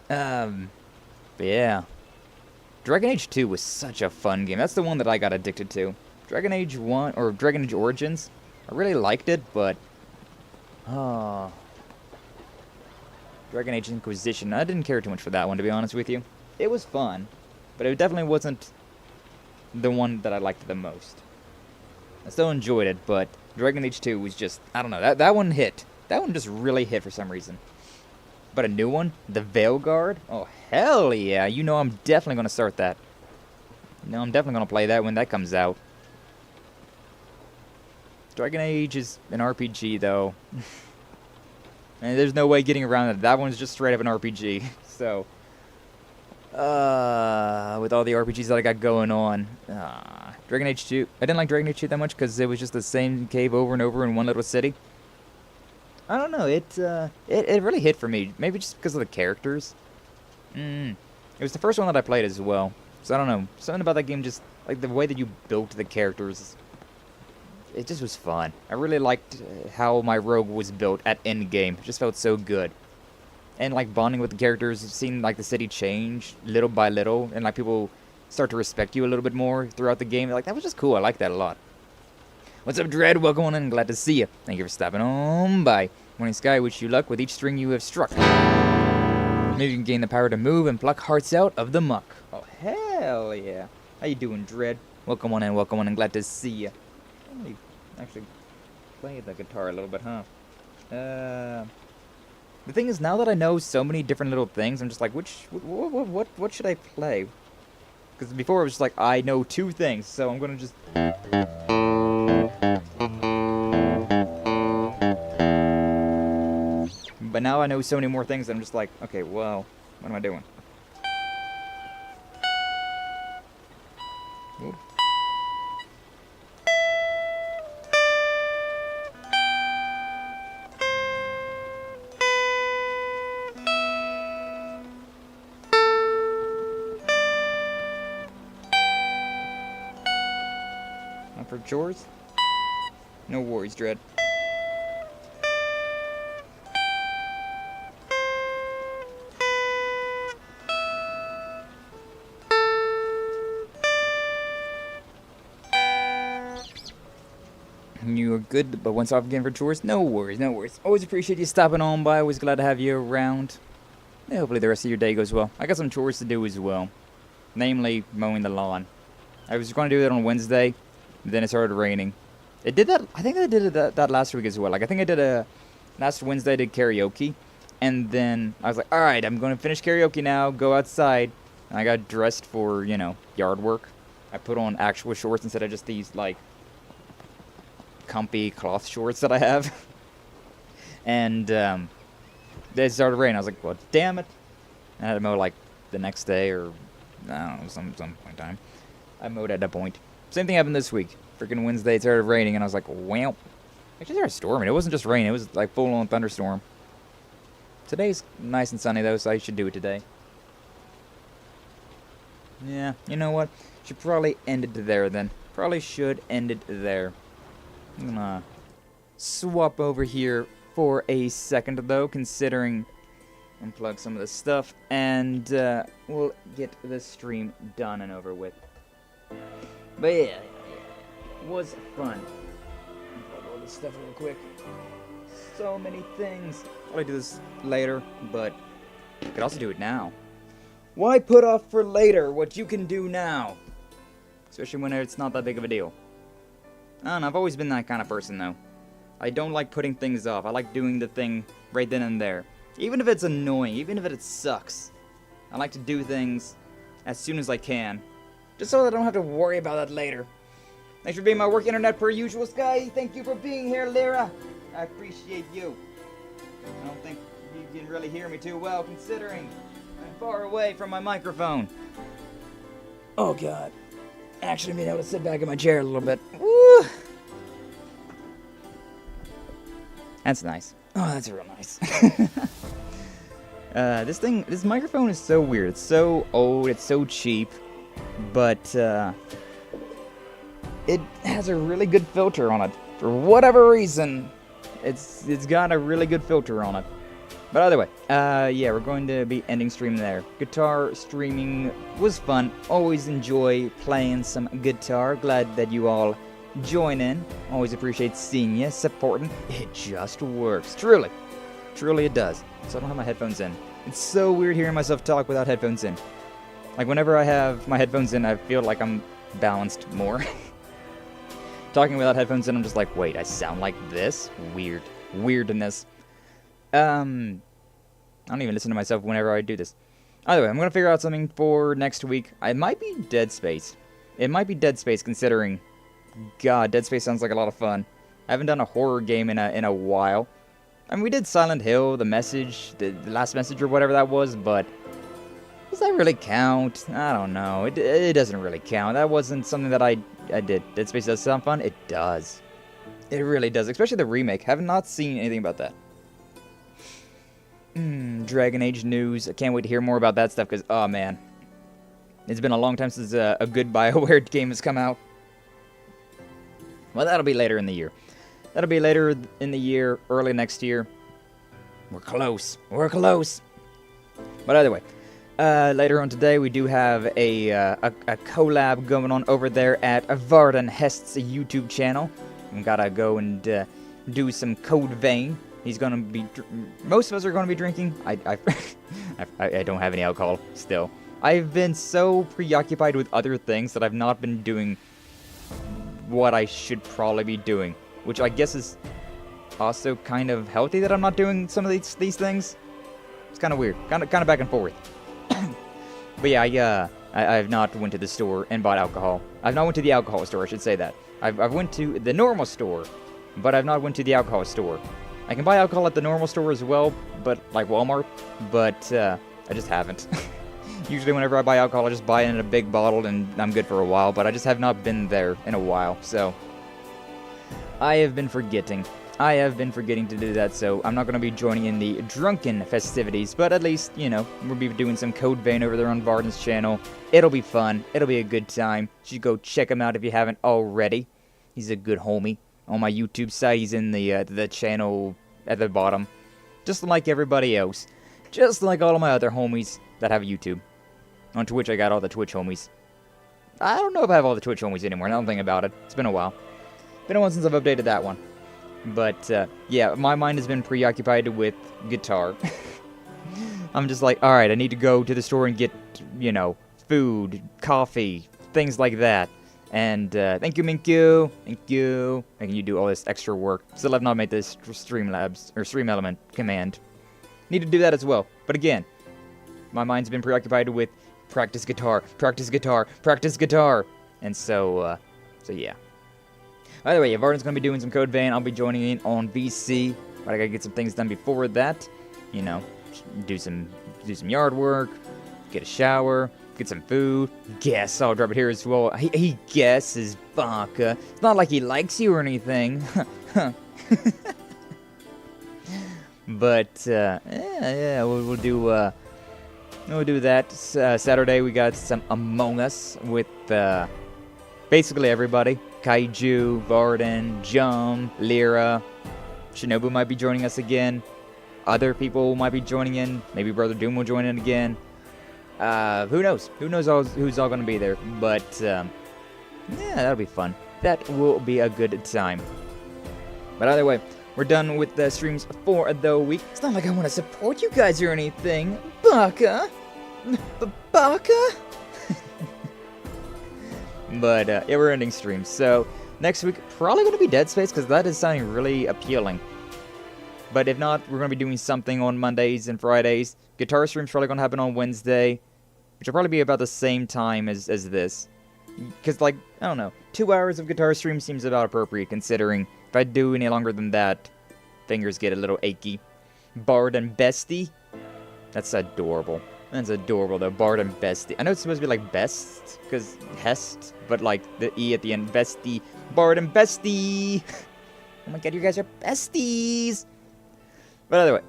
But yeah. Dragon Age 2 was such a fun game. That's the one that I got addicted to. Dragon Age 1, or Dragon Age Origins, I really liked it, but... Dragon Age Inquisition, I didn't care too much for that one, to be honest with you. It was fun, but it definitely wasn't the one that I liked the most. I still enjoyed it, but Dragon Age 2 was just... I don't know, that one hit. That one just really hit for some reason. But a new one, the Veilguard, oh hell yeah, you know I'm definitely going to start that. You know I'm definitely going to play that when that comes out. Dragon Age is an RPG though. And there's no way getting around it. That one's just straight up an RPG. So, with all the RPGs that I got going on. Dragon Age 2, I didn't like Dragon Age 2 that much because it was just the same cave over and over in one little city. I don't know, it really hit for me. Maybe just because of the characters. It was the first one that I played as well. So I don't know, something about that game just, like the way that you built the characters, it just was fun. I really liked how my rogue was built at endgame. It just felt so good. And like bonding with the characters, seeing like the city change little by little, and like people start to respect you a little bit more throughout the game. Like that was just cool, I liked that a lot. What's up, Dread? Welcome on in. Glad to see you. Thank you for stopping on by. Morning Sky, wish you luck with each string you have struck. Maybe you can gain the power to move and pluck hearts out of the muck. Oh, hell yeah. How you doing, Dread? Welcome on in. Glad to see you. You actually play the guitar a little bit, huh? The thing is, now that I know so many different little things, I'm just like, what should I play? Because before it was just like, I know 2 things, so I'm gonna just... But now I know so many more things that I'm just like, okay, well, what am I doing? Ooh. Not for chores? No worries, Dread. You are good, but once off again for chores? No worries, no worries. Always appreciate you stopping on by. Always glad to have you around. Yeah, hopefully the rest of your day goes well. I got some chores to do as well. Namely, mowing the lawn. I was going to do that on Wednesday, then it started raining. It did that, I think I did that last week as well. Like, I think I did last Wednesday I did karaoke. And then I was like, alright, I'm going to finish karaoke now, go outside. And I got dressed for, you know, yard work. I put on actual shorts instead of just these, like, comfy cloth shorts that I have. And it started raining. I was like, well, damn it. And I had to mow like the next day or I don't know, some point in time. I mowed at that point. Same thing happened this week. Freaking Wednesday it started raining and I was like, well. Actually, it started storming. It wasn't just rain. It was like full-on thunderstorm. Today's nice and sunny though, so I should do it today. Yeah, you know what? Should probably end it there then. Probably should end it there. I'm gonna swap over here for a second though, considering unplug some of this stuff, and we'll get the stream done and over with. But yeah, it was fun. Unplug all this stuff real quick. So many things. I'll probably do this later, but I could also do it now. Why put off for later what you can do now? Especially when it's not that big of a deal. I don't know, I've always been that kind of person, though. I don't like putting things off. I like doing the thing right then and there. Even if it's annoying, even if it sucks. I like to do things as soon as I can. Just so that I don't have to worry about that later. Thanks for being my work internet per usual, Sky. Thank you for being here, Lyra. I appreciate you. I don't think you can really hear me too well, considering I'm far away from my microphone. Oh, God. Actually being able to sit back in my chair a little bit. Woo! That's nice. Oh, that's real nice. This microphone is so weird. It's so old, it's so cheap, but it has a really good filter on it. For whatever reason, it's got a really good filter on it. But either way, yeah, we're going to be ending stream there. Guitar streaming was fun. Always enjoy playing some guitar. Glad that you all join in. Always appreciate seeing you, supporting. It just works. Truly. Truly it does. So I don't have my headphones in. It's so weird hearing myself talk without headphones in. Like, whenever I have my headphones in, I feel like I'm balanced more. Talking without headphones in, I'm just like, wait, I sound like this? Weird. Weirdness. I don't even listen to myself whenever I do this. Either way, I'm gonna figure out something for next week. It might be Dead Space. It might be Dead Space, considering, God, Dead Space sounds like a lot of fun. I haven't done a horror game in a while. I mean, we did Silent Hill, The Message, the Last Message or whatever that was, but does that really count? I don't know. It doesn't really count. That wasn't something that I did. Dead Space does sound fun? It does. It really does, especially the remake. Have not seen anything about that. Dragon Age news. I can't wait to hear more about that stuff because, oh man. It's been a long time since a good BioWare game has come out. Well, that'll be later in the year. That'll be later in the year, early next year. We're close. We're close. But either way, later on today, we do have a collab going on over there at Varden Hest's YouTube channel. We gotta go and do some Code Vein. He's gonna be. Most of us are gonna be drinking. I don't have any alcohol still. I've been so preoccupied with other things that I've not been doing what I should probably be doing, which I guess is also kind of healthy that I'm not doing some of these things. It's kind of weird, kind of back and forth. But yeah, I've not went to the store and bought alcohol. I've not went to the alcohol store, I should say that. I've went to the normal store, but I've not went to the alcohol store. I can buy alcohol at the normal store as well, but like Walmart, but I just haven't. Usually whenever I buy alcohol, I just buy it in a big bottle and I'm good for a while, but I just have not been there in a while, so I have been forgetting. I have been forgetting to do that, so I'm not going to be joining in the drunken festivities, but at least, you know, we'll be doing some Code Vein over there on Varden's channel. It'll be fun. It'll be a good time. You should go check him out if you haven't already. He's a good homie. On my YouTube site, he's in the channel at the bottom. Just like everybody else. Just like all of my other homies that have YouTube. On Twitch, I got all the Twitch homies. I don't know if I have all the Twitch homies anymore. I don't think about it. It's been a while. Been a while since I've updated that one. But, yeah, my mind has been preoccupied with guitar. I'm just like, alright, I need to go to the store and get, you know, food, coffee, things like that. And, thank you, Minkyu. Thank you. Making you do all this extra work. Still have not made this Streamlabs, or Stream Element command. Need to do that as well. But again, my mind's been preoccupied with practice guitar, practice guitar, practice guitar. And so yeah. By the way, Varden's gonna be doing some Code Vein. I'll be joining in on VC, but I gotta get some things done before that. You know, do some yard work, get a shower, get some food. Guess I'll drop it here as well. He guesses, Baka. It's not like he likes you or anything. But yeah, we'll do that. Saturday we got some Among Us with basically everybody. Kaiju, Varden, Jum, Lyra, Shinobu might be joining us again. Other people might be joining in. Maybe Brother Doom will join in again. Who knows? Who knows who's all going to be there? But, yeah, that'll be fun. That will be a good time. But either way, we're done with the streams for the week. It's not like I want to support you guys or anything. Baka? Baka? But, yeah, we're ending streams. So, next week, probably going to be Dead Space, because that is sounding really appealing. But if not, we're going to be doing something on Mondays and Fridays. Guitar stream's probably going to happen on Wednesday, which will probably be about the same time as this. Because, like, I don't know, 2 hours of guitar stream seems about appropriate, considering if I do any longer than that, fingers get a little achy. Bard and Bestie? That's adorable. That's adorable, though. Bard and Bestie. I know it's supposed to be like best, because Hest, but like the E at the end. Bestie. Bard and Bestie! Oh my god, you guys are besties! But either way,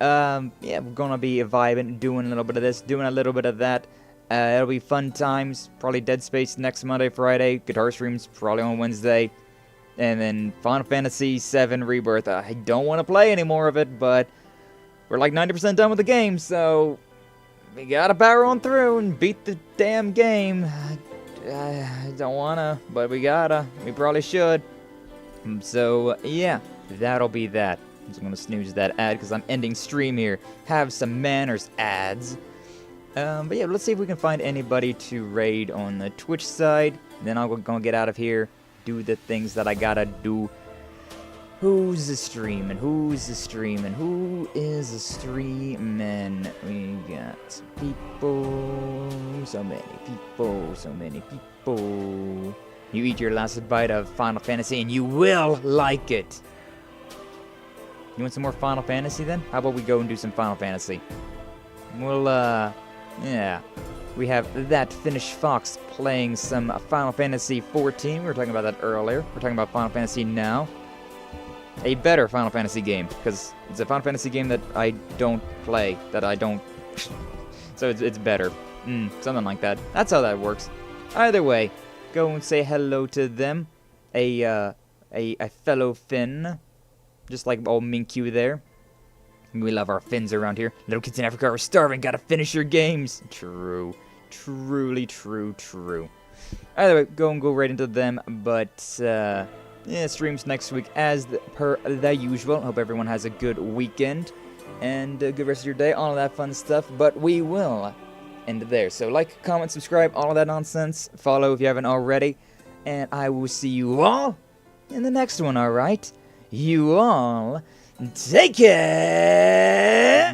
yeah, we're gonna be vibing, doing a little bit of this, doing a little bit of that. It'll be fun times. Probably Dead Space next Monday, Friday. Guitar streams probably on Wednesday. And then Final Fantasy VII Rebirth. I don't want to play any more of it, but we're like 90% done with the game, so we gotta power on through and beat the damn game. I don't wanna, but we gotta. We probably should. So, yeah, that'll be that. I'm just gonna snooze that ad because I'm ending stream here. Have some manners, ads. But yeah, let's see if we can find anybody to raid on the Twitch side. Then I'm gonna get out of here, do the things that I gotta do. Who's streaming? Who's streaming? Who is streaming? We got people. So many people. So many people. You eat your last bite of Final Fantasy and you will like it. You want some more Final Fantasy then? How about we go and do some Final Fantasy? Well, yeah. We have that Finnish Fox playing some Final Fantasy 14. We were talking about that earlier. We're talking about Final Fantasy now. A better Final Fantasy game, because it's a Final Fantasy game that I don't play, that I don't... so it's better. Something like that. That's how that works. Either way, go and say hello to them. A fellow Finn. Just like old Minkyu there. We love our Finns around here. Little kids in Africa are starving, gotta finish your games. True. Truly true. Either way, go right into them, but, streams next week as per the usual. Hope everyone has a good weekend and a good rest of your day, all of that fun stuff. But we will end there. So like, comment, subscribe, all of that nonsense. Follow if you haven't already. And I will see you all in the next one, alright? You all take care!